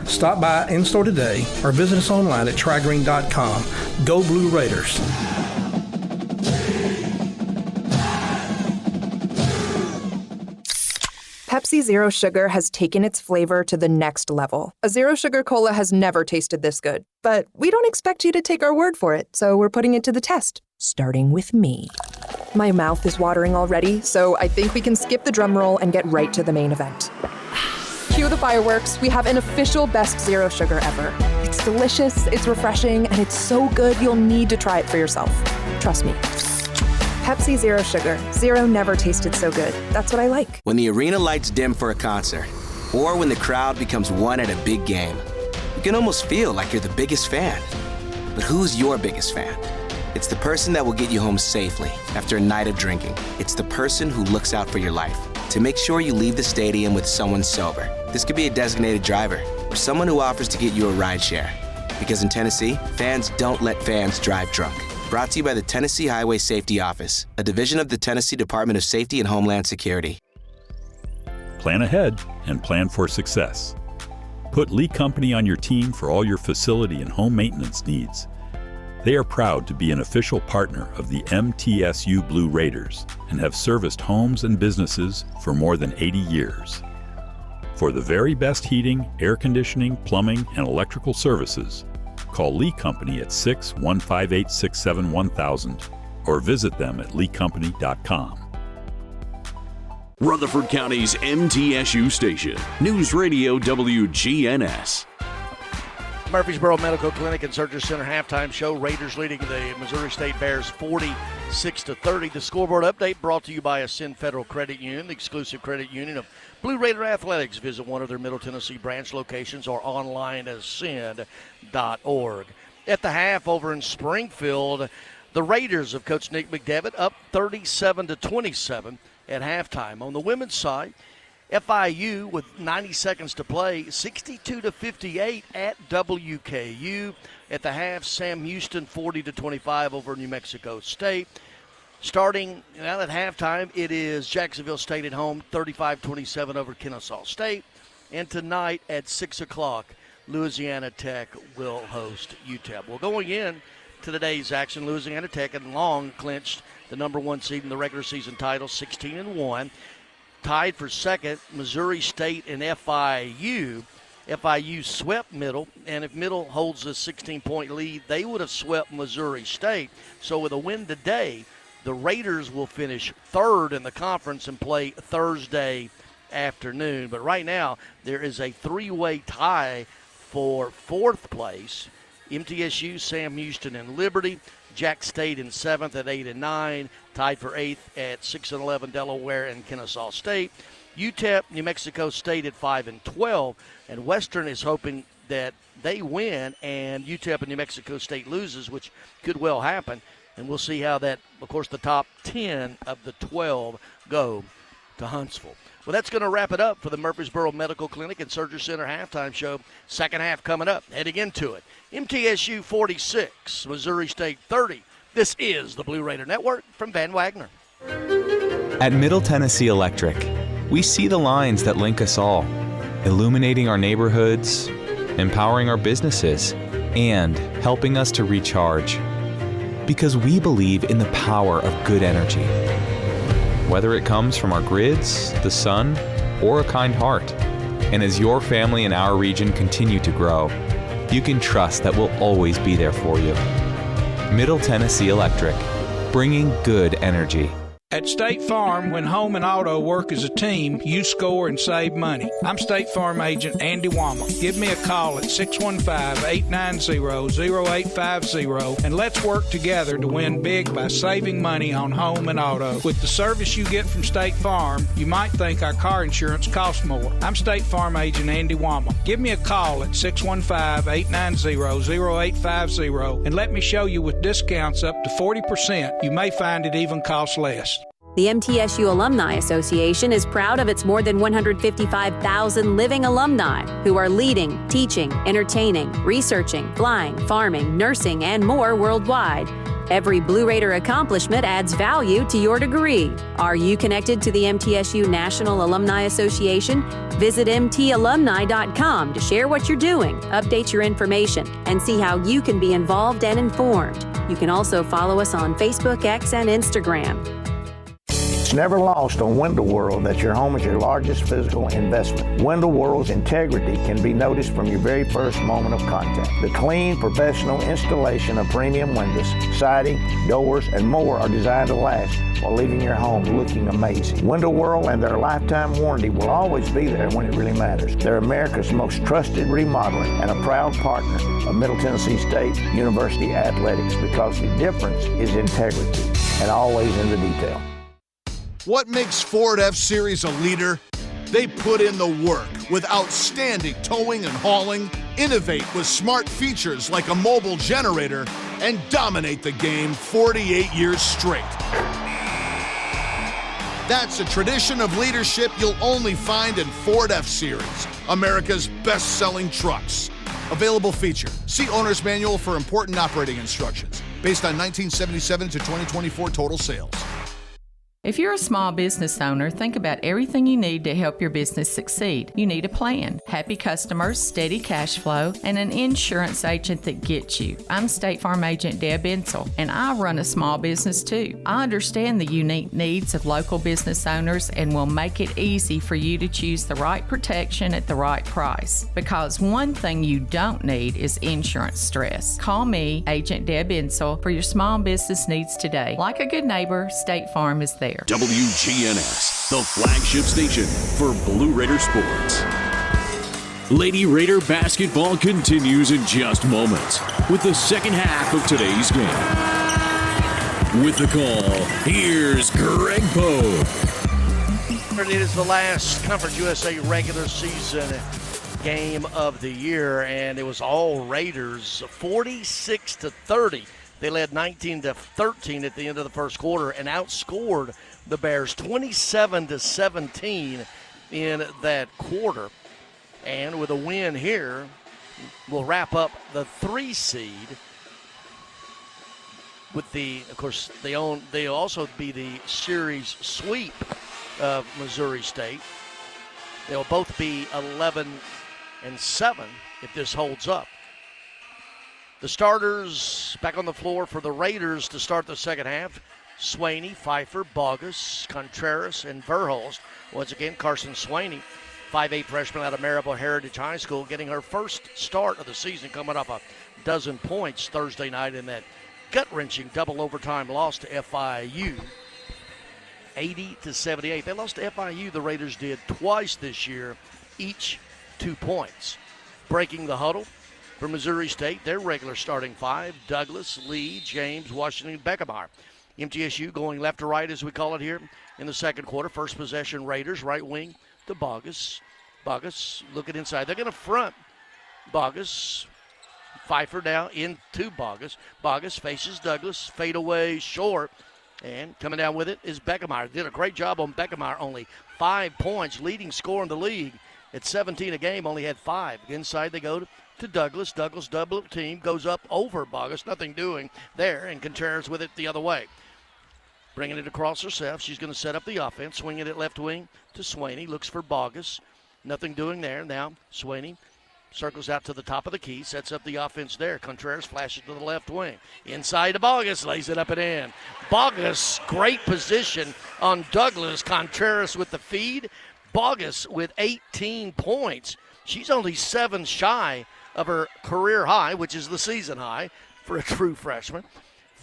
Stop by in-store today or visit us online at trigreen.com. Go Blue Raiders. Pepsi Zero Sugar has taken its flavor to the next level. A Zero Sugar Cola has never tasted this good. But we don't expect you to take our word for it, so we're putting it to the test. Starting with me. My mouth is watering already, so I think we can skip the drum roll and get right to the main event. Cue the fireworks. We have an official best Zero Sugar ever. It's delicious, it's refreshing, and it's so good you'll need to try it for yourself. Trust me. Pepsi Zero Sugar. Zero never tasted so good. That's what I like. When the arena lights dim for a concert, or when the crowd becomes one at a big game, you can almost feel like you're the biggest fan. But who's your biggest fan? It's the person that will get you home safely after a night of drinking. It's the person who looks out for your life to make sure you leave the stadium with someone sober. This could be a designated driver or someone who offers to get you a ride share. Because in Tennessee, fans don't let fans drive drunk. Brought to you by the Tennessee Highway Safety Office, a division of the Tennessee Department of Safety and Homeland Security. Plan ahead and plan for success. Put Lee Company on your team for all your facility and home maintenance needs. They are proud to be an official partner of the MTSU Blue Raiders and have serviced homes and businesses for more than 80 years. For the very best heating, air conditioning, plumbing, and electrical services, call Lee Company at 615-867-1000 or visit them at leecompany.com. Rutherford County's MTSU station, News Radio WGNS. Murfreesboro Medical Clinic and Surgery Center halftime show. Raiders leading the Missouri State Bears 46-30. The scoreboard update brought to you by Ascend Federal Credit Union, the exclusive credit union of Blue Raider Athletics. Visit one of their Middle Tennessee branch locations or online at ascend.org. At the half over in Springfield, the Raiders of Coach Nick McDevitt up 37-27 at halftime. On the women's side, FIU with 90 seconds to play, 62-58 at WKU. At the half, Sam Houston 40-25 over New Mexico State. Starting at halftime, it is Jacksonville State at home, 35-27 over Kennesaw State. And tonight at 6 o'clock, Louisiana Tech will host UTEP. Well, going in to today's action, Louisiana Tech and long clinched the number one seed in the regular season title, 16-1. Tied for second, Missouri State and FIU. FIU swept Middle, and if Middle holds a 16-point lead, they would have swept Missouri State. So with a win today, the Raiders will finish third in the conference and play Thursday afternoon. But right now, there is a three-way tie for fourth place. MTSU, Sam Houston, and Liberty. Jack State in seventh at 8-9, tied for eighth at 6-11, Delaware and Kennesaw State. UTEP, New Mexico State at 5-12, and Western is hoping that they win and UTEP and New Mexico State loses, which could well happen. And we'll see how that, of course, the top 10 of the 12 go to Huntsville. Well, that's going to wrap it up for the Murfreesboro Medical Clinic and Surgery Center halftime show. Second half coming up, heading into it. MTSU 46, Missouri State 30. This is the Blue Raider Network from Van Wagner. At Middle Tennessee Electric, we see the lines that link us all, illuminating our neighborhoods, empowering our businesses, and helping us to recharge. Because we believe in the power of good energy. Whether it comes from our grids, the sun, or a kind heart. And as your family and our region continue to grow, you can trust that we'll always be there for you. Middle Tennessee Electric, bringing good energy. At State Farm, when home and auto work as a team, you score and save money. I'm State Farm agent Andy Wama. Give me a call at 615-890-0850 and let's work together to win big by saving money on home and auto. With the service you get from State Farm, you might think our car insurance costs more. I'm State Farm agent Andy Wama. Give me a call at 615-890-0850 and let me show you with discounts up to 40%. You may find it even costs less. The MTSU Alumni Association is proud of its more than 155,000 living alumni who are leading, teaching, entertaining, researching, flying, farming, nursing, and more worldwide. Every Blue Raider accomplishment adds value to your degree. Are you connected to the MTSU National Alumni Association? Visit mtalumni.com to share what you're doing, update your information, and see how you can be involved and informed. You can also follow us on Facebook, X, and Instagram. It's never lost on Window World that your home is your largest physical investment. Window World's integrity can be noticed from your very first moment of contact. The clean, professional installation of premium windows, siding, doors, and more are designed to last while leaving your home looking amazing. Window World and their lifetime warranty will always be there when it really matters. They're America's most trusted remodeler and a proud partner of Middle Tennessee State University Athletics, because the difference is integrity and always in the detail. What makes Ford F-Series a leader? They put in the work with outstanding towing and hauling, innovate with smart features like a mobile generator, and dominate the game 48 years straight. That's a tradition of leadership you'll only find in Ford F-Series, America's best-selling trucks. Available feature. See Owner's Manual for important operating instructions. Based on 1977 to 2024 total sales. If you're a small business owner, think about everything you need to help your business succeed. You need a plan, happy customers, steady cash flow, and an insurance agent that gets you. I'm State Farm Agent Deb Insel, and I run a small business too. I understand the unique needs of local business owners and will make it easy for you to choose the right protection at the right price. Because one thing you don't need is insurance stress. Call me, Agent Deb Insel, for your small business needs today. Like a good neighbor, State Farm is there. WGNS, the flagship station for Blue Raider sports. Lady Raider basketball continues in just moments with the second half of today's game. With the call, here's Greg Poe. It is the last Conference USA regular season game of the year, and it was all Raiders, 46-30. They led 19-13 at the end of the first quarter and outscored the Bears 27-17 in that quarter. And with a win here, we'll wrap up the 3 seed with the, of course, they'll also be the series sweep of Missouri State. They'll both be 11-7 if this holds up. The starters back on the floor for the Raiders to start the second half: Swaney, Pfeiffer, Bogus, Contreras, and Verhulst. Once again, Carson Swaney, 5'8" freshman out of Maryville Heritage High School, getting her first start of the season, coming off a dozen points Thursday night in that gut-wrenching double overtime loss to FIU, 80-78. They lost to FIU, the Raiders did, twice this year, each 2 points. Breaking the huddle for Missouri State, their regular starting 5: Douglas, Lee, James, Washington, Beckemeyer. MTSU going left to right, as we call it here, in the second quarter. First possession, Raiders, right wing to Bogus. Bogus looking inside. They're going to front Bogus. Pfeiffer now into Bogus. Bogus faces Douglas. Fade away short. And coming down with it is Beckemeyer. Did a great job on Beckemeyer. Only 5 points. Leading scorer in the league at 17 a game. Only had 5. Inside they go to Douglas. Douglas double team. Goes up over Bogus. Nothing doing there. And Contreras with it the other way. Bringing it across herself. She's going to set up the offense. Swinging it left wing to Swaney. Looks for Bogus. Nothing doing there. Now Swaney circles out to the top of the key. Sets up the offense there. Contreras flashes to the left wing. Inside to Bogus. Lays it up and in. Bogus, great position on Douglas. Contreras with the feed. Bogus with 18 points. She's only 7 shy of her career high, which is the season high for a true freshman.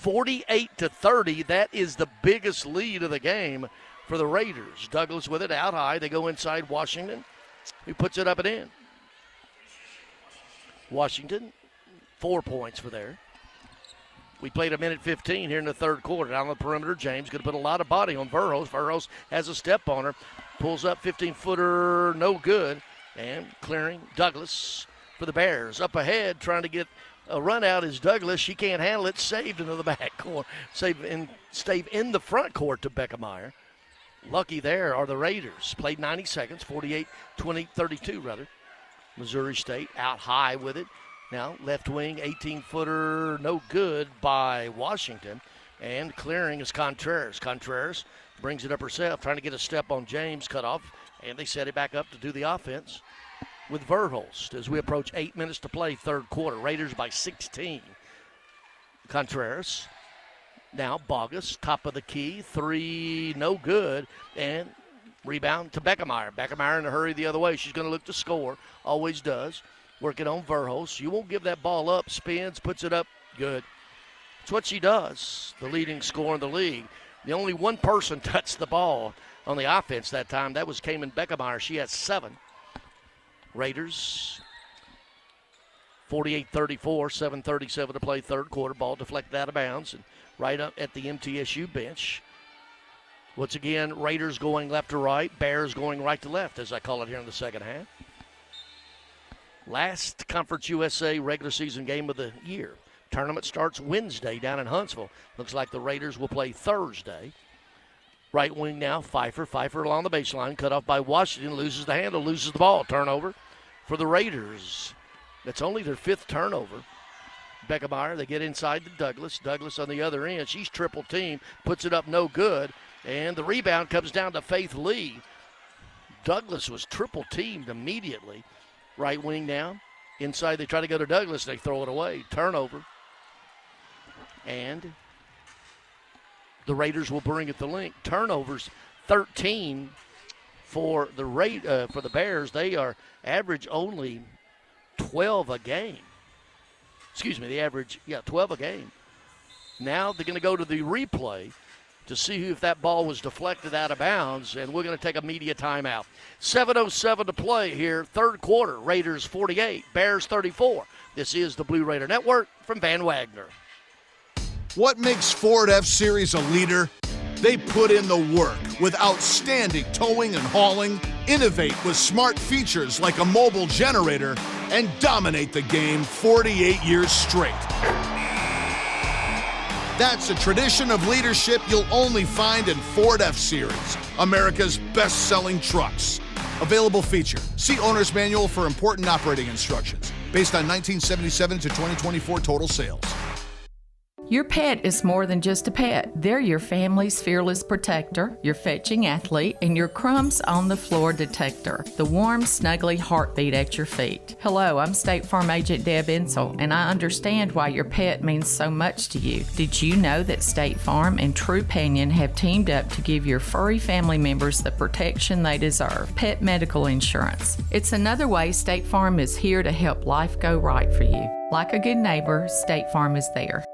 48-30. That is the biggest lead of the game for the Raiders. Douglas with it out high. They go inside Washington, who puts it up and in. Washington, 4 points for there. We played a minute 15 here in the third quarter. Down the perimeter, James going to put a lot of body on Verhulst. Verhulst has a step on her. Pulls up 15-footer, no good. And clearing Douglas for the Bears. Up ahead, trying to get a run out is Douglas. She can't handle it. Saved into the back court. Stayed in the front court to Beckemeyer. Lucky there are the Raiders. Played 90 seconds, 32 rather. Missouri State out high with it. Now left wing, 18-footer, no good by Washington. And clearing is Contreras. Contreras brings it up herself, trying to get a step on James, cut off. And they set it back up to do the offense with Verhulst as we approach 8 minutes to play third quarter. Raiders by 16. Contreras Now Bogus, top of the key, 3, no good, and rebound to Beckemeyer. Beckemeyer in a hurry the other way. She's going to look to score, always does. Working on Verhulst. You won't give that ball up, spins, puts it up, good. That's what she does, the leading scorer in the league. The only one person touched the ball on the offense that time. That was Cayman Beckemeyer. She has 7. Raiders, 48-34, 7:37 to play third quarter. Ball deflected out of bounds and right up at the MTSU bench. Once again, Raiders going left to right, Bears going right to left, as I call it here in the second half. Last Conference USA regular season game of the year. Tournament starts Wednesday down in Huntsville. Looks like the Raiders will play Thursday. Right wing now, Pfeiffer. Pfeiffer along the baseline, cut off by Washington, loses the handle, loses the ball. Turnover for the Raiders. That's only their 5th turnover. Beckemeyer, they get inside to Douglas. Douglas on the other end. She's triple team, puts it up no good. And the rebound comes down to Faith Lee. Douglas was triple teamed immediately. Right wing now. Inside, they try to go to Douglas. They throw it away. Turnover. And the Raiders will bring it the link. Turnovers 13 for the Bears. They are average only 12 a game. Excuse me, the average, 12 a game. Now they're going to go to the replay to see if that ball was deflected out of bounds, and we're going to take a media timeout. 7:07 to play here, third quarter. Raiders 48, Bears 34. This is the Blue Raider Network from Van Wagner. What makes Ford F-Series a leader? They put in the work with outstanding towing and hauling, innovate with smart features like a mobile generator, and dominate the game 48 years straight. That's a tradition of leadership you'll only find in Ford F-Series, America's best-selling trucks. Available feature. See Owner's Manual for important operating instructions. Based on 1977 to 2024 total sales. Your pet is more than just a pet. They're your family's fearless protector, your fetching athlete, and your crumbs on the floor detector. The warm, snuggly heartbeat at your feet. Hello, I'm State Farm Agent Deb Insel, and I understand why your pet means so much to you. Did you know that State Farm and Trupanion have teamed up to give your furry family members the protection they deserve? Pet medical insurance. It's another way State Farm is here to help life go right for you. Like a good neighbor, State Farm is there.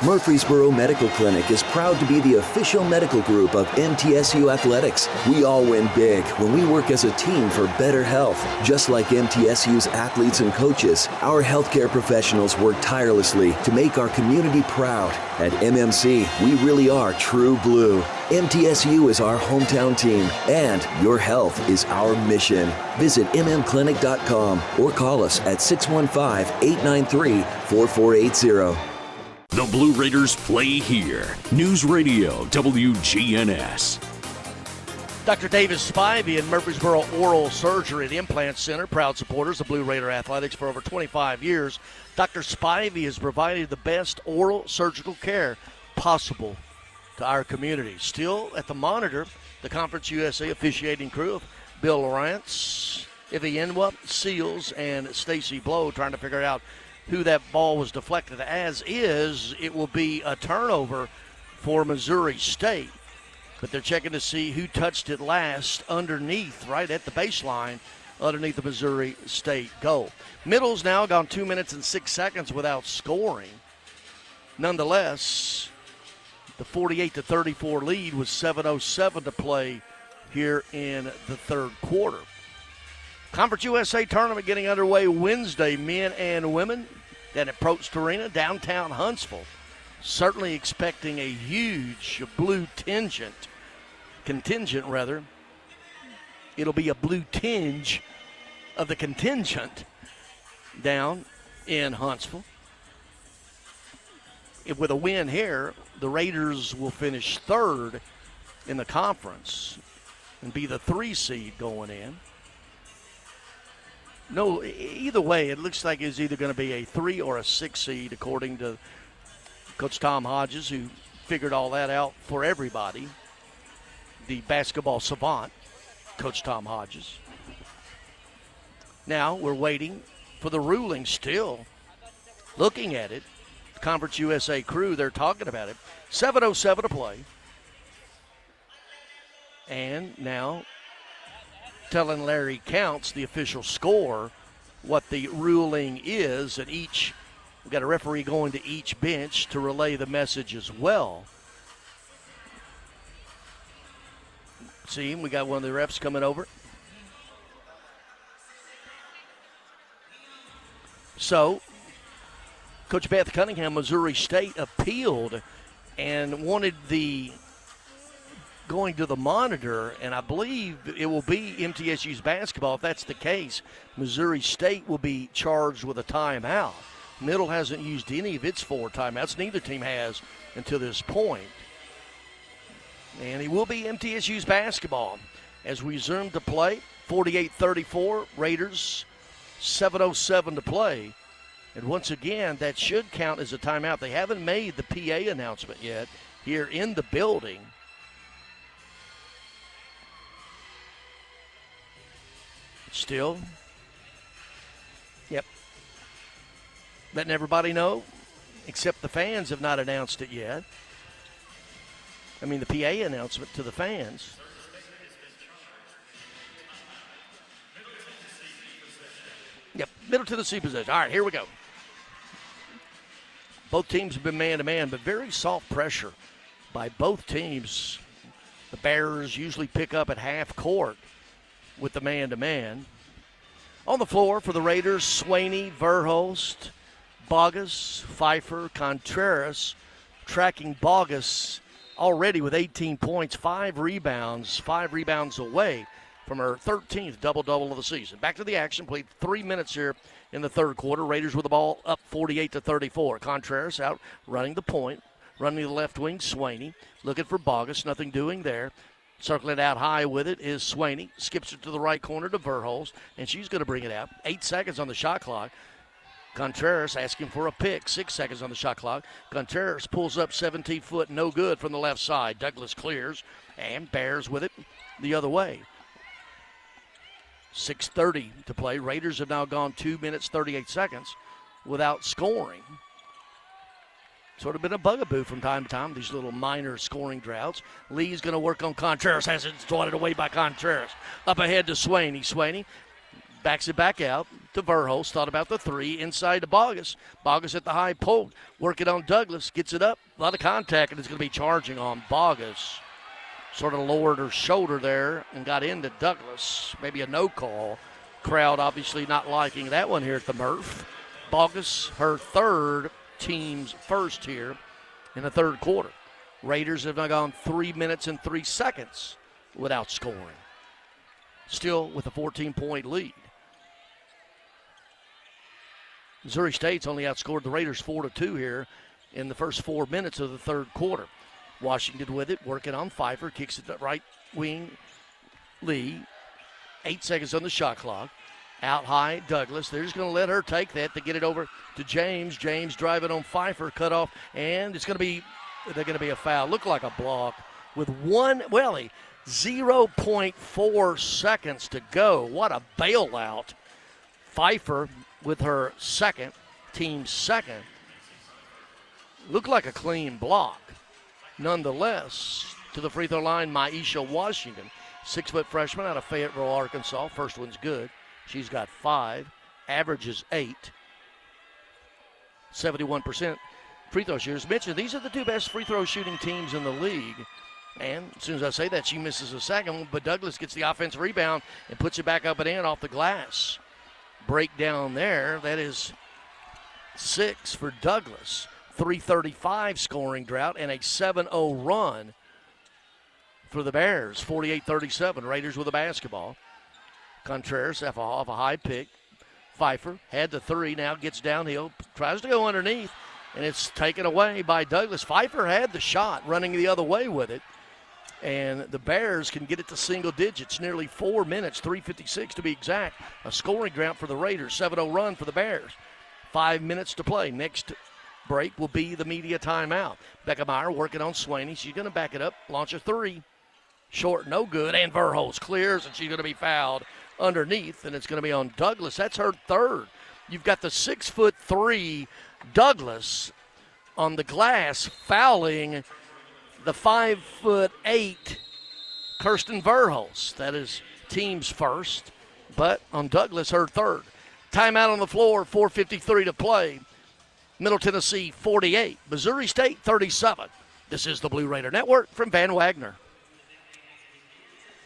Murfreesboro Medical Clinic is proud to be the official medical group of MTSU Athletics. We all win big when we work as a team for better health. Just like MTSU's athletes and coaches, our healthcare professionals work tirelessly to make our community proud. At MMC, we really are true blue. MTSU is our hometown team, and your health is our mission. Visit mmclinic.com or call us at 615-893-4480. The Blue Raiders play here. News Radio WGNS. Dr. Davis Spivey in Murfreesboro Oral Surgery and Implant Center, proud supporters of Blue Raider Athletics for over 25 years. Dr. Spivey has provided the best oral surgical care possible to our community. Still at the monitor, the Conference USA officiating crew of Bill Lawrence, Ivienwa, Seals, and Stacy Blow trying to figure out who that ball was deflected. As is, it will be a turnover for Missouri State. But they're checking to see who touched it last underneath, right at the baseline, underneath the Missouri State goal. Middle's now gone 2 minutes and 6 seconds without scoring. Nonetheless, the 48-34 lead with 7:07 to play here in the third quarter. Conference USA tournament getting underway Wednesday, men and women, then at Probst Arena, downtown Huntsville. Certainly expecting a huge blue contingent. It'll be a blue tinge of the contingent down in Huntsville. With a win here, the Raiders will finish third in the conference and be the 3 seed going in. No, either way, it looks like it's either going to be a 3 or a 6 seed, according to Coach Tom Hodges, who figured all that out for everybody. The basketball savant, Coach Tom Hodges. Now we're waiting for the ruling still. Looking at it, Conference USA crew. They're talking about it. 7:07 to play. And now telling Larry Counts, the official score, what the ruling is. And we've got a referee going to each bench to relay the message as well. See, we got one of the refs coming over. So, Coach Beth Cunningham, Missouri State, appealed and wanted going to the monitor, and I believe it will be MTSU's basketball. If that's the case, Missouri State will be charged with a timeout. Middle hasn't used any of its 4 timeouts. Neither team has until this point. And it will be MTSU's basketball as we resume to play. 48-34, Raiders, 7:07 to play. And once again, that should count as a timeout. They haven't made the PA announcement yet here in the building. Still, yep, letting everybody know, except the fans have not announced it yet. I mean, the PA announcement to the fans. Yep, Middle Tennessee possession. All right, here we go. Both teams have been man-to-man, but very soft pressure by both teams. The Bears usually pick up at half court with the man-to-man. On the floor for the Raiders, Swaney, Verhulst, Bogus, Pfeiffer, Contreras, tracking Bogus already with 18 points, 5 rebounds away from her 13th double-double of the season. Back to the action, played 3 minutes here in the third quarter. Raiders with the ball up 48-34. Contreras out running the point, running the left wing, Swaney, looking for Bogus, nothing doing there. Circling out high with it is Swaney. Skips it to the right corner to Verhulst, and she's going to bring it out. 8 seconds on the shot clock. Contreras asking for a pick. 6 seconds on the shot clock. Contreras pulls up 17 foot, no good from the left side. Douglas clears, and Bears with it the other way. 6:30 to play. Raiders have now gone 2 minutes, 38 seconds without scoring. Sort of been a bugaboo from time to time, these little minor scoring droughts. Lee's going to work on Contreras. Has it swatted away by Contreras. Up ahead to Swaney. Swaney backs it back out to Verhulst. Thought about the 3 inside to Bogus. Bogus at the high post. Working on Douglas. Gets it up. A lot of contact, and it's going to be charging on Bogus. Sort of lowered her shoulder there and got into Douglas. Maybe a no call. Crowd obviously not liking that one here at the Murph. Bogus, her third, team's first here in the third quarter. Raiders have now gone 3 minutes and 3 seconds without scoring. Still with a 14-point lead. Missouri State's only outscored the Raiders 4-2 here in the first 4 minutes of the third quarter. Washington with it, working on Pfeiffer, kicks it to right wing, Lee. 8 seconds on the shot clock. Out high, Douglas. They're just going to let her take that to get it over to James. James driving on Pfeiffer, cut off, and they're going to be a foul. Look like a block with 0.4 seconds to go. What a bailout. Pfeiffer with her second, team second. Looked like a clean block. Nonetheless, to the free throw line, Maisha Washington, 6-foot freshman out of Fayetteville, Arkansas. First one's good. She's got 5, averages 8, 71% free throw shooters. Mentioned these are the 2 best free throw shooting teams in the league. And as soon as I say that, she misses a second one, but Douglas gets the offensive rebound and puts it back up and in off the glass. Breakdown there. That is 6 for Douglas. 3:35 scoring drought and a 7-0 run for the Bears. 48-37. Raiders with the basketball. Contreras off a high pick. Pfeiffer had the 3, now gets downhill, tries to go underneath, and it's taken away by Douglas. Pfeiffer had the shot, running the other way with it, and the Bears can get it to single digits. Nearly 4 minutes, 3:56 to be exact. A scoring drought for the Raiders, 7-0 run for the Bears. 5 minutes to play. Next break will be the media timeout. Becca Meyer working on Swaney. She's going to back it up, launch a 3. Short, no good, and Verhulst clears, and she's going to be fouled underneath, and it's going to be on Douglas. That's her third. You've got the 6'3" Douglas on the glass, fouling the 5'8" Kirsten Verhulst. That is team's first, but on Douglas, her third. Timeout on the floor, 4:53 to play. Middle Tennessee 48, Missouri State 37. This is the Blue Raider Network from Van Wagner.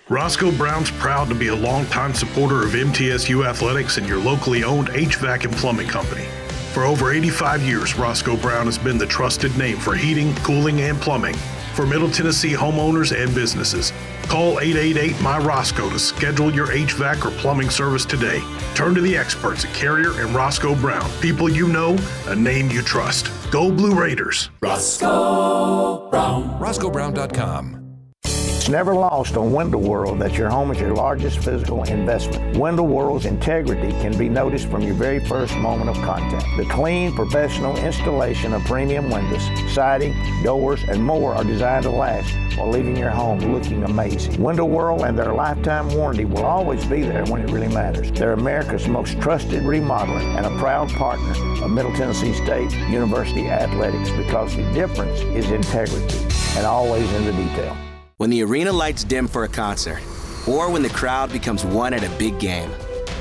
Roscoe Brown's proud to be a longtime supporter of MTSU athletics and your locally owned HVAC and plumbing company. For over 85 years, Roscoe Brown has been the trusted name for heating, cooling, and plumbing for Middle Tennessee homeowners and businesses. Call 888-MY-ROSCOE to schedule your HVAC or plumbing service today. Turn to the experts at Carrier and Roscoe Brown. People you know, a name you trust. Go Blue Raiders. Roscoe Brown. RoscoeBrown.com. It's never lost on Window World that your home is your largest physical investment. Window World's integrity can be noticed from your very first moment of contact. The clean, professional installation of premium windows, siding, doors, and more are designed to last while leaving your home looking amazing. Window World and their lifetime warranty will always be there when it really matters. They're America's most trusted remodeler and a proud partner of Middle Tennessee State University Athletics because the difference is integrity and always in the detail. When the arena lights dim for a concert, or when the crowd becomes one at a big game,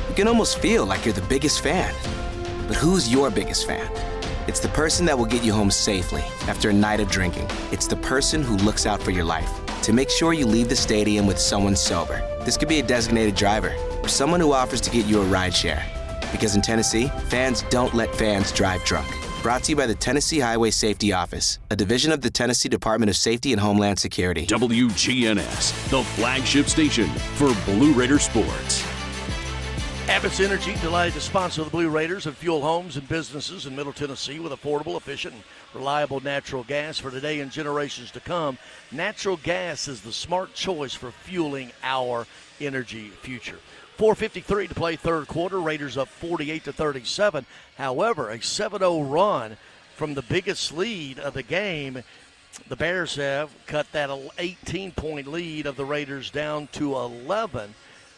you can almost feel like you're the biggest fan. But who's your biggest fan? It's the person that will get you home safely after a night of drinking. It's the person who looks out for your life to make sure you leave the stadium with someone sober. This could be a designated driver or someone who offers to get you a ride share. Because in Tennessee, fans don't let fans drive drunk. Brought to you by the Tennessee Highway Safety Office, a division of the Tennessee Department of Safety and Homeland Security. WGNS, the flagship station for Blue Raider sports. Abbott's Energy, delighted to sponsor the Blue Raiders and fuel homes and businesses in Middle Tennessee with affordable, efficient, and reliable natural gas for today and generations to come. Natural gas is the smart choice for fueling our energy future. 4:53 to play third quarter. Raiders up 48-37. However, a 7-0 run from the biggest lead of the game. The Bears have cut that 18-point lead of the Raiders down to 11.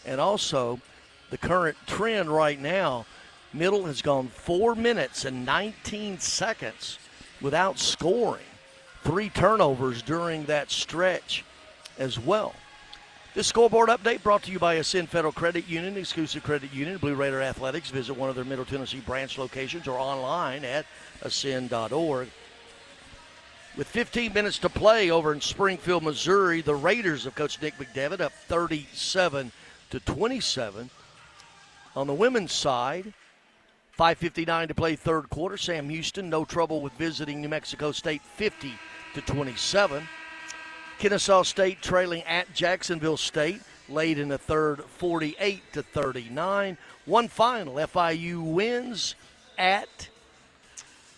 And also, the current trend right now, Middle has gone 4 minutes and 19 seconds without scoring. 3 turnovers during that stretch as well. This scoreboard update brought to you by Ascend Federal Credit Union, exclusive credit union, Blue Raider Athletics. Visit one of their Middle Tennessee branch locations or online at ascend.org. With 15 minutes to play over in Springfield, Missouri, the Raiders of Coach Nick McDevitt up 37-27. On the women's side, 5:59 to play third quarter. Sam Houston, no trouble with visiting New Mexico State, 50-27. Kennesaw State trailing at Jacksonville State late in the third, 48-39. One final, FIU wins at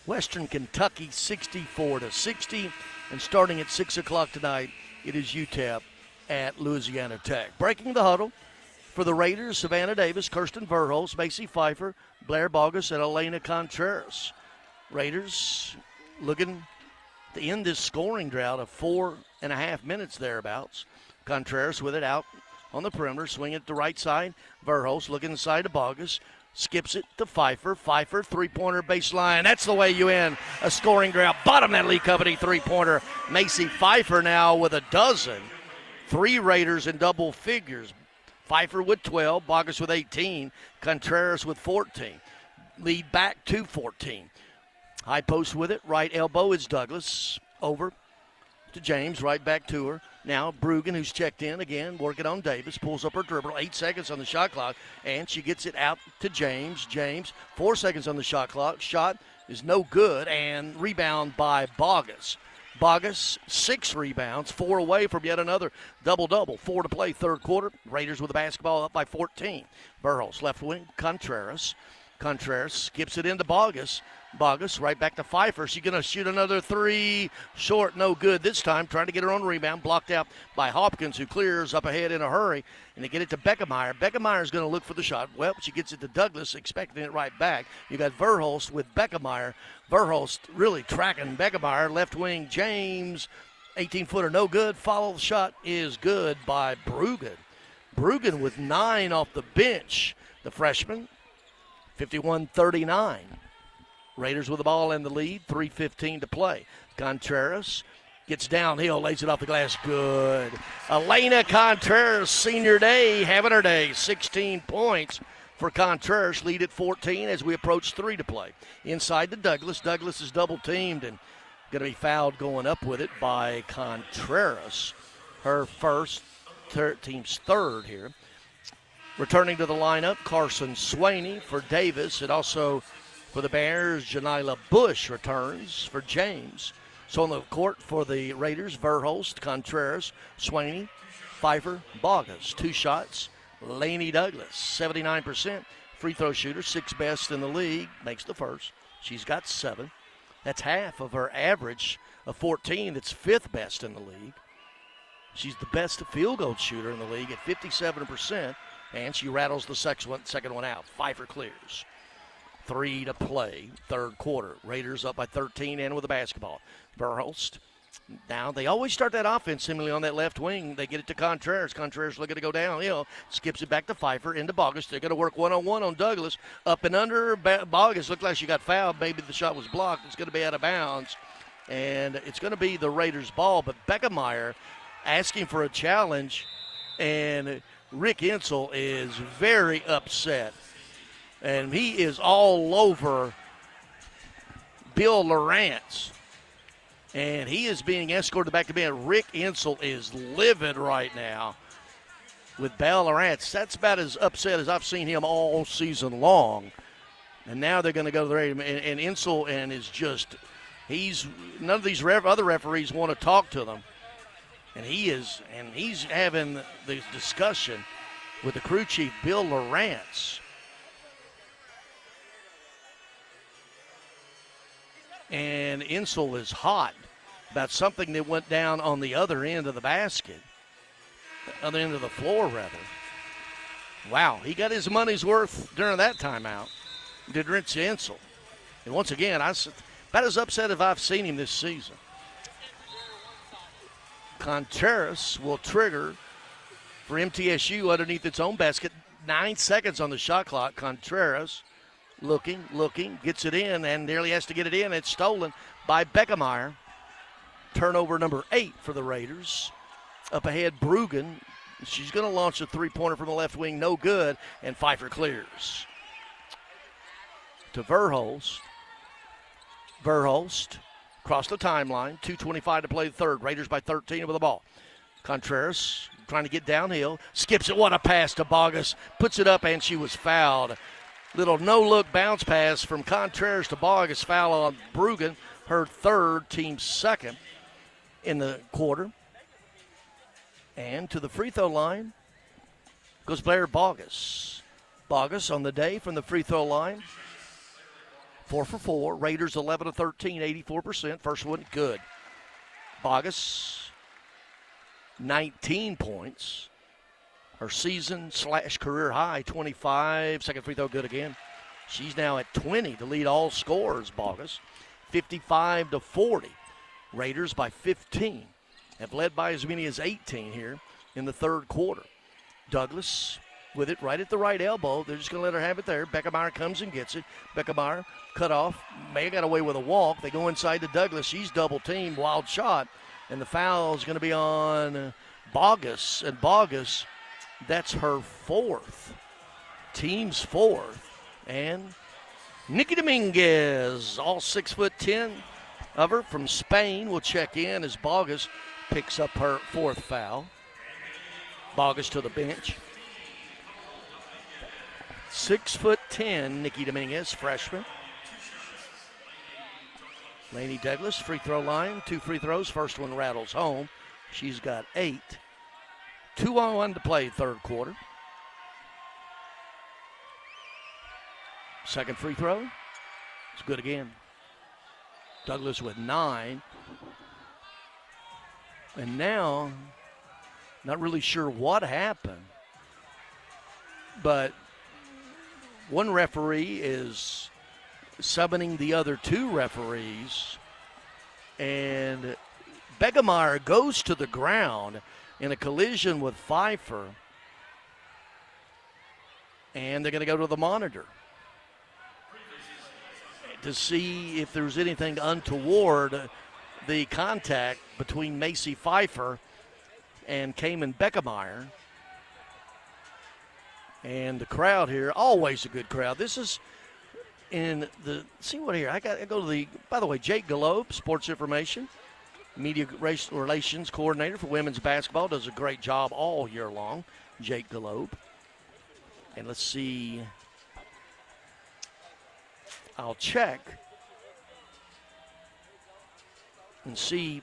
Western Kentucky, 64-60. And starting at 6 o'clock tonight, it is UTEP at Louisiana Tech. Breaking the huddle for the Raiders, Savannah Davis, Kirsten Verhulst, Macy Pfeiffer, Blair Bogus, and Elena Contreras. Raiders looking to end this scoring drought of 4.5 minutes thereabouts. Contreras with it out on the perimeter, swinging it to the right side. Verhulst looking inside to Bogus. Skips it to Pfeiffer. Pfeiffer, three-pointer baseline. That's the way you end a scoring drought. Bottom that Lee Company three-pointer. Macy Pfeiffer now with a dozen. 3 Raiders in double figures. Pfeiffer with 12, Bogus with 18, Contreras with 14. Lead back to 14. High post with it, right elbow is Douglas. Over to James, right back to her. Now Brugan, who's checked in again, working on Davis, pulls up her dribble. 8 seconds on the shot clock, and she gets it out to James. James, 4 seconds on the shot clock. Shot is no good, and rebound by Bogus. Bogus, 6 rebounds, 4 away from yet another double-double. 4 to play third quarter. Raiders with the basketball up by 14. Verhulst, left wing, Contreras. Contreras skips it into Bogus. Bogus right back to Pfeiffer. She's going to shoot another 3. Short, no good this time. Trying to get her own rebound. Blocked out by Hopkins, who clears up ahead in a hurry. And they get it to Beckemeyer. Beckemeyer is going to look for the shot. Well, she gets it to Douglas, expecting it right back. You got Verhulst with Beckemeyer. Verhulst really tracking Beckemeyer. Left wing, James. 18-footer, no good. Follow the shot is good by Brugan. Brugan with 9 off the bench. The freshman, 51-39. Raiders with the ball in the lead, 3:15 to play. Contreras gets downhill, lays it off the glass. Good. Elena Contreras, senior day, having her day. 16 points for Contreras, lead at 14 as we approach 3 to play. Inside to Douglas. Douglas is double-teamed and going to be fouled going up with it by Contreras. Her first, team's third here. Returning to the lineup, Carson Swaney for Davis, and also for the Bears, Janila Bush returns for James. So on the court for the Raiders, Verhulst, Contreras, Swaney, Pfeiffer, Bogus. 2 shots. Laney Douglas, 79% free throw shooter, 6th best in the league, makes the first. She's got 7. That's half of her average of 14. That's 5th best in the league. She's the best field goal shooter in the league at 57%, and she rattles the second one out. Pfeiffer clears. 3 to play, third quarter. Raiders up by 13 and with the basketball. Verhulst. Now, they always start that offense seemingly on that left wing. They get it to Contreras. Contreras looking to go downhill. Skips it back to Pfeiffer into Bogus. They're going to work one-on-one on Douglas. Up and under. Bogus looked like she got fouled. Maybe the shot was blocked. It's going to be out of bounds. And it's going to be the Raiders' ball. But Beckemeyer asking for a challenge. And Rick Insel is very upset. And he is all over Bill Lawrence. And he is being escorted back to bed. Rick Insel is livid right now with Bill Lawrence. That's about as upset as I've seen him all season long. And now they're going to go to the radio. And Insel and is just, none of these other referees want to talk to them. And he's having the discussion with the crew chief, Bill Lawrence. And Insel is hot about something that went down on the other end of the basket, other end of the floor, rather. Wow, he got his money's worth during that timeout, did Rich Insel. And once again, I about as upset as I've seen him this season. Contreras will trigger for MTSU underneath its own basket. 9 seconds on the shot clock. Contreras looking, gets it in, and nearly has to get it in. It's stolen by Beckemeyer. Turnover number 8 for the Raiders. Up ahead, Brugan. She's going to launch a three-pointer from the left wing. No good, and Pfeiffer clears. To Verhulst. Verhulst across the timeline. 2:25 to play the third. Raiders by 13 with the ball. Contreras trying to get downhill. Skips it. What a pass to Bogus. Puts it up, and she was fouled. Little no-look bounce pass from Contreras to Bogus. Foul on Brugan, her third, team second in the quarter. And to the free throw line goes Blair Bogus. Bogus on the day from the free throw line. 4 for 4. Raiders 11 of 13, 84%. First one, good. Bogus, 19 points. Her season/career high, 25. Second free throw, good again. She's now at 20 to lead all scorers, Bogus. 55-40. Raiders by 15. Have led by as many as 18 here in the third quarter. Douglas with it right at the right elbow. They're just going to let her have it there. Beckemeyer comes and gets it. Beckemeyer cut off. May have got away with a walk. They go inside to Douglas. She's double-teamed. Wild shot. And the foul is going to be on Bogus. And Bogus, that's her fourth. Team's fourth. And Nikki Dominguez, all 6'10" of her from Spain, will check in as Bogus picks up her fourth foul. Bogus to the bench. 6'10", Nikki Dominguez, freshman. Laney Douglas, free throw line, 2 free throws. First one rattles home. She's got 8. 2-on-1 to play, third quarter. Second free throw. It's good again. Douglas with 9. And now, not really sure what happened, but one referee is summoning the other 2 referees, and Beckemeyer goes to the ground in a collision with Pfeiffer, and they're going to go to the monitor. to see if there's anything untoward, the contact between Macy Pfeiffer and Cayman Beckemeyer. And the crowd here, always a good crowd. This is in the, see what here, I go to the, by the way, Jake Galope, sports information, media relations coordinator for women's basketball, does a great job all year long, Jake Galope. And let's see, I'll check and see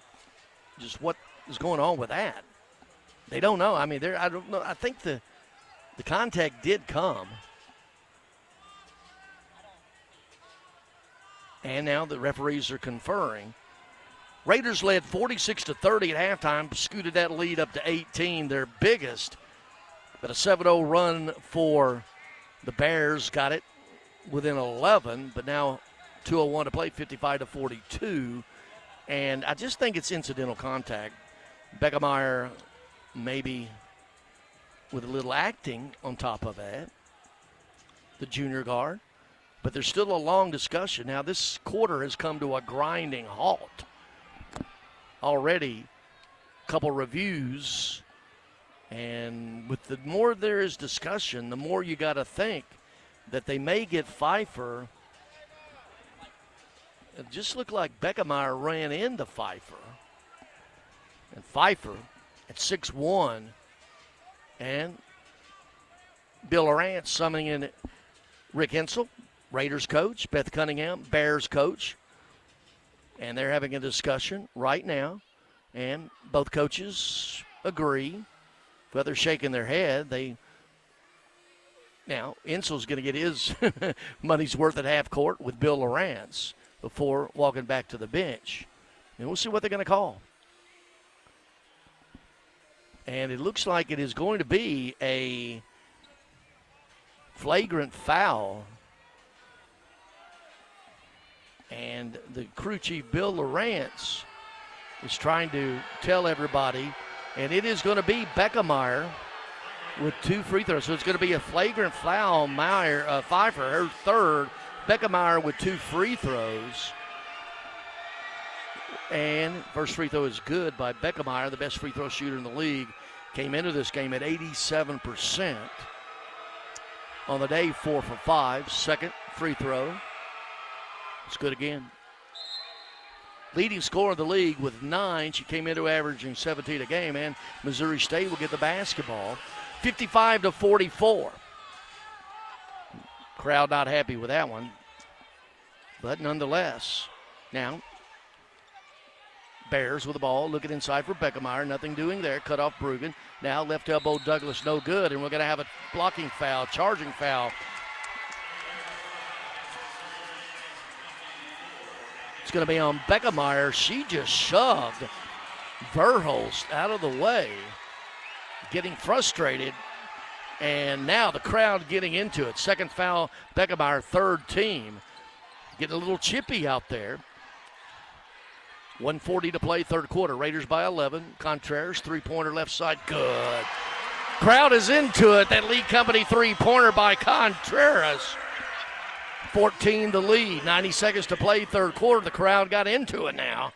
just what is going on with that. They don't know. I mean, I don't know. I think the contact did come. And now the referees are conferring. Raiders led 46-30 at halftime, scooted that lead up to 18, their biggest. But a 7-0 run for the Bears got it within 11, but now 2:01 to play, 55-42. And I just think it's incidental contact. Beckemeyer maybe with a little acting on top of that, the junior guard. But there's still a long discussion. Now this quarter has come to a grinding halt. Already a couple reviews, and with the more there is discussion, the more you got to think that they may get Pfeiffer. It just looked like Beckemeyer ran into Pfeiffer. And Pfeiffer at 6'1", and Bill Arantz summoning in Rick Hensel, Raiders coach, Beth Cunningham, Bears coach. And they're having a discussion right now, and both coaches agree. Well, they're shaking their head. Now, Ensel's going to get his money's worth at half court with Bill Arantz before walking back to the bench. And we'll see what they're going to call. And it looks like it is going to be a flagrant foul. And the crew chief, Bill Arantz, is trying to tell everybody, and it is going to be Beckemeyer with 2 free throws. So it's going to be a flagrant foul. Pfeiffer, her third. Beckemeyer with 2 free throws. And first free throw is good by Beckemeyer, the best free throw shooter in the league. Came into this game at 87%. On the day, 4 for 5. Second free throw. It's good again. Leading scorer of the league with 9. She came into averaging 17 a game, and Missouri State will get the basketball. 55-44. Crowd not happy with that one, but nonetheless. Now, Bears with the ball, looking inside for Beckemeyer. Nothing doing there. Cut off Bruggen. Now left elbow Douglas, no good, and we're going to have a blocking foul, charging foul. It's going to be on Beckemeyer. She just shoved Verhulst out of the way, getting frustrated. And now the crowd getting into it. Second foul, Beckemeyer, third team. Getting a little chippy out there. 1:40 to play, third quarter. Raiders by 11. Contreras, three-pointer left side, good. Crowd is into it. That lead company three-pointer by Contreras. 14 the lead, 90 seconds to play, third quarter. The crowd got into it now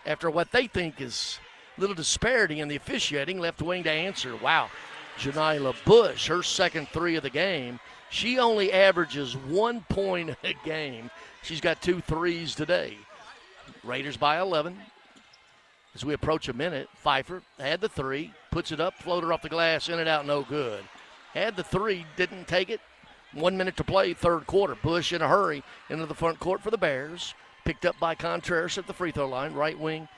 after what they think is a little disparity in the officiating. Left wing to answer. Wow. Janila Bush, her second 3 of the game. She only averages 1 point a game. She's got 2 threes today. Raiders by 11. As we approach a minute, Pfeiffer had the 3, puts it up, floater off the glass, in and out, no good. Had the 3, didn't take it. 1 minute to play, third quarter. Bush in a hurry into the front court for the Bears. Picked up by Contreras at the free throw line. Right wing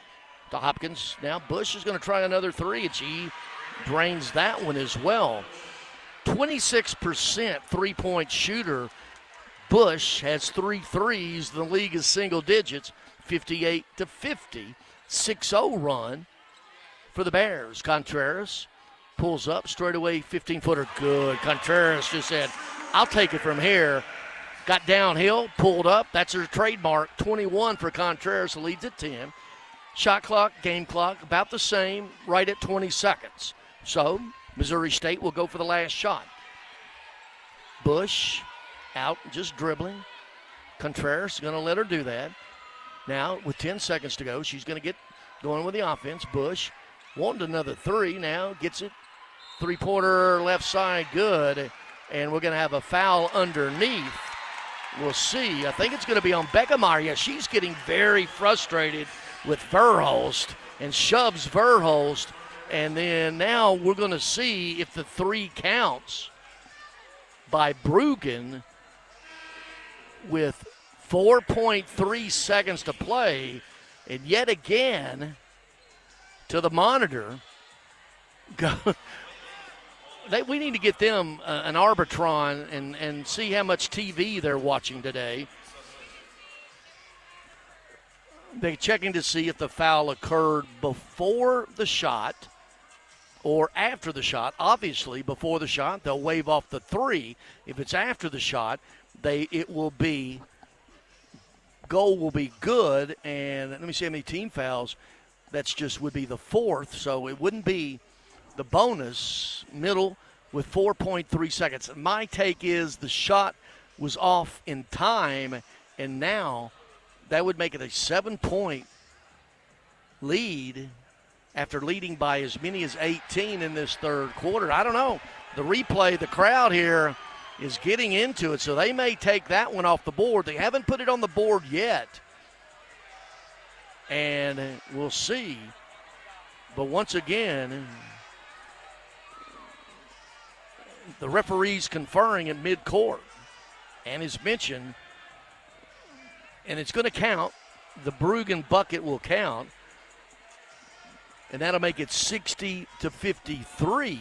to Hopkins. Now Bush is going to try another 3, and she drains that one as well. 26% three-point shooter. Bush has 3 threes. The league is single digits, 58-50. 6-0 run for the Bears. Contreras pulls up, straight away, 15-footer, good. Contreras just said, I'll take it from here. Got downhill, pulled up. That's her trademark. 21 for Contreras, leads at 10. Shot clock, game clock, about the same, right at 20 seconds. So Missouri State will go for the last shot. Bush out, just dribbling. Contreras is going to let her do that. Now, with 10 seconds to go, she's going to get going with the offense. Bush wanted another three. Now gets it. Three-pointer left side, good. And we're going to have a foul underneath. We'll see. I think it's going to be on Beckemeyer. Yeah, she's getting very frustrated with Verhulst and shoves Verhulst. And then now we're going to see if the three counts by Bruggen with 4.3 seconds to play. And yet again, to the monitor, we need to get them an Arbitron and see how much TV they're watching today. They're checking to see if the foul occurred before the shot or after the shot. Obviously, before the shot, they'll wave off the three. If it's after the shot, goal will be good. And let me see how many team fouls. That's just would be the fourth, so it wouldn't be the bonus. Middle with 4.3 seconds. My take is the shot was off in time, and now that would make it a 7-point lead after leading by as many as 18 in this third quarter. I don't know. The replay, the crowd here is getting into it, so they may take that one off the board. They haven't put it on the board yet, and we'll see. But once again, the referee's conferring in midcourt, and as mentioned, and it's going to count. The Bruggen bucket will count, and that'll make it 60-53.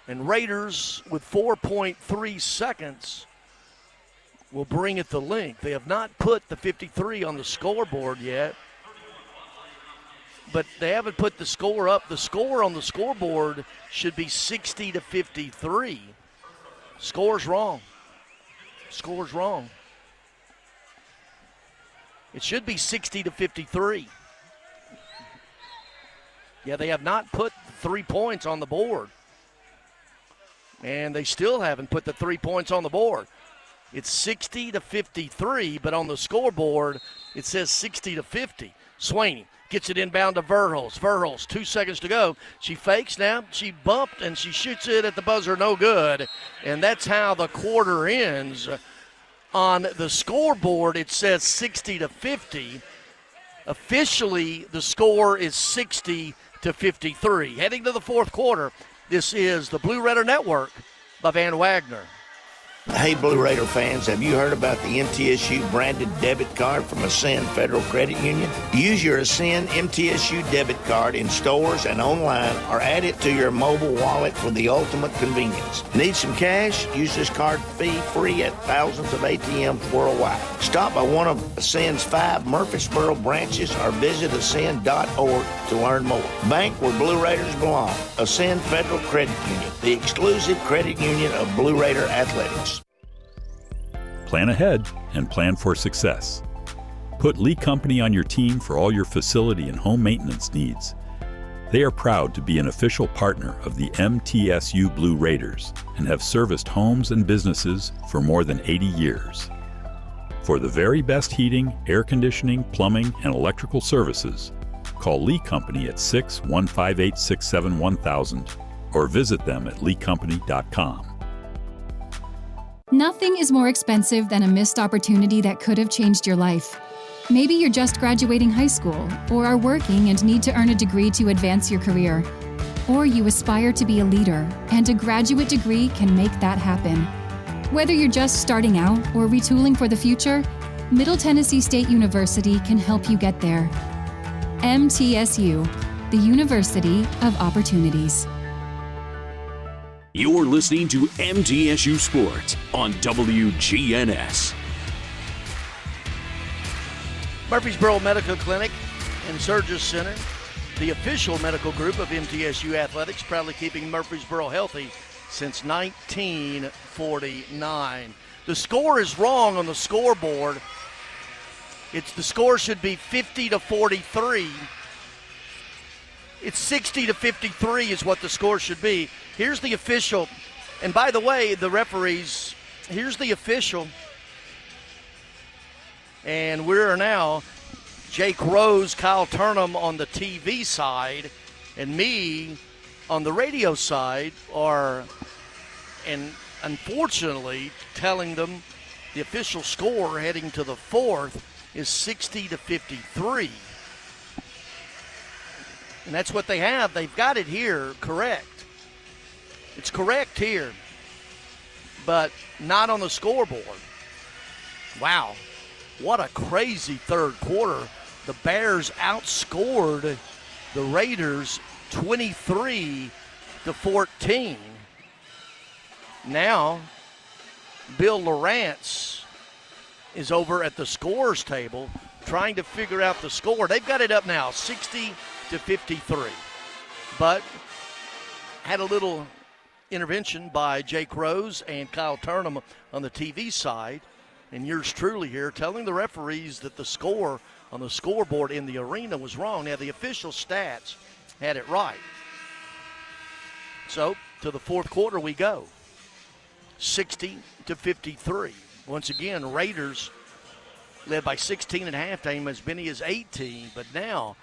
And Raiders, with 4.3 seconds, will bring it to length. They have not put the 53 on the scoreboard yet, but they haven't put the score up. The score on the scoreboard should be 60-53. Score's wrong. Score's wrong. It should be 60-53. Yeah, they have not put 3 points on the board. And they still haven't put the 3 points on the board. It's 60-53, but on the scoreboard, it says 60-50. Swaney gets it inbound to Verhulst. Verhulst, 2 seconds to go. She fakes now. She bumped, and she shoots it at the buzzer. No good. And that's how the quarter ends. On the scoreboard, it says 60-50. Officially, the score is 60-53. Heading to the fourth quarter, this is the Blue Raider Network by Van Wagner. Hey, Blue Raider fans, have you heard about the MTSU branded debit card from Ascend Federal Credit Union? Use your Ascend MTSU debit card in stores and online, or add it to your mobile wallet for the ultimate convenience. Need some cash? Use this card fee-free at thousands of ATMs worldwide. Stop by one of Ascend's 5 Murfreesboro branches or visit ascend.org to learn more. Bank where Blue Raiders belong. Ascend Federal Credit Union, the exclusive credit union of Blue Raider Athletics. Plan ahead and plan for success. Put Lee Company on your team for all your facility and home maintenance needs. They are proud to be an official partner of the MTSU Blue Raiders and have serviced homes and businesses for more than 80 years. For the very best heating, air conditioning, plumbing, and electrical services, call Lee Company at 6-158-67-1000 or visit them at leecompany.com. Nothing is more expensive than a missed opportunity that could have changed your life. Maybe you're just graduating high school, or are working and need to earn a degree to advance your career. Or you aspire to be a leader, and a graduate degree can make that happen. Whether you're just starting out or retooling for the future, Middle Tennessee State University can help you get there. MTSU, the University of Opportunities. You're listening to MTSU Sports on WGNS. Murfreesboro Medical Clinic and Surgery Center, the official medical group of MTSU Athletics, proudly keeping Murfreesboro healthy since 1949. The score is wrong on the scoreboard. The score should be 50-43. It's 60-53 is what the score should be. Here's the official. And by the way, the referees, here's the official. And we're now Jake Rose, Kyle Turnham on the TV side, and me on the radio side and unfortunately telling them the official score heading to the fourth is 60-53. And that's what they have. They've got it here correct. It's correct here, but not on the scoreboard. Wow. What a crazy third quarter. The Bears outscored the Raiders 23-14. Now, Bill Lawrence is over at the scores table trying to figure out the score. They've got it up now, 60-53. But had a little intervention by Jake Rose and Kyle Turnham on the TV side, and yours truly here telling the referees that the score on the scoreboard in the arena was wrong. Now, the official stats had it right. So, to the fourth quarter we go. 60-53. Once again, Raiders led by 16 at halftime, as many as 18. But now,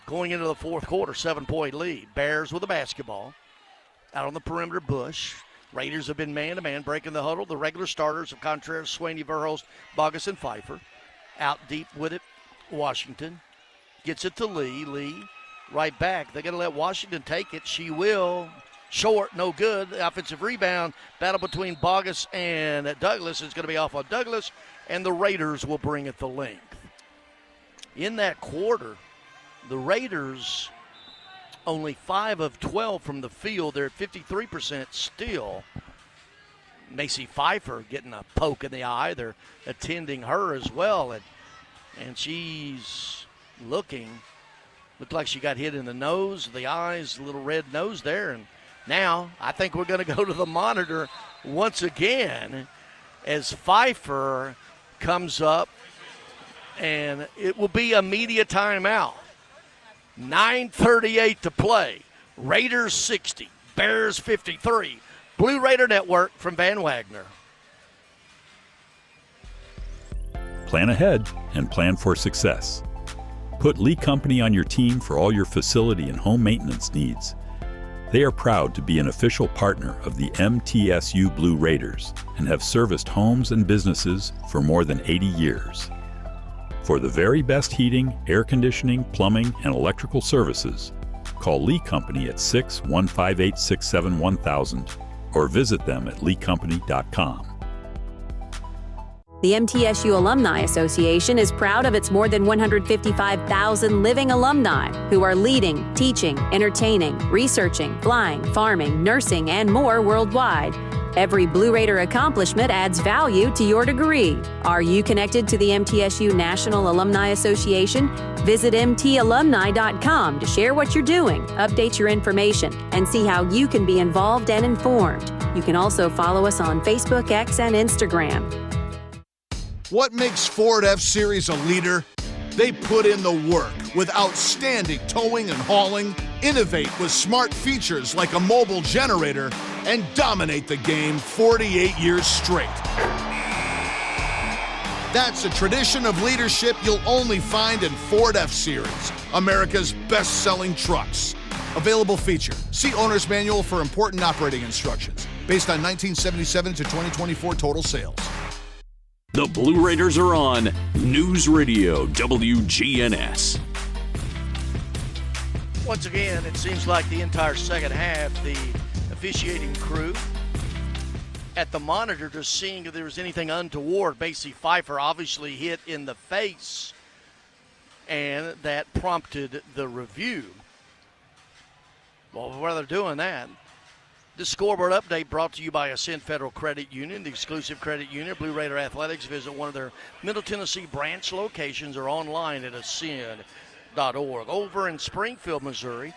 going into the fourth quarter, 7-point lead. Bears with the basketball. Out on the perimeter, Bush. Raiders have been man-to-man, breaking the huddle. The regular starters of Contreras, Swaney, Verhulst, Bogus, and Pfeiffer. Out deep with it, Washington. Gets it to Lee. Lee, right back. They're going to let Washington take it. She will. Short, no good. The offensive rebound. Battle between Bogus and Douglas is going to be off on Douglas, and the Raiders will bring it the length. In that quarter, the Raiders only 5 of 12 from the field. They're at 53% still. Macy Pfeiffer getting a poke in the eye. They're attending her as well, and she's looked like she got hit in the nose, the eyes, a little red nose there. And now I think we're going to go to the monitor once again as Pfeiffer comes up, and it will be a media timeout. 9:38 to play. Raiders 60, Bears 53. Blue Raider Network from Van Wagner. Plan ahead and plan for success. Put Lee Company on your team for all your facility and home maintenance needs. They are proud to be an official partner of the MTSU Blue Raiders and have serviced homes and businesses for more than 80 years. For the very best heating, air conditioning, plumbing, and electrical services, call Lee Company at 615-867-1000 or visit them at leecompany.com. The MTSU Alumni Association is proud of its more than 155,000 living alumni who are leading, teaching, entertaining, researching, flying, farming, nursing, and more worldwide. Every Blue Raider accomplishment adds value to your degree. Are you connected to the MTSU National Alumni Association? Visit mtalumni.com to share what you're doing, update your information, and see how you can be involved and informed. You can also follow us on Facebook, X, and Instagram. What makes Ford F-Series a leader? They put in the work with outstanding towing and hauling, innovate with smart features like a mobile generator, and dominate the game 48 years straight. That's a tradition of leadership you'll only find in Ford F-Series, America's best-selling trucks. Available feature. See Owner's Manual for important operating instructions. Based on 1977 to 2024 total sales. The Blue Raiders are on News Radio WGNS. Once again, it seems like the entire second half, the officiating crew at the monitor just seeing if there was anything untoward. Macy Pfeiffer obviously hit in the face, and that prompted the review. Well, while they're doing that, this scoreboard update brought to you by Ascend Federal Credit Union, the exclusive credit union of Blue Raider Athletics. Visit one of their Middle Tennessee branch locations or online at ascend.org. Over in Springfield, Missouri,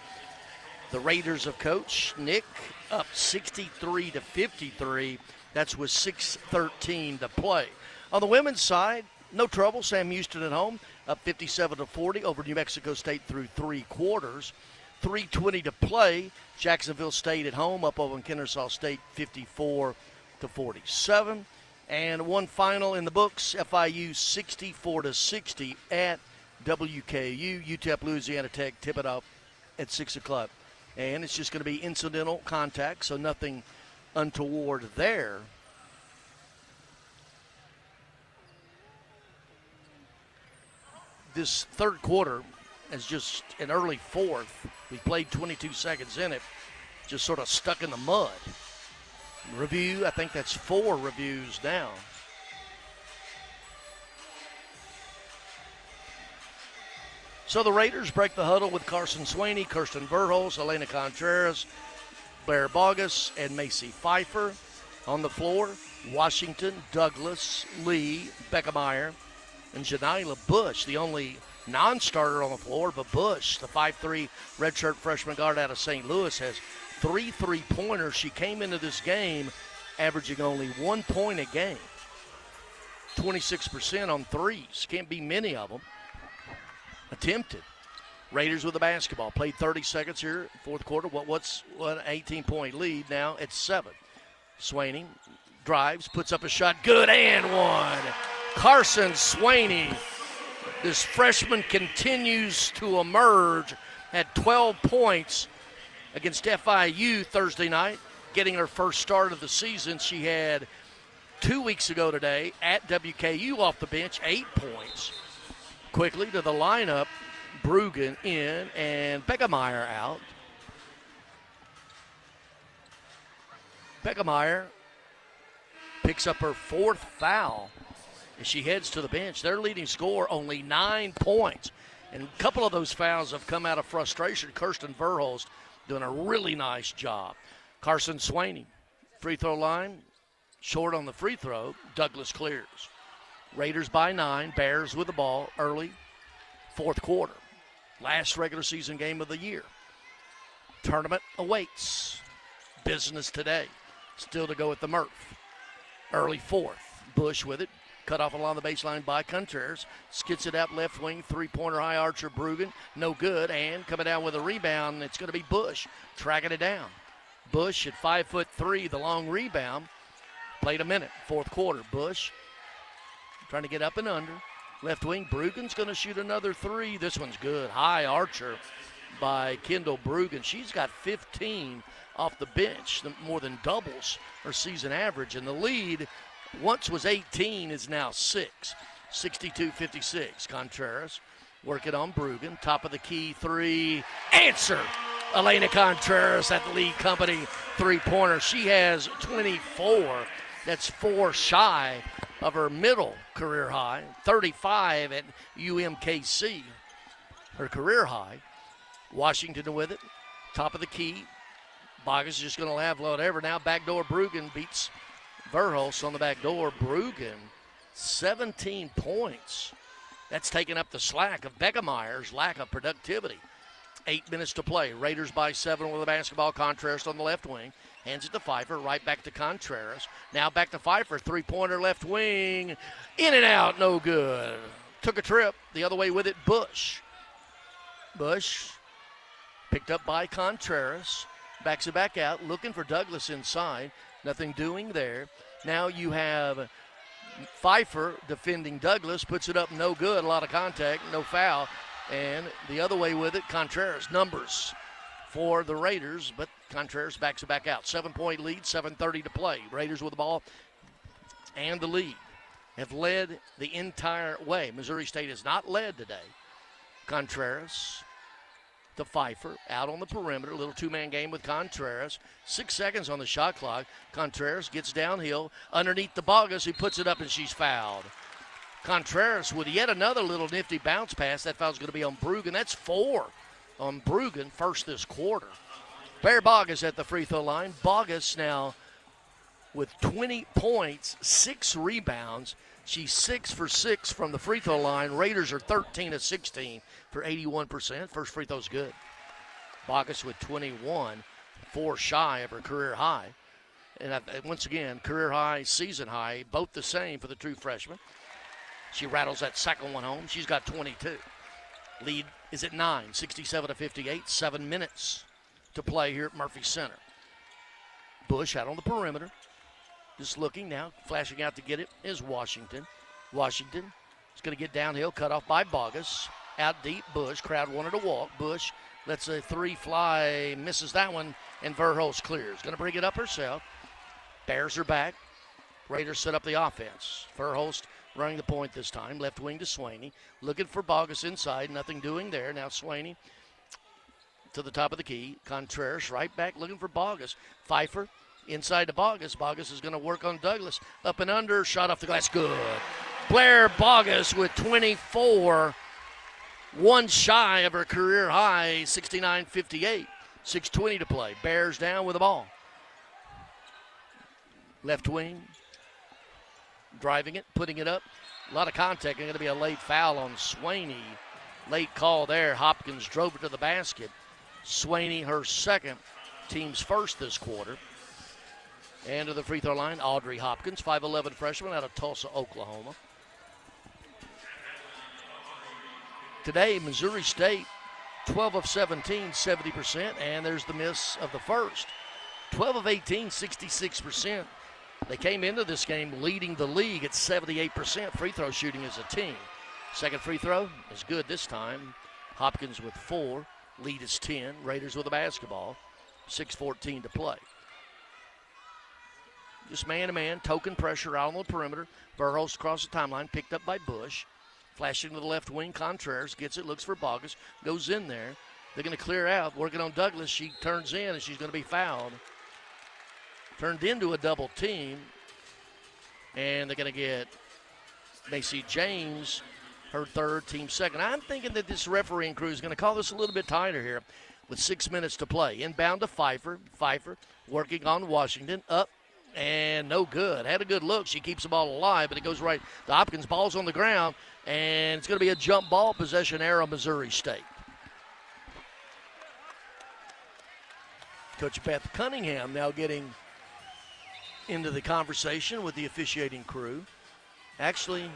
the Raiders of Coach Nick up 63-53. That's with 6:13 to play. On the women's side, no trouble. Sam Houston at home up 57-40 over New Mexico State through 3 quarters. 3:20 to play. Jacksonville State at home up over Kennesaw State 54-47. And one final in the books, FIU 64-60 at WKU. UTEP Louisiana Tech tip it up at 6 o'clock. And it's just going to be incidental contact, so nothing untoward there. This third quarter is just an early fourth. We played 22 seconds in it, just sort of stuck in the mud. Review, I think that's 4 reviews now. So the Raiders break the huddle with Carson Swaney, Kirsten Verhulst, Elena Contreras, Blair Bogus, and Macy Pfeiffer. On the floor, Washington, Douglas, Lee, Beckemeyer, and Janila Bush, the only non-starter on the floor, but Bush, the 5'3" redshirt freshman guard out of St. Louis, has 3 3-pointers. She came into this game averaging only 1 point a game. 26% on threes. Can't be many of them attempted. Raiders with the basketball. Played 30 seconds here, fourth quarter. What's an 18-point lead now? It's 7. Swaney drives, puts up a shot. Good, and one. Carson Swaney, this freshman, continues to emerge. Had 12 points against FIU Thursday night, getting her first start of the season. She had 2 weeks ago today at WKU off the bench, 8 points. Quickly to the lineup, Bruggen in and Beckemeyer out. Beckemeyer picks up her 4th foul as she heads to the bench. Their leading scorer, only 9 points. And a couple of those fouls have come out of frustration. Kirsten Verhulst doing a really nice job. Carson Swaney, free throw line, short on the free throw. Douglas clears. Raiders by 9, Bears with the ball early, fourth quarter. Last regular season game of the year. Tournament awaits. Business today. Still to go at the Murph. Early fourth. Bush with it. Cut off along the baseline by Contreras. Skits it out left wing. 3-pointer high archer Bruggen. No good. And coming down with a rebound, it's going to be Bush tracking it down. Bush at 5'3", the long rebound. Played a minute. Fourth quarter. Bush trying to get up and under. Left wing, Bruggen's going to shoot another 3. This one's good. High archer by Kendall Bruggen. She's got 15 off the bench, more than doubles her season average. And the lead, once was 18, is now 6. 62-56. Contreras working on Bruggen. Top of the key 3. Answer! Elena Contreras at the lead company 3-pointer. She has 24. That's 4 shy of her middle career high. 35 at UMKC, her career high. Washington with it. Top of the key. Bogus is just going to laugh whatever. Now backdoor Bruggen beats Verhulst on the backdoor. Bruggen, 17 points. That's taking up the slack of Beckemeyer's lack of productivity. 8 minutes to play. Raiders by 7 with the basketball. Contreras on the left wing. Hands it to Pfeiffer. Right back to Contreras. Now back to Pfeiffer. 3-pointer left wing. In and out. No good. Took a trip. The other way with it. Bush. Bush picked up by Contreras. Backs it back out. Looking for Douglas inside. Nothing doing there. Now you have Pfeiffer defending Douglas. Puts it up. No good. A lot of contact. No foul. And the other way with it, Contreras. Numbers for the Raiders, but Contreras backs it back out. 7-point lead, 7:30 to play. Raiders with the ball and the lead have led the entire way. Missouri State has not led today. Contreras to Pfeiffer, out on the perimeter. Little 2-man game with Contreras. 6 seconds on the shot clock. Contreras gets downhill underneath the Bogus, who puts it up, and she's fouled. Contreras with yet another little nifty bounce pass. That foul's going to be on Bruggen. That's 4 on Bruggen, first this quarter. Bear Bogus at the free throw line. Bogus now with 20 points, 6 rebounds. She's 6 for 6 from the free throw line. Raiders are 13 of 16 for 81%. First free throw's good. Bogus with 21, 4 shy of her career high. And once again, career high, season high, both the same for the true freshman. She rattles that second one home. She's got 22. Lead is at 9, 67-58. 7 minutes to play here at Murphy Center. Bush out on the perimeter. Just looking now, flashing out to get it is Washington. Washington is going to get downhill, cut off by Bogus. Out deep, Bush. Crowd wanted to walk. Bush lets a three fly, misses that one, and Verhulst clears. Going to bring it up herself. Bears are back. Raiders set up the offense. Verhulst running the point this time. Left wing to Swaney. Looking for Bogus inside. Nothing doing there. Now Swaney to the top of the key. Contreras right back looking for Bogus. Pfeiffer inside to Bogus. Bogus is going to work on Douglas. Up and under. Shot off the glass. Good. Blair Bogus with 24. One shy of her career high, 69-58. 6:20 to play. Bears down with the ball. Left wing. Driving it, putting it up. A lot of contact. Going to be a late foul on Swaney. Late call there. Hopkins drove it to the basket. Swaney, her second, team's first this quarter. And to the free throw line, Audrey Hopkins, 5'11 freshman out of Tulsa, Oklahoma. Today, Missouri State, 12 of 17, 70%, and there's the miss of the first. 12 of 18, 66%. They came into this game leading the league at 78% free throw shooting as a team. Second free throw is good this time. Hopkins with 4, lead is 10. Raiders with a basketball, 6:14 to play. Just man-to-man, token pressure out on the perimeter. Verhulst across the timeline, picked up by Bush. Flashing to the left wing, Contreras gets it, looks for Bogus, goes in there. They're going to clear out, working on Douglas. She turns in, and she's going to be fouled. Turned into a double team, and they're going to get Macy James, her third, team second. I'm thinking that this refereeing crew is going to call this a little bit tighter here with 6 minutes to play. Inbound to Pfeiffer. Pfeiffer working on Washington, up and no good. Had a good look. She keeps the ball alive, but it goes right. The Hopkins ball's on the ground, and it's going to be a jump ball, possession error, Missouri State. Coach Beth Cunningham now getting into the conversation with the officiating crew. Actually,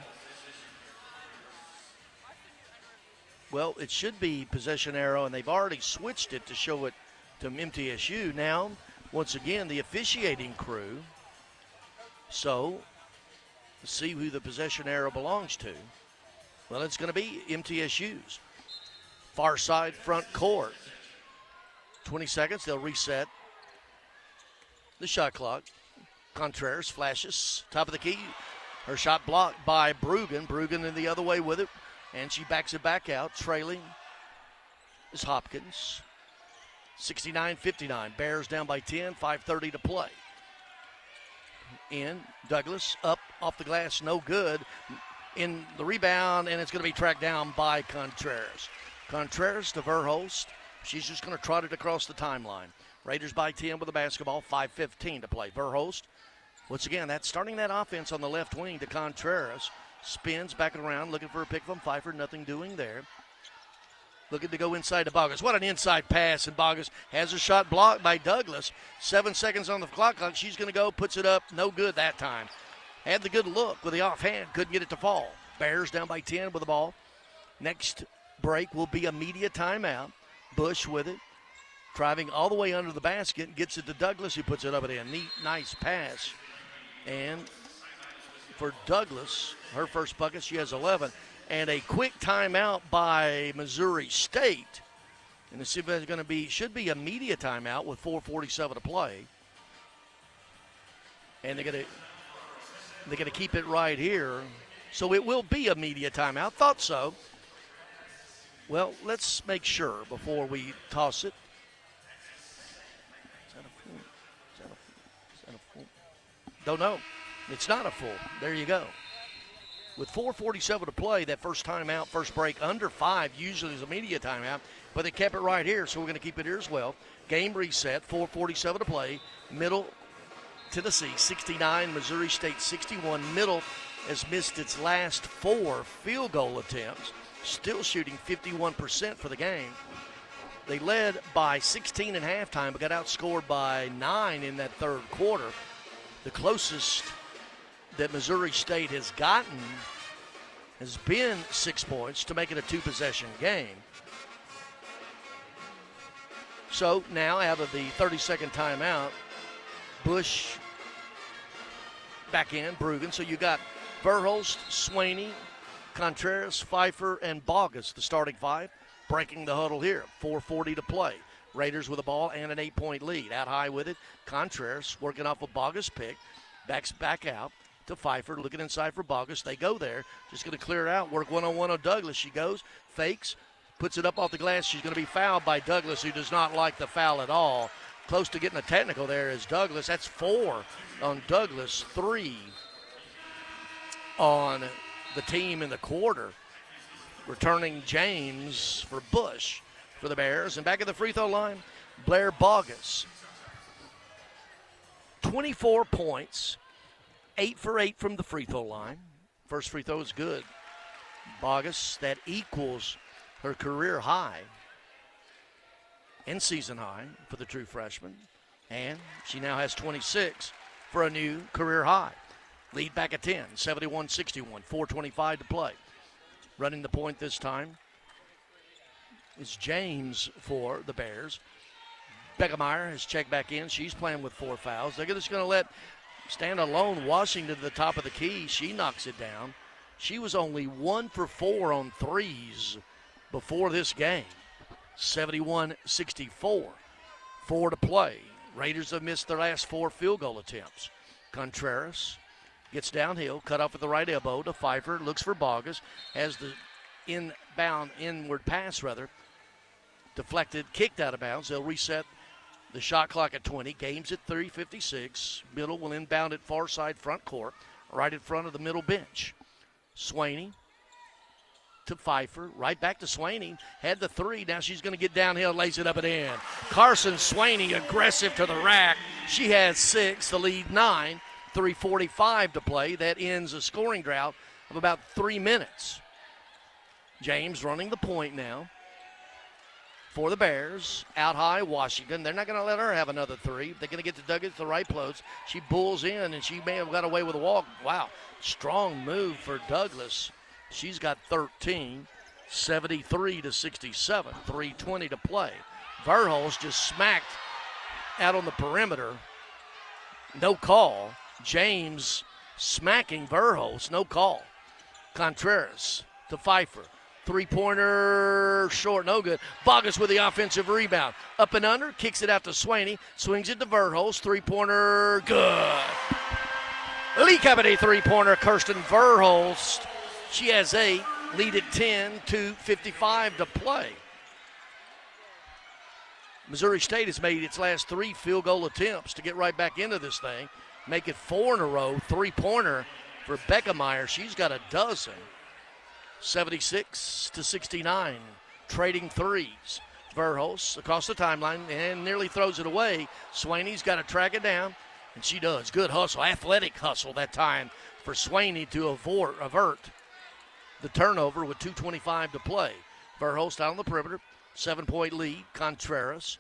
well, it should be possession arrow, and they've already switched it to show it to MTSU. Now, once again, the officiating crew. So, let's see who the possession arrow belongs to. Well, it's going to be MTSU's. Far side front court. 20 seconds, they'll reset the shot clock. Contreras flashes, top of the key. Her shot blocked by Brugan. Brugan in the other way with it, and she backs it back out. Trailing is Hopkins. 69-59. Bears down by 10, 5:30 to play. In, Douglas up off the glass, no good. In the rebound, and it's going to be tracked down by Contreras. Contreras to Verhulst. She's just going to trot it across the timeline. Raiders by 10 with the basketball, 5:15 to play. Verhulst, once again, that's starting that offense on the left wing to Contreras. Spins back around, looking for a pick from Pfeiffer, nothing doing there. Looking to go inside to Bogus. What an inside pass, and Bogus has a shot blocked by Douglas. 7 seconds on the clock. She's going to go, puts it up, no good that time. Had the good look with the offhand, couldn't get it to fall. Bears down by 10 with the ball. Next break will be a media timeout. Bush with it, driving all the way under the basket, gets it to Douglas, who puts it up at a neat, nice pass. And for Douglas, her first bucket, she has 11. And a quick timeout by Missouri State. And this is going to be, should be a media timeout with 4:47 to play. And they're going to keep it right here. So it will be a media timeout. Thought so. Well, let's make sure before we toss it. Is that a full? Don't know. It's not a full. There you go. With 4:47 to play, that first timeout, first break, under 5 usually is a media timeout, but they kept it right here, so we're going to keep it here as well. Game reset, 4:47 to play. Middle, Tennessee 69, Missouri State 61. Middle has missed its last 4 field goal attempts, still shooting 51% for the game. They led by 16 at halftime, but got outscored by 9 in that third quarter. The closest that Missouri State has gotten has been 6 points to make it a 2-possession game. So now out of the 30-second timeout, Bush back in, Bruggen. So you got Verhulst, Swaney, Contreras, Pfeiffer, and Bogus, the starting five, breaking the huddle here. 4:40 to play. Raiders with a ball and an 8-point lead. Out high with it, Contreras working off a Bogus pick. Backs back out to Pfeiffer, looking inside for Bogus. They go there, just going to clear it out, work one-on-one on Douglas. She goes, fakes, puts it up off the glass. She's going to be fouled by Douglas, who does not like the foul at all. Close to getting a technical there is Douglas. That's 4 on Douglas, 3 on the team in the quarter. Returning James for Bush for the Bears. And back at the free throw line, Blair Bogus. 24 points, 8 for 8 from the free throw line. First free throw is good. Bogus, that equals her career high and season high for the true freshman. And she now has 26 for a new career high. Lead back at 10, 71-61, 4:25 to play. Running the point this time is James for the Bears. Beckemeyer has checked back in. She's playing with 4 fouls. They're just going to let stand alone Washington to the top of the key. She knocks it down. She was only 1 for 4 on threes before this game. 71-64. 4 to play. Raiders have missed their last 4 field goal attempts. Contreras gets downhill, cut off at the right elbow to Pfeiffer, looks for Bogus, has the inward pass, deflected, kicked out of bounds. They'll reset the shot clock at 20. Game's at 3:56. Middle will inbound at far side front court, right in front of the middle bench. Swaney to Pfeiffer, right back to Swaney. Had the 3. Now she's going to get downhill, lays it up and in. Carson Swaney aggressive to the rack. She has 6, the lead 9. 3:45 to play. That ends a scoring drought of about 3 minutes. James running the point now for the Bears. Out high, Washington. They're not going to let her have another 3. They're going to get to Douglas the right place. She bulls in, and she may have got away with a walk. Wow, strong move for Douglas. She's got 13, 73-67, 3:20 to play. Verhulst just smacked out on the perimeter. No call. James smacking Verhulst, no call. Contreras to Pfeiffer. 3-pointer short, no good. Bogus with the offensive rebound. Up and under, kicks it out to Swaney. Swings it to Verhulst. 3-pointer, good. Lee Company 3-pointer, Kirsten Verhulst. She has 8, lead at 10, 2:55 to play. Missouri State has made its last 3 field goal attempts to get right back into this thing. Make it 4 in a row. 3-pointer for Beckemeyer. She's got a dozen. 76-69. Trading threes. Verhulst across the timeline and nearly throws it away. Swaney's got to track it down, and she does. Good hustle. Athletic hustle that time for Swaney to avert the turnover with 2:25 to play. Verhulst out on the perimeter. 7-point lead. Contreras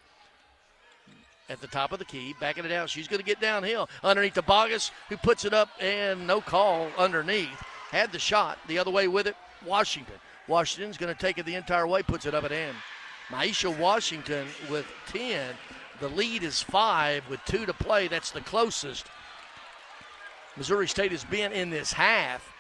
at the top of the key, backing it out. She's going to get downhill underneath to Bogus, who puts it up, and no call underneath. Had the shot the other way with it. Washington. Washington's going to take it the entire way, puts it up and in. Maisha Washington with 10. The lead is 5 with 2 to play. That's the closest Missouri State has been in this half.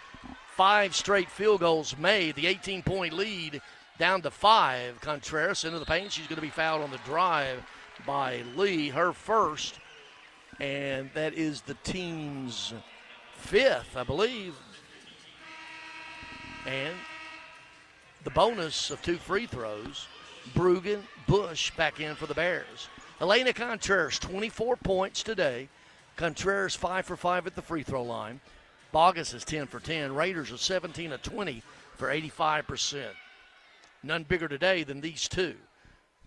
5 straight field goals made. The 18-point lead down to 5. Contreras into the paint. She's going to be fouled on the drive by Lee, her first, and that is the team's 5th, I believe. And the bonus of 2 free throws, Bruggen, Bush back in for the Bears. Elena Contreras, 24 points today. Contreras 5 for 5 at the free throw line. Bogus is 10 for 10. Raiders are 17 of 20 for 85%. None bigger today than these 2.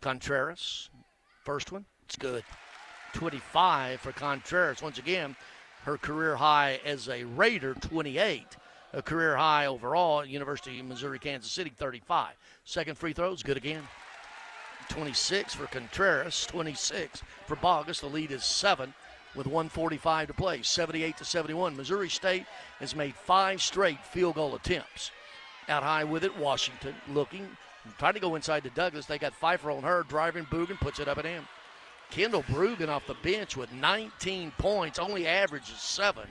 Contreras, first one, it's good. 25 for Contreras. Once again, her career high as a Raider, 28. A career high overall at University of Missouri, Kansas City, 35. Second free throw is good again. 26 for Contreras, 26 for Bogus. The lead is 7 with 1:45 to play, 78-71. Missouri State has made 5 straight field goal attempts. Out high with it, Washington looking, trying to go inside to Douglas. They got Pfeiffer on her, driving. Bruggen puts it up and in. Kendall Bruggen off the bench with 19 points, only averages 7.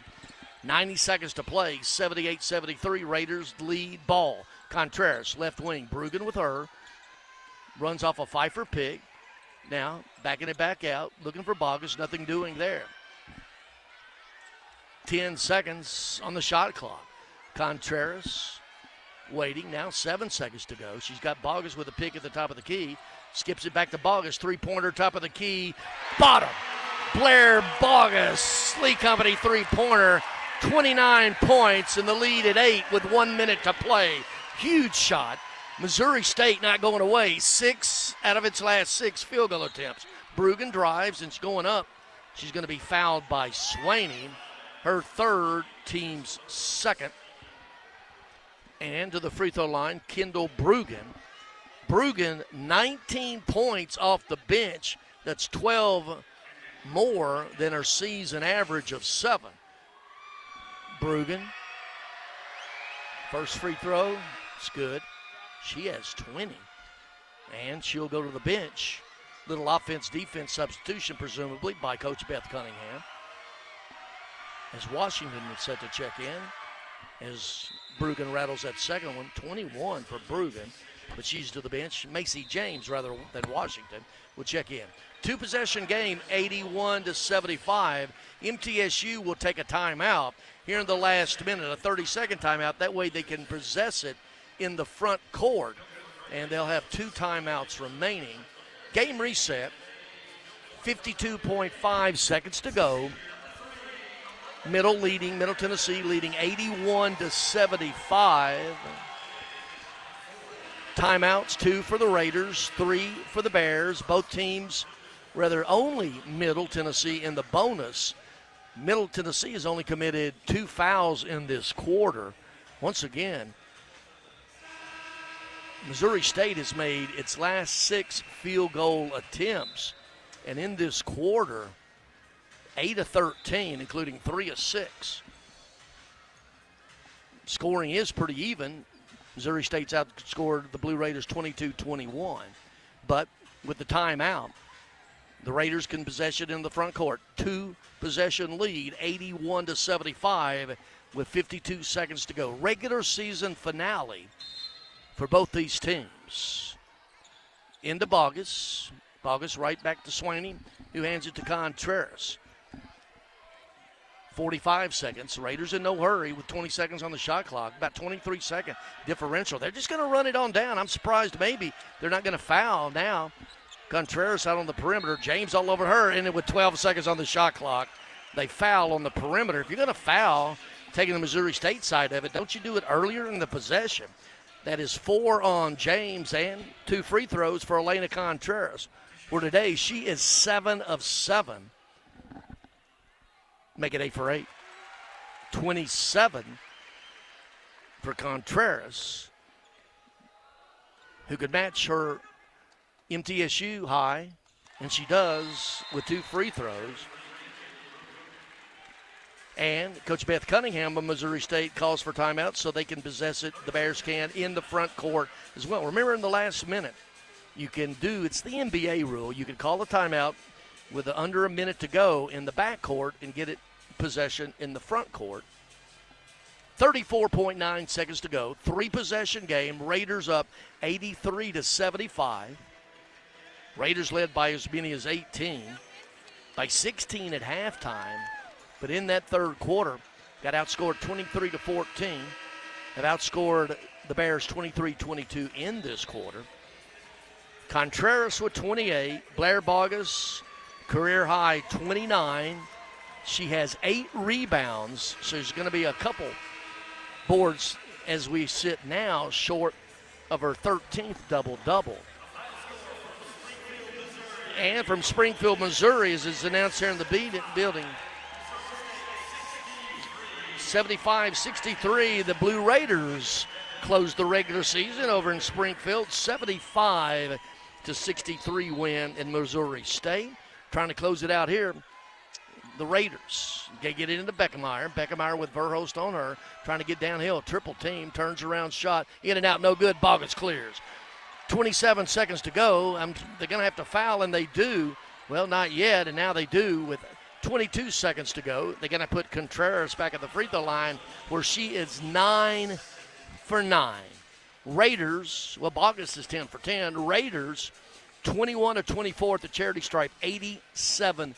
90 seconds to play, 78-73. Raiders lead ball. Contreras, left wing. Brugan with her. Runs off a Pfeiffer pick. Now, backing it back out, looking for Bogus. Nothing doing there. 10 seconds on the shot clock. Contreras waiting. Now 7 seconds to go. She's got Bogus with a pick at the top of the key. Skips it back to Bogus. Three-pointer, top of the key. Bottom. Blair Bogus. Lee Company three-pointer. 29 points and the lead at 8 with 1 minute to play. Huge shot. Missouri State not going away. 6 out of its last 6 field goal attempts. Brugan drives and it's going up. She's going to be fouled by Swaney. Her third, team's second. And to the free throw line, Kendall Brugan. Brugan, 19 points off the bench. That's 12 more than her season average of 7. Brugan, first free throw, it's good. She has 20. And she'll go to the bench. Little offense-defense substitution, presumably, by Coach Beth Cunningham. As Washington is set to check in, as Brugan rattles that second one, 21 for Brugan, but she's to the bench. Macy James, rather than Washington, will check in. 2-possession game, 81-75. MTSU will take a timeout here in the last minute, a 30-second timeout. That way they can possess it in the front court, and they'll have 2 timeouts remaining. Game reset, 52.5 seconds to go. Middle Tennessee leading 81-75. Timeouts, 2 for the Raiders, 3 for the Bears. Both teams, only Middle Tennessee in the bonus. Middle Tennessee has only committed 2 fouls in this quarter. Once again, Missouri State has made its last 6 field goal attempts. And in this quarter, 8 of 13, including 3 of 6. Scoring is pretty even. Missouri State's outscored the Blue Raiders 22-21. But with the timeout, the Raiders can possess it in the front court. 2-possession lead, 81-75 with 52 seconds to go. Regular season finale for both these teams. Into Bogus. Bogus right back to Swaney, who hands it to Contreras. 45 seconds. Raiders in no hurry with 20 seconds on the shot clock. About 23-second differential. They're just going to run it on down. I'm surprised maybe they're not going to foul now. Contreras out on the perimeter. James all over her. And with 12 seconds on the shot clock, they foul on the perimeter. If you're going to foul, taking the Missouri State side of it, don't you do it earlier in the possession? That is 4 on James and 2 free throws for Elena Contreras. For today, she is 7 of 7. Make it 8 for 8. 27 for Contreras, who could match her MTSU high, and she does with 2 free throws. And Coach Beth Cunningham of Missouri State calls for timeout so they can possess it, the Bears can, in the front court as well. Remember, in the last minute, you can it's the NBA rule, you can call a timeout with under a minute to go in the back court and get it possession in the front court. 34.9 seconds to go. 3-possession game. Raiders up 83-75. Raiders led by as many as 18. By 16 at halftime. But in that third quarter, got outscored 23-14. Have outscored the Bears 23-22 in this quarter. Contreras with 28. Blair Bogus, career high 29. She has 8 rebounds, so there's going to be a couple boards as we sit now short of her 13th double-double. And from Springfield, Missouri, as is announced here in the building, 75-63, the Blue Raiders closed the regular season over in Springfield. 75-63 win in Missouri State. Trying to close it out here, the Raiders. They get it into Beckemeyer. Beckemeyer with Verhulst on her, trying to get downhill. Triple team, turns around, shot, in and out, no good. Bogus clears. 27 seconds to go. They're going to have to foul, and they do. Well, not yet, and now they do with 22 seconds to go. They're going to put Contreras back at the free throw line where she is 9 for 9. Raiders, well, Bogus is 10 for 10. Raiders, 21 of 24 at the charity stripe, 87%.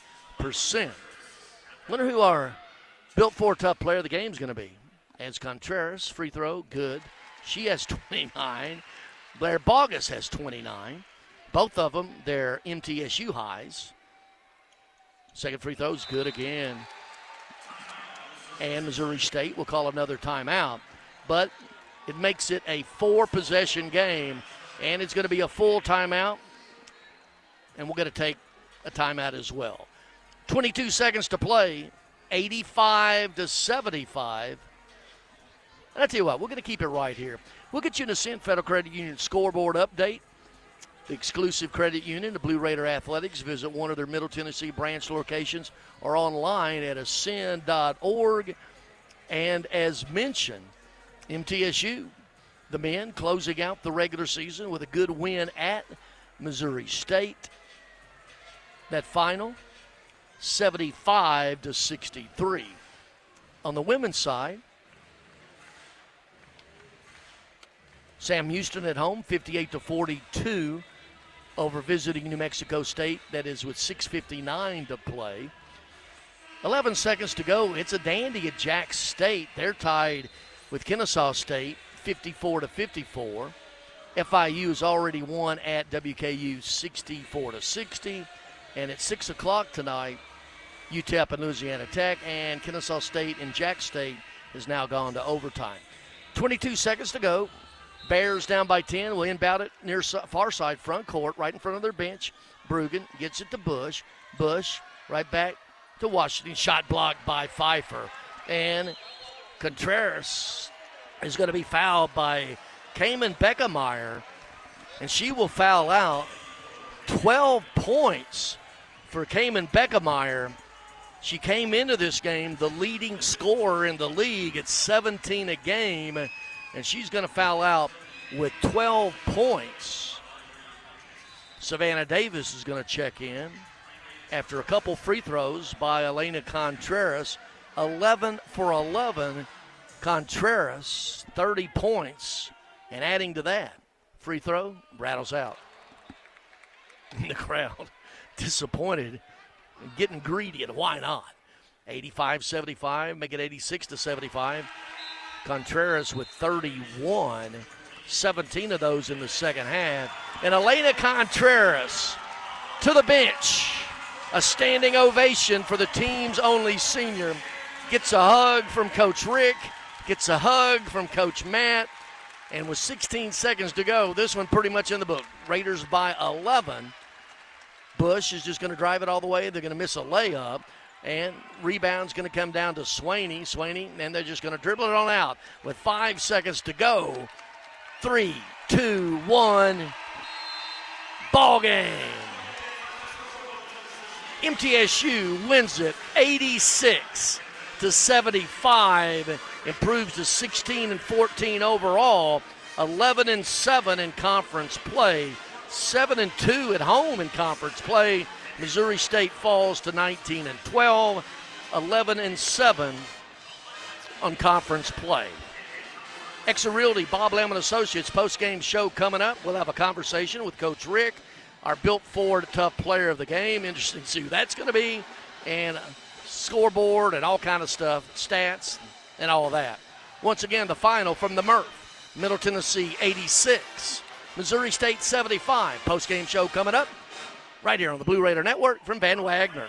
Wonder who our built for tough player of the game is going to be. As Contreras, free throw, good. She has 29. Blair Bogus has 29. Both of them, they're MTSU highs. Second free throw's good again. And Missouri State will call another timeout. But it makes it a 4-possession game, and it's going to be a full timeout. And we're going to take a timeout as well. 22 seconds to play, 85-75. And I tell you what, we're going to keep it right here. We'll get you an Ascent Federal Credit Union scoreboard update. The exclusive credit union, the Blue Raider Athletics. Visit one of their Middle Tennessee branch locations or online at ascend.org. And as mentioned, MTSU, the men, closing out the regular season with a good win at Missouri State. That final, 75-63. On the women's side, Sam Houston at home, 58-42 over visiting New Mexico State. That is with 6:59 to play. 11 seconds to go. It's a dandy at Jack State. They're tied with Kennesaw State, 54-54. FIU has already won at WKU 64-60. And at 6 o'clock tonight, UTEP and Louisiana Tech, and Kennesaw State and Jack State has now gone to overtime. 22 seconds to go. Bears down by 10. Will inbound it near far side front court, right in front of their bench. Brugan gets it to Bush. Bush right back to Washington. Shot blocked by Pfeiffer. And Contreras is going to be fouled by Cayman Beckemeyer, and she will foul out. 12 points for Cayman Beckemeyer. She came into this game the leading scorer in the league at 17 a game, and she's going to foul out with 12 points. Savannah Davis is going to check in after a couple free throws by Elena Contreras. 11 for 11. Contreras, 30 points. And adding to that, free throw rattles out. The crowd disappointed and getting greedy, and why not? 85-75, make it 86-75. Contreras with 31, 17 of those in the second half. And Elena Contreras to the bench. A standing ovation for the team's only senior. Gets a hug from Coach Rick, gets a hug from Coach Matt, and with 16 seconds to go, this one pretty much in the book. Raiders by 11. Bush is just going to drive it all the way. They're going to miss a layup, and rebound's going to come down to Swaney, and they're just going to dribble it on out with 5 seconds to go. 3, 2, 1, ball game. MTSU wins it 86-75, improves to 16-14 overall, 11-7 in conference play, 7-2 at home in conference play. Missouri State falls to 19-12, 11-7 on conference play. Exeter Realty, Bob Lamb & Associates post-game show coming up. We'll have a conversation with Coach Rick, our built Ford tough player of the game. Interesting to see who that's going to be, and scoreboard and all kind of stuff, stats and all of that. Once again, the final from the Murph. Middle Tennessee 86, Missouri State 75. Post-game show coming up right here on the Blue Raider Network from Van Wagner.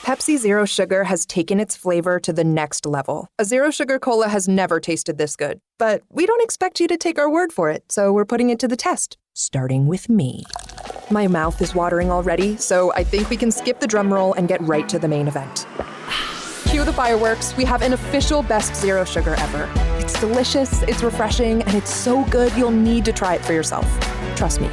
Pepsi Zero Sugar has taken its flavor to the next level. A Zero Sugar Cola has never tasted this good. But we don't expect you to take our word for it, so we're putting it to the test, starting with me. My mouth is watering already, so I think we can skip the drum roll and get right to the main event. Cue the fireworks. We have an official best Zero Sugar ever. It's delicious, it's refreshing, and it's so good you'll need to try it for yourself. Trust me.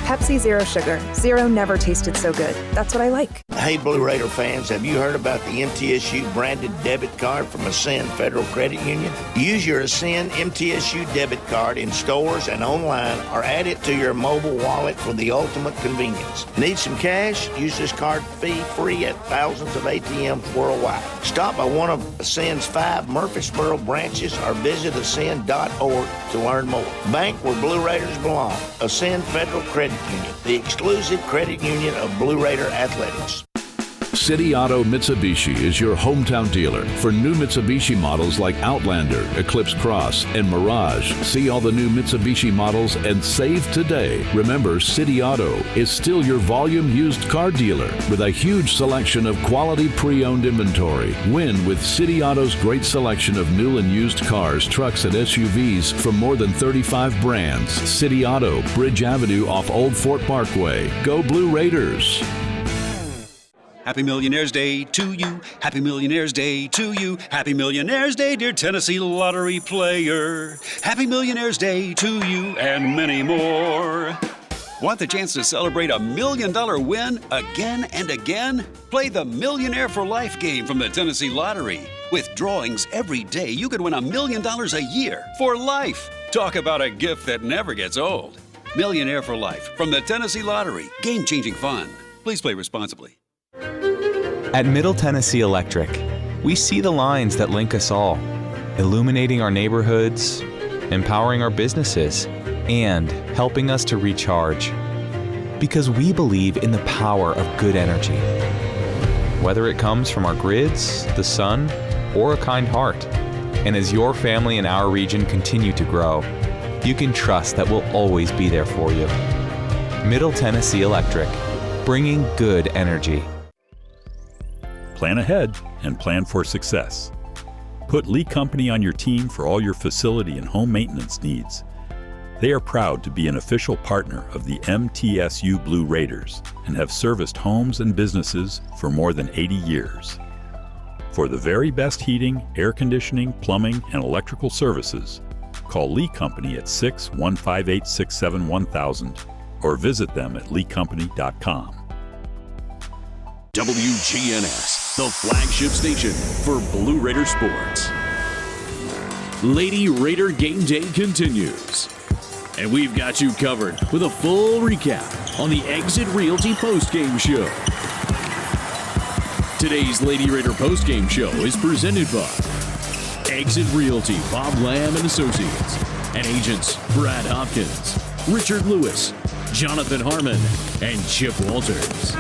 Pepsi Zero Sugar. Zero never tasted so good. That's what I like. Hey, Blue Raider fans, have you heard about the MTSU branded debit card from Ascend Federal Credit Union? Use your Ascend MTSU debit card in stores and online, or add it to your mobile wallet for the ultimate convenience. Need some cash? Use this card fee-free at thousands of ATMs worldwide. Stop by one of Ascend's 5 Murfreesboro branches or visit ascend.org to learn more. Bank where Blue Raiders belong. Ascend Federal Credit Union, the exclusive credit union of Blue Raider Athletics. City Auto Mitsubishi is your hometown dealer for new Mitsubishi models like Outlander, Eclipse Cross, and Mirage. See all the new Mitsubishi models and save today. Remember, City Auto is still your volume used car dealer with a huge selection of quality pre-owned inventory. Win with City Auto's great selection of new and used cars, trucks, and SUVs from more than 35 brands. City Auto, Bridge Avenue off Old Fort Parkway. Go Blue Raiders! Happy Millionaire's Day to you. Happy Millionaire's Day to you. Happy Millionaire's Day, dear Tennessee lottery player. Happy Millionaire's Day to you and many more. Want the chance to celebrate a $1 million win again and again? Play the Millionaire for Life game from the Tennessee Lottery. With drawings every day, you could win $1 million a year for life. Talk about a gift that never gets old. Millionaire for Life from the Tennessee Lottery. Game-changing fun. Please play responsibly. At Middle Tennessee Electric, we see the lines that link us all, illuminating our neighborhoods, empowering our businesses, and helping us to recharge. Because we believe in the power of good energy. Whether it comes from our grids, the sun, or a kind heart. And as your family and our region continue to grow, you can trust that we'll always be there for you. Middle Tennessee Electric, bringing good energy. Plan ahead and plan for success. Put Lee Company on your team for all your facility and home maintenance needs. They are proud to be an official partner of the MTSU Blue Raiders and have serviced homes and businesses for more than 80 years. For the very best heating, air conditioning, plumbing, and electrical services, call Lee Company at 6-158-67-1000 or visit them at leecompany.com. WGNS, the flagship station for Blue Raider sports. Lady Raider game day continues, and we've got you covered with a full recap on the Exit Realty postgame show. Today's Lady Raider postgame show is presented by Exit Realty, Bob Lamb and Associates, and agents Brad Hopkins, Richard Lewis, Jonathan Harmon, and Chip Walters.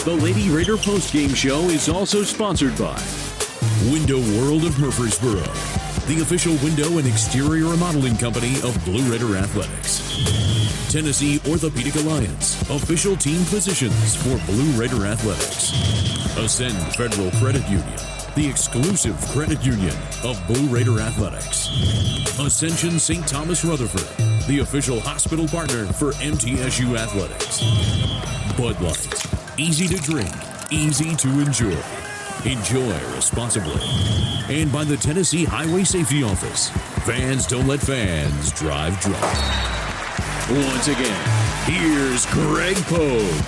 The Lady Raider postgame show is also sponsored by Window World of Murfreesboro, the official window and exterior remodeling company of Blue Raider Athletics. Tennessee Orthopedic Alliance, official team physicians for Blue Raider Athletics. Ascend Federal Credit Union, the exclusive credit union of Blue Raider Athletics. Ascension St. Thomas Rutherford, the official hospital partner for MTSU Athletics. Bud Light, easy to drink, easy to enjoy. Enjoy responsibly. And by the Tennessee Highway Safety Office, fans don't let fans drive drunk. Once again, here's Greg Pogue.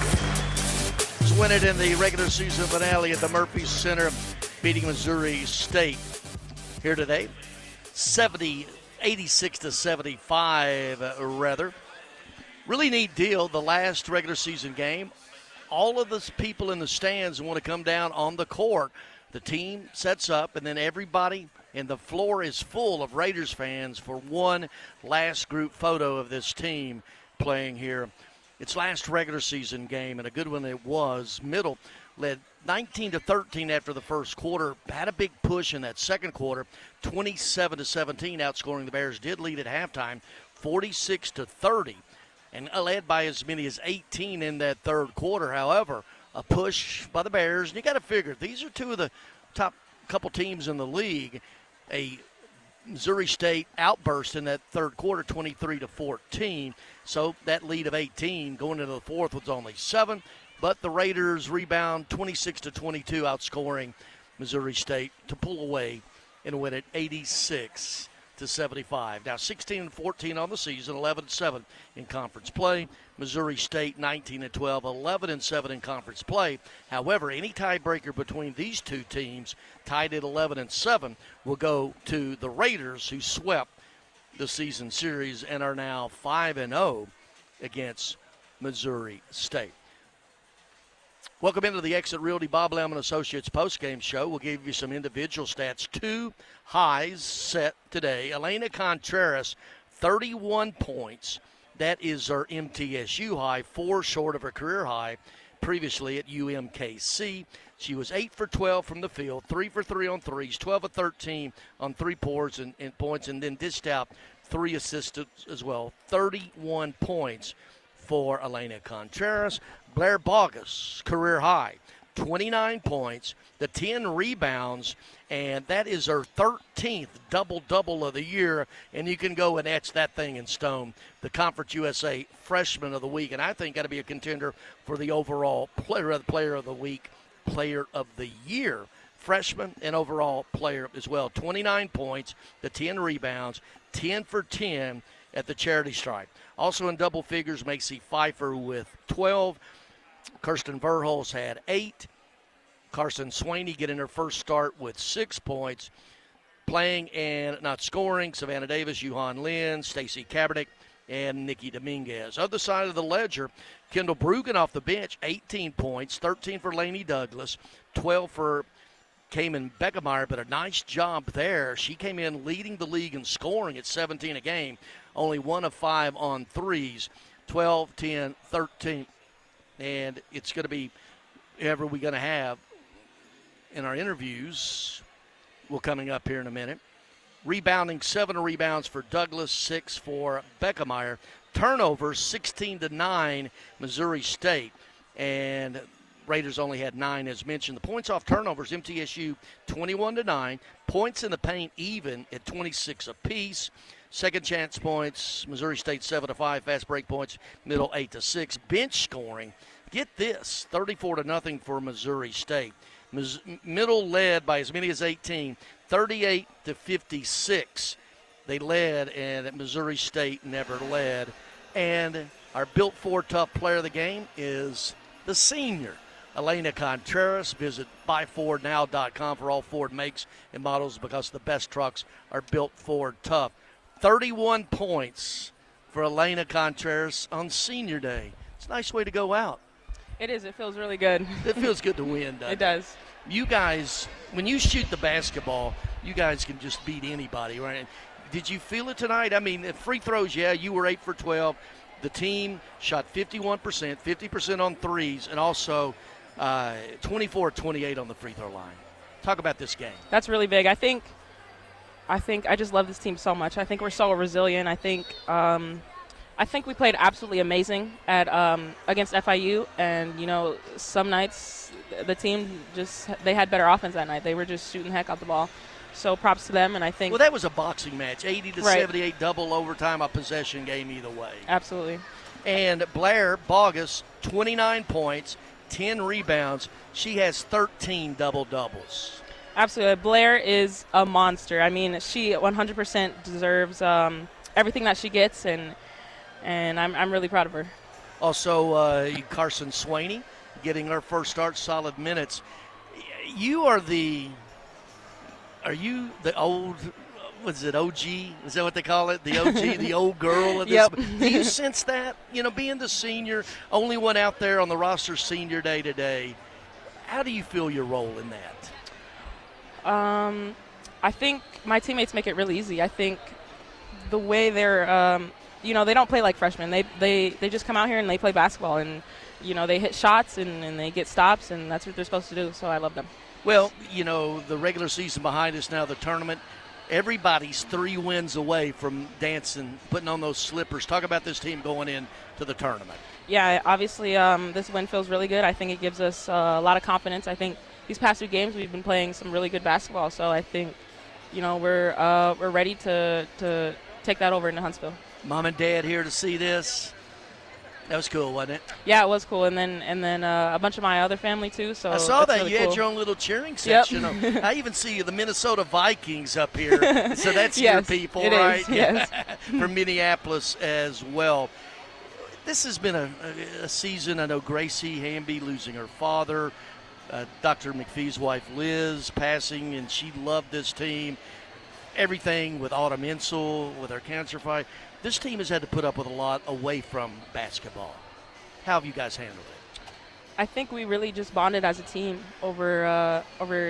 Win it in the regular season finale at the Murphy Center, beating Missouri State here today. 86-75, rather. Really neat deal, the last regular season game. All of the people in the stands want to come down on the court. The team sets up, and then everybody and the floor is full of Raiders fans for one last group photo of this team playing here. Its last regular season game, and a good one it was. Middle led 19-13 after the first quarter. Had a big push in that second quarter, 27-17, outscoring the Bears. Did lead at halftime, 46-30, and led by as many as 18 in that third quarter. However, a push by the Bears, and you got to figure these are two of the top couple teams in the league. A Missouri State outburst in that third quarter, 23-14. So that lead of 18 going into the fourth was only 7. But the Raiders rebound 26-22, outscoring Missouri State to pull away and win it 86-75. 75. Now 16-14 on the season, 11-7 in conference play. Missouri State 19-12, 11-7 in conference play. However, any tiebreaker between these two teams, tied at 11-7, will go to the Raiders, who swept the season series and are now 5-0 against Missouri State. Welcome into the Exit Realty Bob Lamb & Associates postgame show. We'll give you some individual stats. 2 highs set today. Elena Contreras, 31 points. That is her MTSU high, 4 short of her career high previously at UMKC. She was 8 for 12 from the field, 3 for 3 on threes, 12 of 13 on three-pointers and points, and then dished out 3 assists as well. 31 points for Elena Contreras. Blair Bogus, career high, 29 points, the 10 rebounds, and that is her 13th double-double of the year, and you can go and etch that thing in stone. The Conference USA Freshman of the Week, and I think got to be a contender for the overall Player of the Week, Player of the Year. Freshman and overall player as well. 29 points, the 10 rebounds, 10 for 10 at the charity stripe. Also in double figures, Macy Pfeiffer with 12. Kirsten Verhulst had 8. Carson Swaney getting her first start with 6 points. Playing and not scoring, Savannah Davis, Yuhan Lin, Stacy Kaepernick, and Nikki Dominguez. Other side of the ledger, Kendall Brugan off the bench, 18 points, 13 for Lainey Douglas, 12 for Cayman Beckemeyer, but a nice job there. She came in leading the league in scoring at 17 a game, only 1 of 5 on threes, 12, 10, 13. And it's going to be whoever we're going to have in our interviews. Will coming up here in a minute. Rebounding, 7 rebounds for Douglas, 6 for Beckemeyer. Turnovers, 16-9, Missouri State. And Raiders only had 9, as mentioned. The points off turnovers, MTSU 21-9. Points in the paint even at 26 apiece. Second chance points, Missouri State 7-5. Fast break points, middle 8-6. Bench scoring, get this, 34-0 for Missouri State. Middle led by as many as 18, 38-56. They led, and at Missouri State never led. And our Built Ford Tough player of the game is the senior, Elena Contreras. Visit buyfordnow.com for all Ford makes and models, because the best trucks are Built Ford Tough. 31 points for Elena Contreras on Senior Day. It's a nice way to go out. It is. It feels really good. It feels good to win, doesn't it? It does. You guys, when you shoot the basketball, you guys can just beat anybody, right? Did you feel it tonight? I mean, free throws, yeah, you were 8 for 12. The team shot 51%, 50% on threes, and also 24-28 on the free throw line. Talk about this game. That's really big. I think I just love this team so much. I think we're so resilient. I think we played absolutely amazing at against FIU, and some nights the team they had better offense that night. They were just shooting the heck out the ball. So props to them, and I think. Well, that was a boxing match, 80-78, double overtime, a possession game either way. Absolutely. And Blair Bogus, 29 points, 10 rebounds. She has 13 double doubles. Absolutely. Blair is a monster. I mean, she 100% deserves everything that she gets, and I'm really proud of her. Also, Carson Swaney getting her first start, solid minutes. Are you the old, was it OG? Is that what they call it? The OG, the old girl? Of this? Yep. Do you sense that? Being the senior, only one out there on the roster Senior Day today, how do you feel your role in that? I think my teammates make it really easy. I think the way they're, they don't play like freshmen. They just come out here and they play basketball, and, they hit shots and they get stops, and that's what they're supposed to do, so I love them. Well, the regular season behind us now, the tournament, everybody's 3 wins away from dancing, putting on those slippers. Talk about this team going into the tournament. Yeah, obviously this win feels really good. I think it gives us a lot of confidence. I think these past 2 games we've been playing some really good basketball, so I think, we're ready to take that over into Huntsville. Mom and Dad here to see this. That was cool, wasn't it? Yeah, it was cool. And then a bunch of my other family too. So I saw that really you cool. had your own little cheering section. Yep. I even see the Minnesota Vikings up here. So that's yes, your people, it right? Is, yes. From Minneapolis as well. This has been a season. I know Gracie Hamby losing her father, Dr. McPhee's wife Liz passing, and she loved this team. Everything with Autumn Insel, with her cancer fight. This team has had to put up with a lot away from basketball. How have you guys handled it? I think we really just bonded as a team over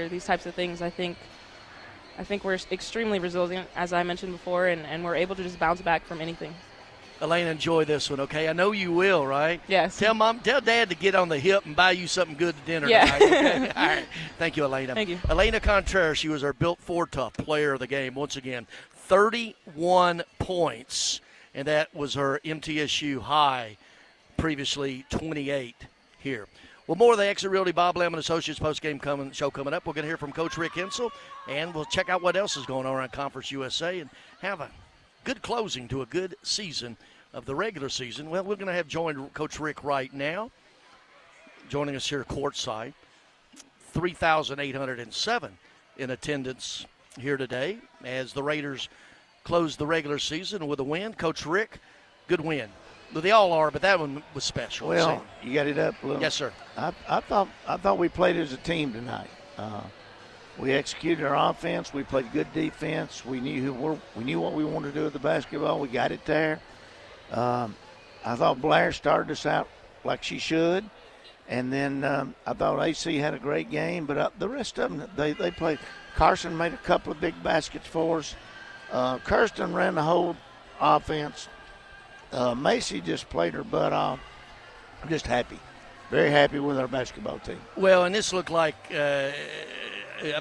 these types of things. I think we're extremely resilient, as I mentioned before, and we're able to just bounce back from anything. Elena, enjoy this one, okay? I know you will, right? Yes. Tell Dad to get on the hip and buy you something good to dinner yeah. tonight. Okay? All right. Thank you, Elena. Thank you. Elena Contreras, she was our Built For Tough player of the game. Once again, 31 points, and that was her MTSU high, previously 28 here. Well, more of the Exit Realty Bob Lemon Associates postgame show coming up. We're going to hear from Coach Rick Hensel, and we'll check out what else is going on around Conference USA and have a good closing to a good season of the regular season. Well, we're going to have joined Coach Rick right now, joining us here courtside. 3,807 in attendance here today as the Raiders close the regular season with a win. Coach Rick, good win. Well, they all are, but that one was special. Well, you got it up a little. Yes, sir. I thought we played as a team tonight. We executed our offense. We played good defense. We knew what we wanted to do with the basketball. We got it there. I thought Blair started us out like she should, and then I thought AC had a great game. But the rest of them, they played. Carson made a couple of big baskets for us. Kirsten ran the whole offense. Macy just played her butt off. I'm just happy, very happy with our basketball team. Well, and this looked like a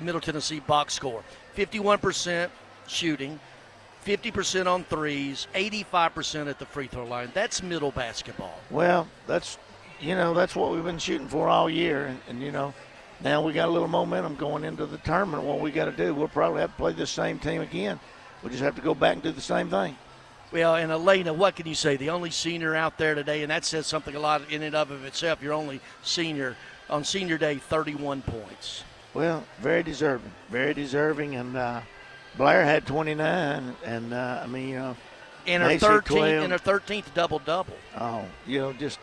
Middle Tennessee box score. 51% shooting, 50% on threes, 85% at the free throw line. That's middle basketball. Well, that's what we've been shooting for all year. And now we got a little momentum going into the tournament. What we got to do, we'll probably have to play this same team again. We'll just have to go back and do the same thing. Well, and Elena, what can you say? The only senior out there today, and that says something a lot in and of itself. Your only senior on senior day, 31 points. Well, very deserving, and Blair had 29, and and her 13th double-double. Oh, just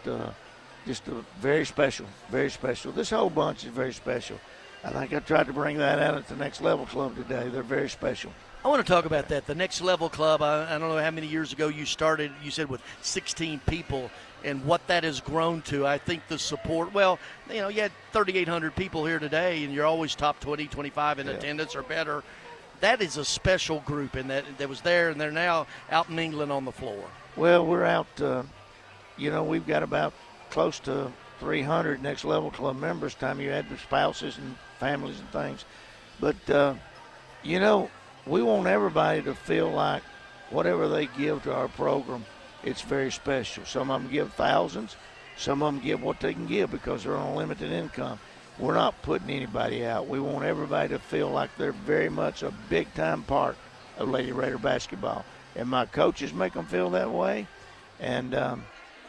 very special, very special. This whole bunch is very special. I think I tried to bring that out at the Next Level Club today. They're very special. I want to talk about that. The Next Level Club, I don't know how many years ago you started, you said with 16 people, and what that has grown to. I think the support, you had 3,800 people here today, and you're always top 20, 25 in attendance or better. That is a special group, and that was there, and they're now out mingling on the floor. Well, we're out, we've got about close to 300 Next Level Club members, time you add the spouses and families and things. But, we want everybody to feel like whatever they give to our program, it's very special. Some of them give thousands. Some of them give what they can give because they're on a limited income. We're not putting anybody out. We want everybody to feel like they're very much a big-time part of Lady Raider basketball. And my coaches make them feel that way, and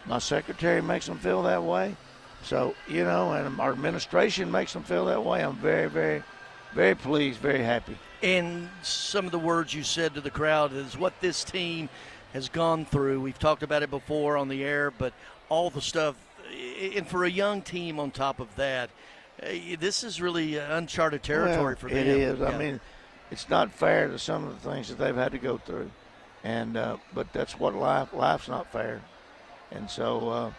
my secretary makes them feel that way. So, and our administration makes them feel that way. I'm very, very, very pleased, very happy. And some of the words you said to the crowd is what this team has gone through. We've talked about it before on the air, but all the stuff, and for a young team on top of that, this is really uncharted territory for them. It is. Yeah. I mean, it's not fair to some of the things that they've had to go through, and but that's what life's not fair. And so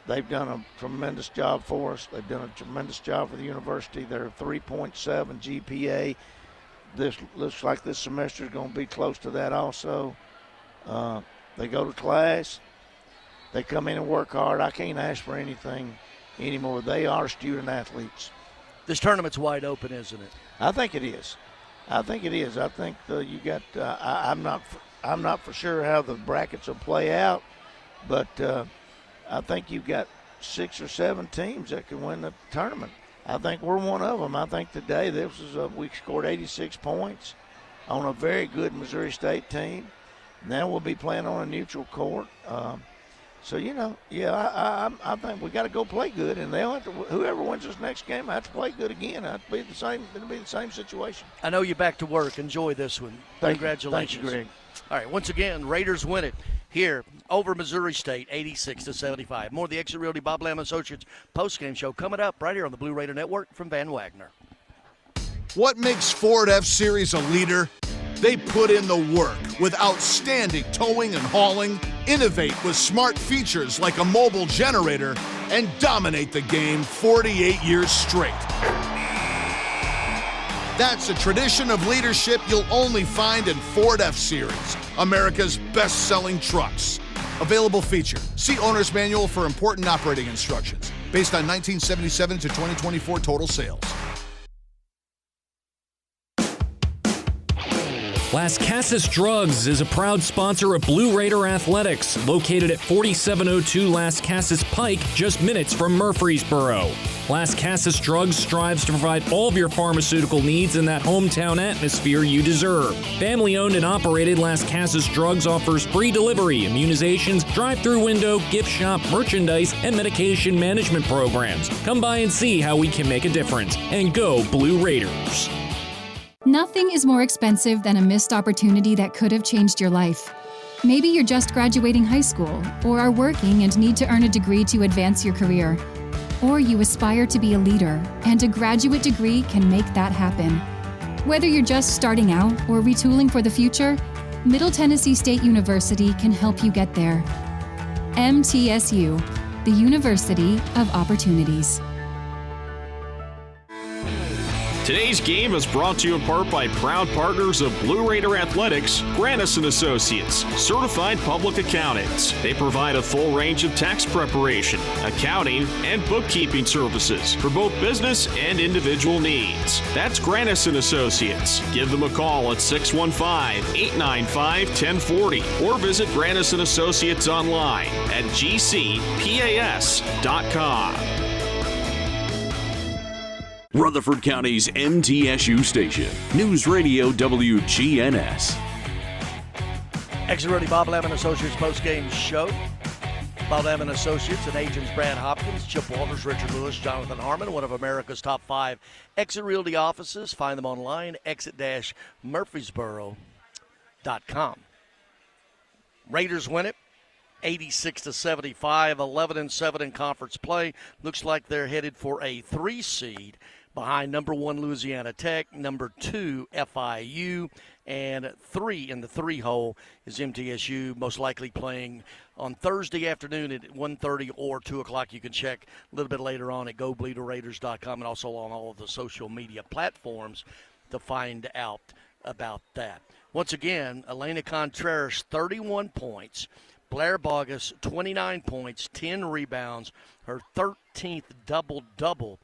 they've done a tremendous job for us. They've done a tremendous job for the university. They're 3.7 GPA. This looks like this semester is going to be close to that also. They go to class. They come in and work hard. I can't ask for anything anymore. They are student athletes. This tournament's wide open, isn't it? I think it is. I think you got. I'm not for sure how the brackets will play out, but I think you've got 6 or 7 teams that can win the tournament. I think we're one of them. I think today we scored 86 points on a very good Missouri State team. Now we'll be playing on a neutral court. So, I think we got to go play good, and they'll have to. Whoever wins this next game, I have to play good again. It'll be the same situation. I know you're back to work. Enjoy this one. Congratulations. Thank you, Greg. All right, once again, Raiders win it here over Missouri State, 86-75. More of the Exit Realty Bob Lamb Associates postgame show coming up right here on the Blue Raider Network from Van Wagner. What makes Ford F-Series a leader? They put in the work with outstanding towing and hauling, innovate with smart features like a mobile generator, and dominate the game 48 years straight. That's a tradition of leadership you'll only find in Ford F-Series, America's best-selling trucks. Available feature. See Owner's Manual for important operating instructions. Based on 1977 to 2024 total sales. Las Casas Drugs is a proud sponsor of Blue Raider Athletics, located at 4702 Las Casas Pike, just minutes from Murfreesboro. Las Casas Drugs strives to provide all of your pharmaceutical needs in that hometown atmosphere you deserve. Family-owned and operated, Las Casas Drugs offers free delivery, immunizations, drive-through window, gift shop, merchandise, and medication management programs. Come by and see how we can make a difference. And go Blue Raiders! Nothing is more expensive than a missed opportunity that could have changed your life. Maybe you're just graduating high school, or are working and need to earn a degree to advance your career. Or you aspire to be a leader, and a graduate degree can make that happen. Whether you're just starting out or retooling for the future, Middle Tennessee State University can help you get there. MTSU, the University of Opportunities. Today's game is brought to you in part by proud partners of Blue Raider Athletics, Grannis & Associates, certified public accountants. They provide a full range of tax preparation, accounting, and bookkeeping services for both business and individual needs. That's Grannis & Associates. Give them a call at 615-895-1040 or visit Grannis & Associates online at gcpas.com. Rutherford County's MTSU station, News Radio WGNS. Exit Realty Bob Lamb & Associates postgame show. Bob Lamb & Associates and agents Brad Hopkins, Chip Walters, Richard Lewis, Jonathan Harmon, one of America's top 5 Exit Realty offices. Find them online, exit-murfreesboro.com. Raiders win it. 86-75, 11-7 in conference play. Looks like they're headed for a 3 seed behind number 1 Louisiana Tech, number 2 FIU, and 3 in the 3 hole is MTSU, most likely playing on Thursday afternoon at 1:30 or 2 o'clock. You can check a little bit later on at GoBleederRaiders.com and also on all of the social media platforms to find out about that. Once again, Elena Contreras, 31 points. Blair Bogus, 29 points, 10 rebounds, her 13th double-double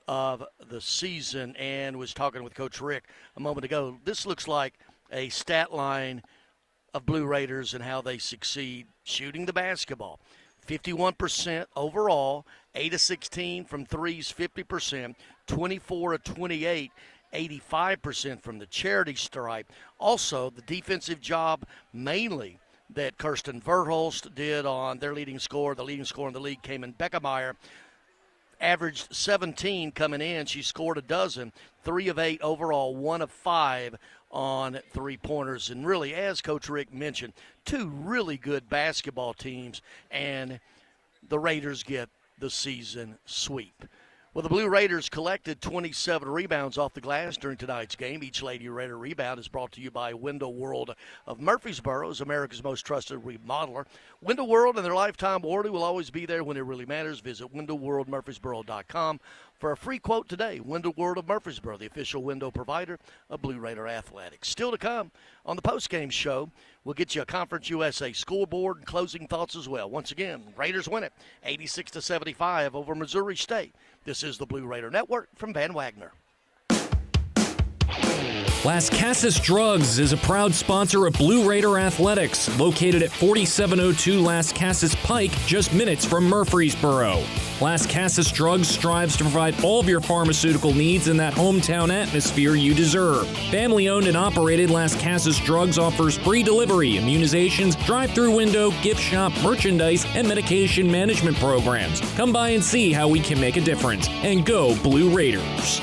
of the season, and was talking with Coach Rick a moment ago. This looks like a stat line of Blue Raiders and how they succeed shooting the basketball. 51% overall, 8 of 16 from threes, 50%, 24 of 28, 85% from the charity stripe. Also, the defensive job mainly that Kirsten Verhulst did on their leading scorer. The leading scorer in the league came in Beckemeyer. Averaged 17 coming in. She scored a dozen, 3 of 8 overall, 1 of 5 on three-pointers. And really, as Coach Rick mentioned, 2 really good basketball teams, and the Raiders get the season sweep. Well, the Blue Raiders collected 27 rebounds off the glass during tonight's game. Each Lady Raider rebound is brought to you by Window World of Murfreesboro, as America's most trusted remodeler. Window World and their lifetime warranty will always be there when it really matters. Visit windowworldmurfreesboro.com for a free quote today. Window World of Murfreesboro, the official window provider of Blue Raider Athletics. Still to come on the postgame show, we'll get you a Conference USA scoreboard and closing thoughts as well. Once again, Raiders win it 86-75 over Missouri State. This is the Blue Raider Network from Van Wagner. Las Casas Drugs is a proud sponsor of Blue Raider Athletics, located at 4702 Las Casas Pike, just minutes from Murfreesboro. Las Casas Drugs strives to provide all of your pharmaceutical needs in that hometown atmosphere you deserve. Family-owned and operated, Las Casas Drugs offers free delivery, immunizations, drive-through window, gift shop, merchandise, and medication management programs. Come by and see how we can make a difference. And go Blue Raiders!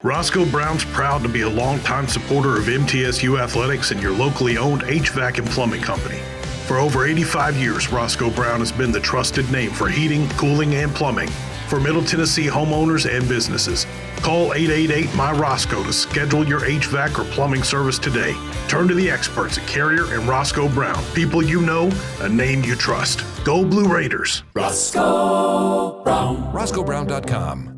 Roscoe Brown's proud to be a longtime supporter of MTSU athletics and your locally owned HVAC and plumbing company. For over 85 years, Roscoe Brown has been the trusted name for heating, cooling, and plumbing for Middle Tennessee homeowners and businesses. Call 888-MY-ROSCOE to schedule your HVAC or plumbing service today. Turn to the experts at Carrier and Roscoe Brown. People you know, a name you trust. Go Blue Raiders. Roscoe Brown. RoscoeBrown.com.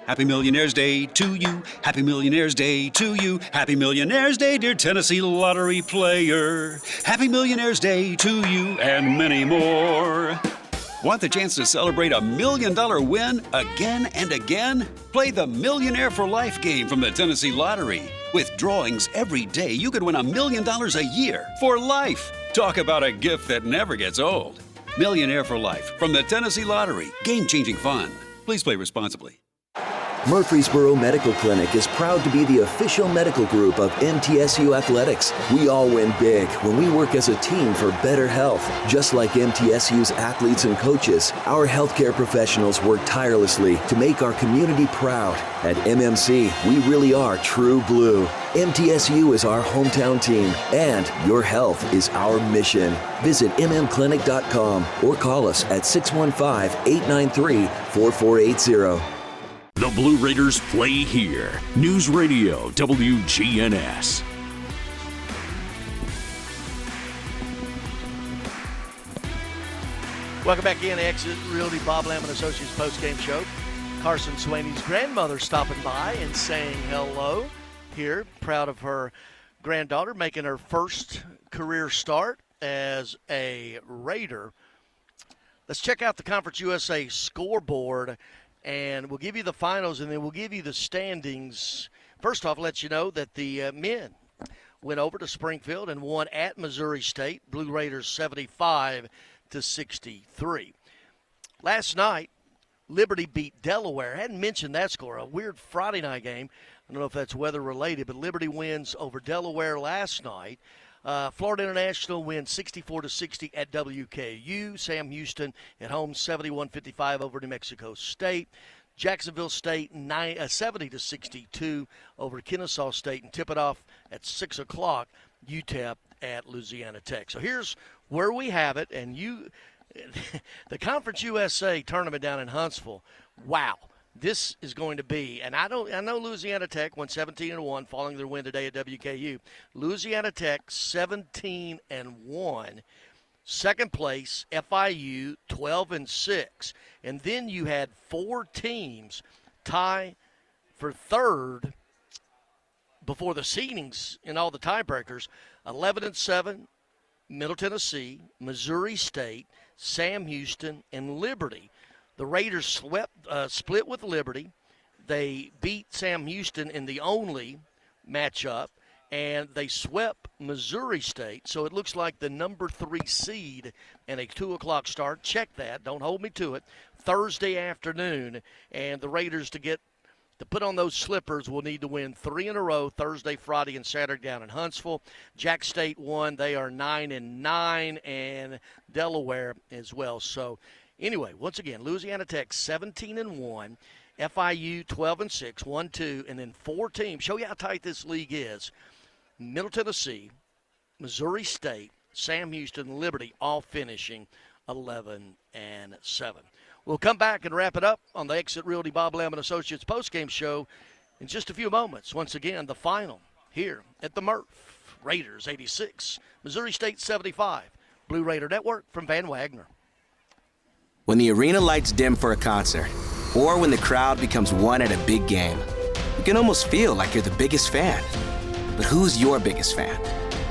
Happy Millionaire's Day to you. Happy Millionaire's Day to you. Happy Millionaire's Day, dear Tennessee lottery player. Happy Millionaire's Day to you and many more. Want the chance to celebrate a $1 million win again and again? Play the Millionaire for Life game from the Tennessee Lottery. With drawings every day, you could win $1 million a year for life. Talk about a gift that never gets old. Millionaire for Life from the Tennessee Lottery. Game-changing fun. Please play responsibly. Murfreesboro Medical Clinic is proud to be the official medical group of MTSU Athletics. We all win big when we work as a team for better health. Just like MTSU's athletes and coaches, our healthcare professionals work tirelessly to make our community proud. At MMC, we really are true blue. MTSU is our hometown team, and your health is our mission. Visit mmclinic.com or call us at 615-893-4480. The Blue Raiders play here. News Radio WGNS. Welcome back in, Exit Realty Bob Lamb and Associates postgame show. Carson Swaney's grandmother stopping by and saying hello here. Proud of her granddaughter making her first career start as a Raider. Let's check out the Conference USA scoreboard. And we'll give you the finals, and then we'll give you the standings. First off, let you know that the men went over to Springfield and won at Missouri State. Blue Raiders 75-63. Last night, Liberty beat Delaware. I hadn't mentioned that score. A weird Friday night game. I don't know if that's weather-related, but Liberty wins over Delaware last night. Florida International wins 64-60 at WKU. Sam Houston at home 71-55 over New Mexico State. Jacksonville State 70-62 over Kennesaw State. And tip it off at 6 o'clock, UTEP at Louisiana Tech. So here's where we have it. And the Conference USA tournament down in Huntsville, wow. This is going to be, and I know Louisiana Tech won 17-1 following their win today at WKU. Louisiana Tech 17-1. Second place, FIU 12-6. And then you had four teams tie for third before the seedings in all the tiebreakers. 11-7, Middle Tennessee, Missouri State, Sam Houston, and Liberty. The Raiders split with Liberty. They beat Sam Houston in the only matchup, and they swept Missouri State. So it looks like the number 3 seed and a 2 o'clock start. Check that. Don't hold me to it. Thursday afternoon, and the Raiders to put on those slippers will need to win 3 in a row, Thursday, Friday, and Saturday down in Huntsville. Jack State won. They are 9-9, and Delaware as well. So anyway, once again, Louisiana Tech 17-1, FIU 12-6, 1-2, and then 4 teams. Show you how tight this league is. Middle Tennessee, Missouri State, Sam Houston, Liberty, all finishing 11-7. We'll come back and wrap it up on the Exit Realty Bob Lamb and Associates postgame show in just a few moments. Once again, the final here at the Murph. Raiders 86, Missouri State 75. Blue Raider Network from Van Wagner. When the arena lights dim for a concert, or when the crowd becomes one at a big game, you can almost feel like you're the biggest fan. But who's your biggest fan?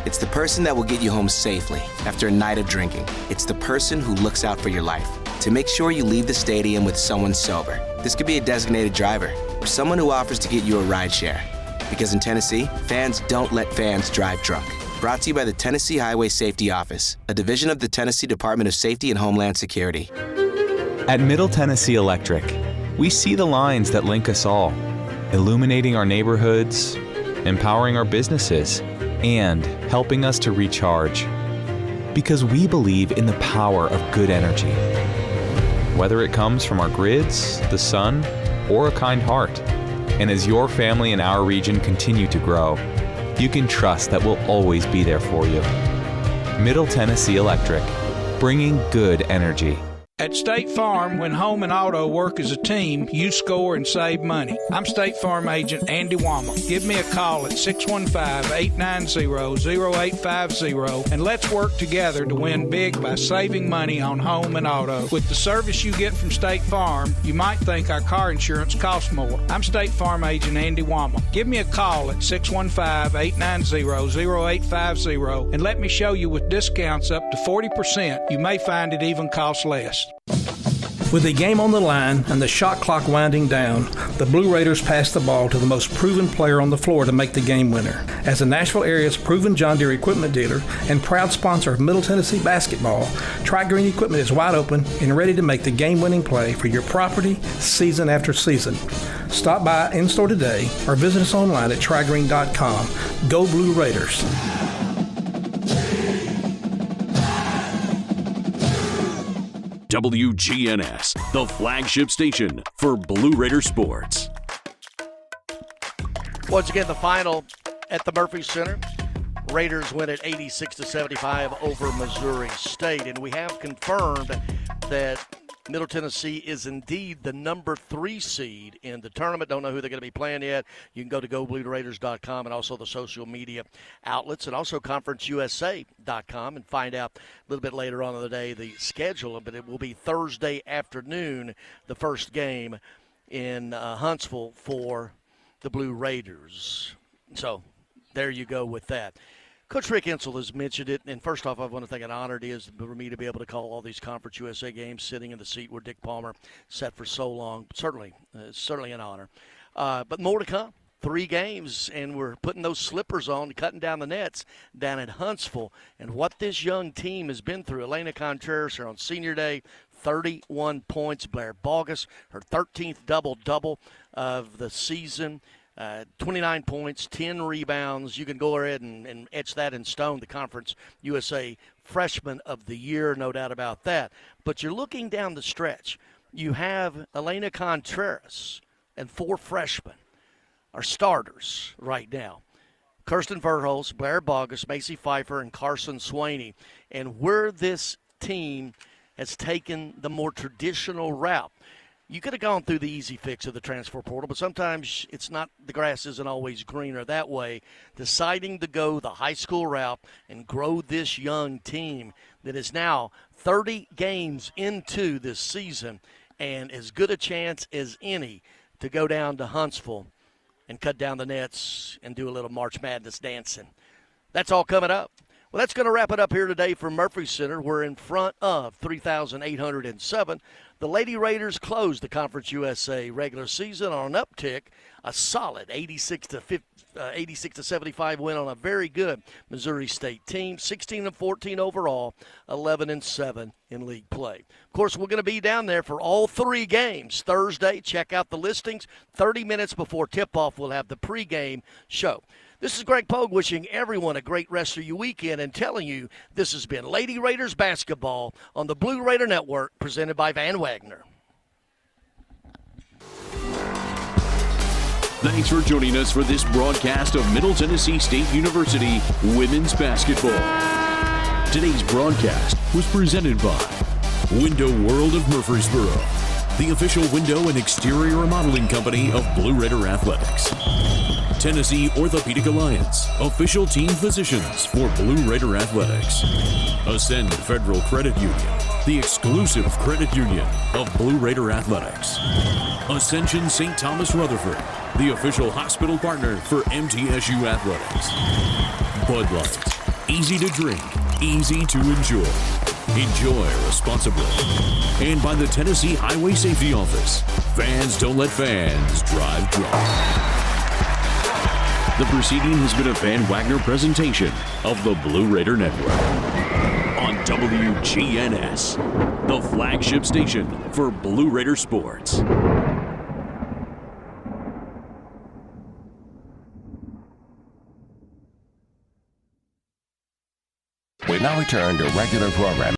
It's the person that will get you home safely after a night of drinking. It's the person who looks out for your life to make sure you leave the stadium with someone sober. This could be a designated driver or someone who offers to get you a ride share. Because in Tennessee, fans don't let fans drive drunk. Brought to you by the Tennessee Highway Safety Office, a division of the Tennessee Department of Safety and Homeland Security. At Middle Tennessee Electric, we see the lines that link us all, illuminating our neighborhoods, empowering our businesses, and helping us to recharge. Because we believe in the power of good energy. Whether it comes from our grids, the sun, or a kind heart. And as your family and our region continue to grow, you can trust that we'll always be there for you. Middle Tennessee Electric, bringing good energy. At State Farm, when home and auto work as a team, you score and save money. I'm State Farm Agent Andy Wama. Give me a call at 615-890-0850 and let's work together to win big by saving money on home and auto. With the service you get from State Farm, you might think our car insurance costs more. I'm State Farm Agent Andy Wama. Give me a call at 615-890-0850 and let me show you with discounts up to 40%. You may find it even costs less. With the game on the line and the shot clock winding down, the Blue Raiders pass the ball to the most proven player on the floor to make the game winner. As the Nashville area's proven John Deere equipment dealer and proud sponsor of Middle Tennessee basketball, Tri-Green Equipment is wide open and ready to make the game-winning play for your property season after season. Stop by in-store today or visit us online at trigreen.com. Go Blue Raiders. WGNS, the flagship station for Blue Raider sports. Once again, the final at the Murphy Center. Raiders win at 86-75 over Missouri State. And we have confirmed that Middle Tennessee is indeed the number 3 seed in the tournament. Don't know who they're going to be playing yet. You can go to GoBlueRaiders.com and also the social media outlets and also ConferenceUSA.com and find out a little bit later on in the day the schedule. But it will be Thursday afternoon, the first game in Huntsville for the Blue Raiders. So there you go with that. Coach Rick Insel has mentioned it, and first off, I want to thank an honor it is for me to be able to call all these Conference USA games sitting in the seat where Dick Palmer sat for so long. Certainly an honor. But more to come. 3 games, and we're putting those slippers on, cutting down the nets down at Huntsville. And what this young team has been through, Elena Contreras here on senior day, 31 points. Blair Bogus, her 13th double-double of the season. 29 points, 10 rebounds. You can go ahead and etch that in stone, the Conference USA Freshman of the Year, no doubt about that. But you're looking down the stretch. You have Elena Contreras and 4 freshmen are starters right now. Kirsten Verhulst, Blair Bogus, Macy Pfeiffer, and Carson Swaney. And where this team has taken the more traditional route, you could have gone through the easy fix of the transfer portal, but sometimes it's not, the grass isn't always greener that way. Deciding to go the high school route and grow this young team that is now 30 games into this season and as good a chance as any to go down to Huntsville and cut down the nets and do a little March Madness dancing. That's all coming up. Well, that's going to wrap it up here today from Murphy Center. We're in front of 3,807. The Lady Raiders closed the Conference USA regular season on an uptick, a solid 86-75 win on a very good Missouri State team, 16-14 overall, 11-7 in league play. Of course, we're going to be down there for all 3 games Thursday. Check out the listings. 30 minutes before tip-off, we'll have the pregame show. This is Greg Pogue wishing everyone a great rest of your weekend and telling you this has been Lady Raiders basketball on the Blue Raider Network presented by Van Wagner. Thanks for joining us for this broadcast of Middle Tennessee State University women's basketball. Today's broadcast was presented by Window World of Murfreesboro, the official window and exterior remodeling company of Blue Raider Athletics. Tennessee Orthopedic Alliance, official team physicians for Blue Raider Athletics. Ascend Federal Credit Union, the exclusive credit union of Blue Raider Athletics. Ascension St. Thomas Rutherford, the official hospital partner for MTSU Athletics. Bud Light, easy to drink, easy to enjoy. Enjoy responsibly. And by the Tennessee Highway Safety Office, fans don't let fans drive drunk. The proceeding has been a Van Wagner presentation of the Blue Raider Network on WGNS, the flagship station for Blue Raider sports. We now return to regular programming.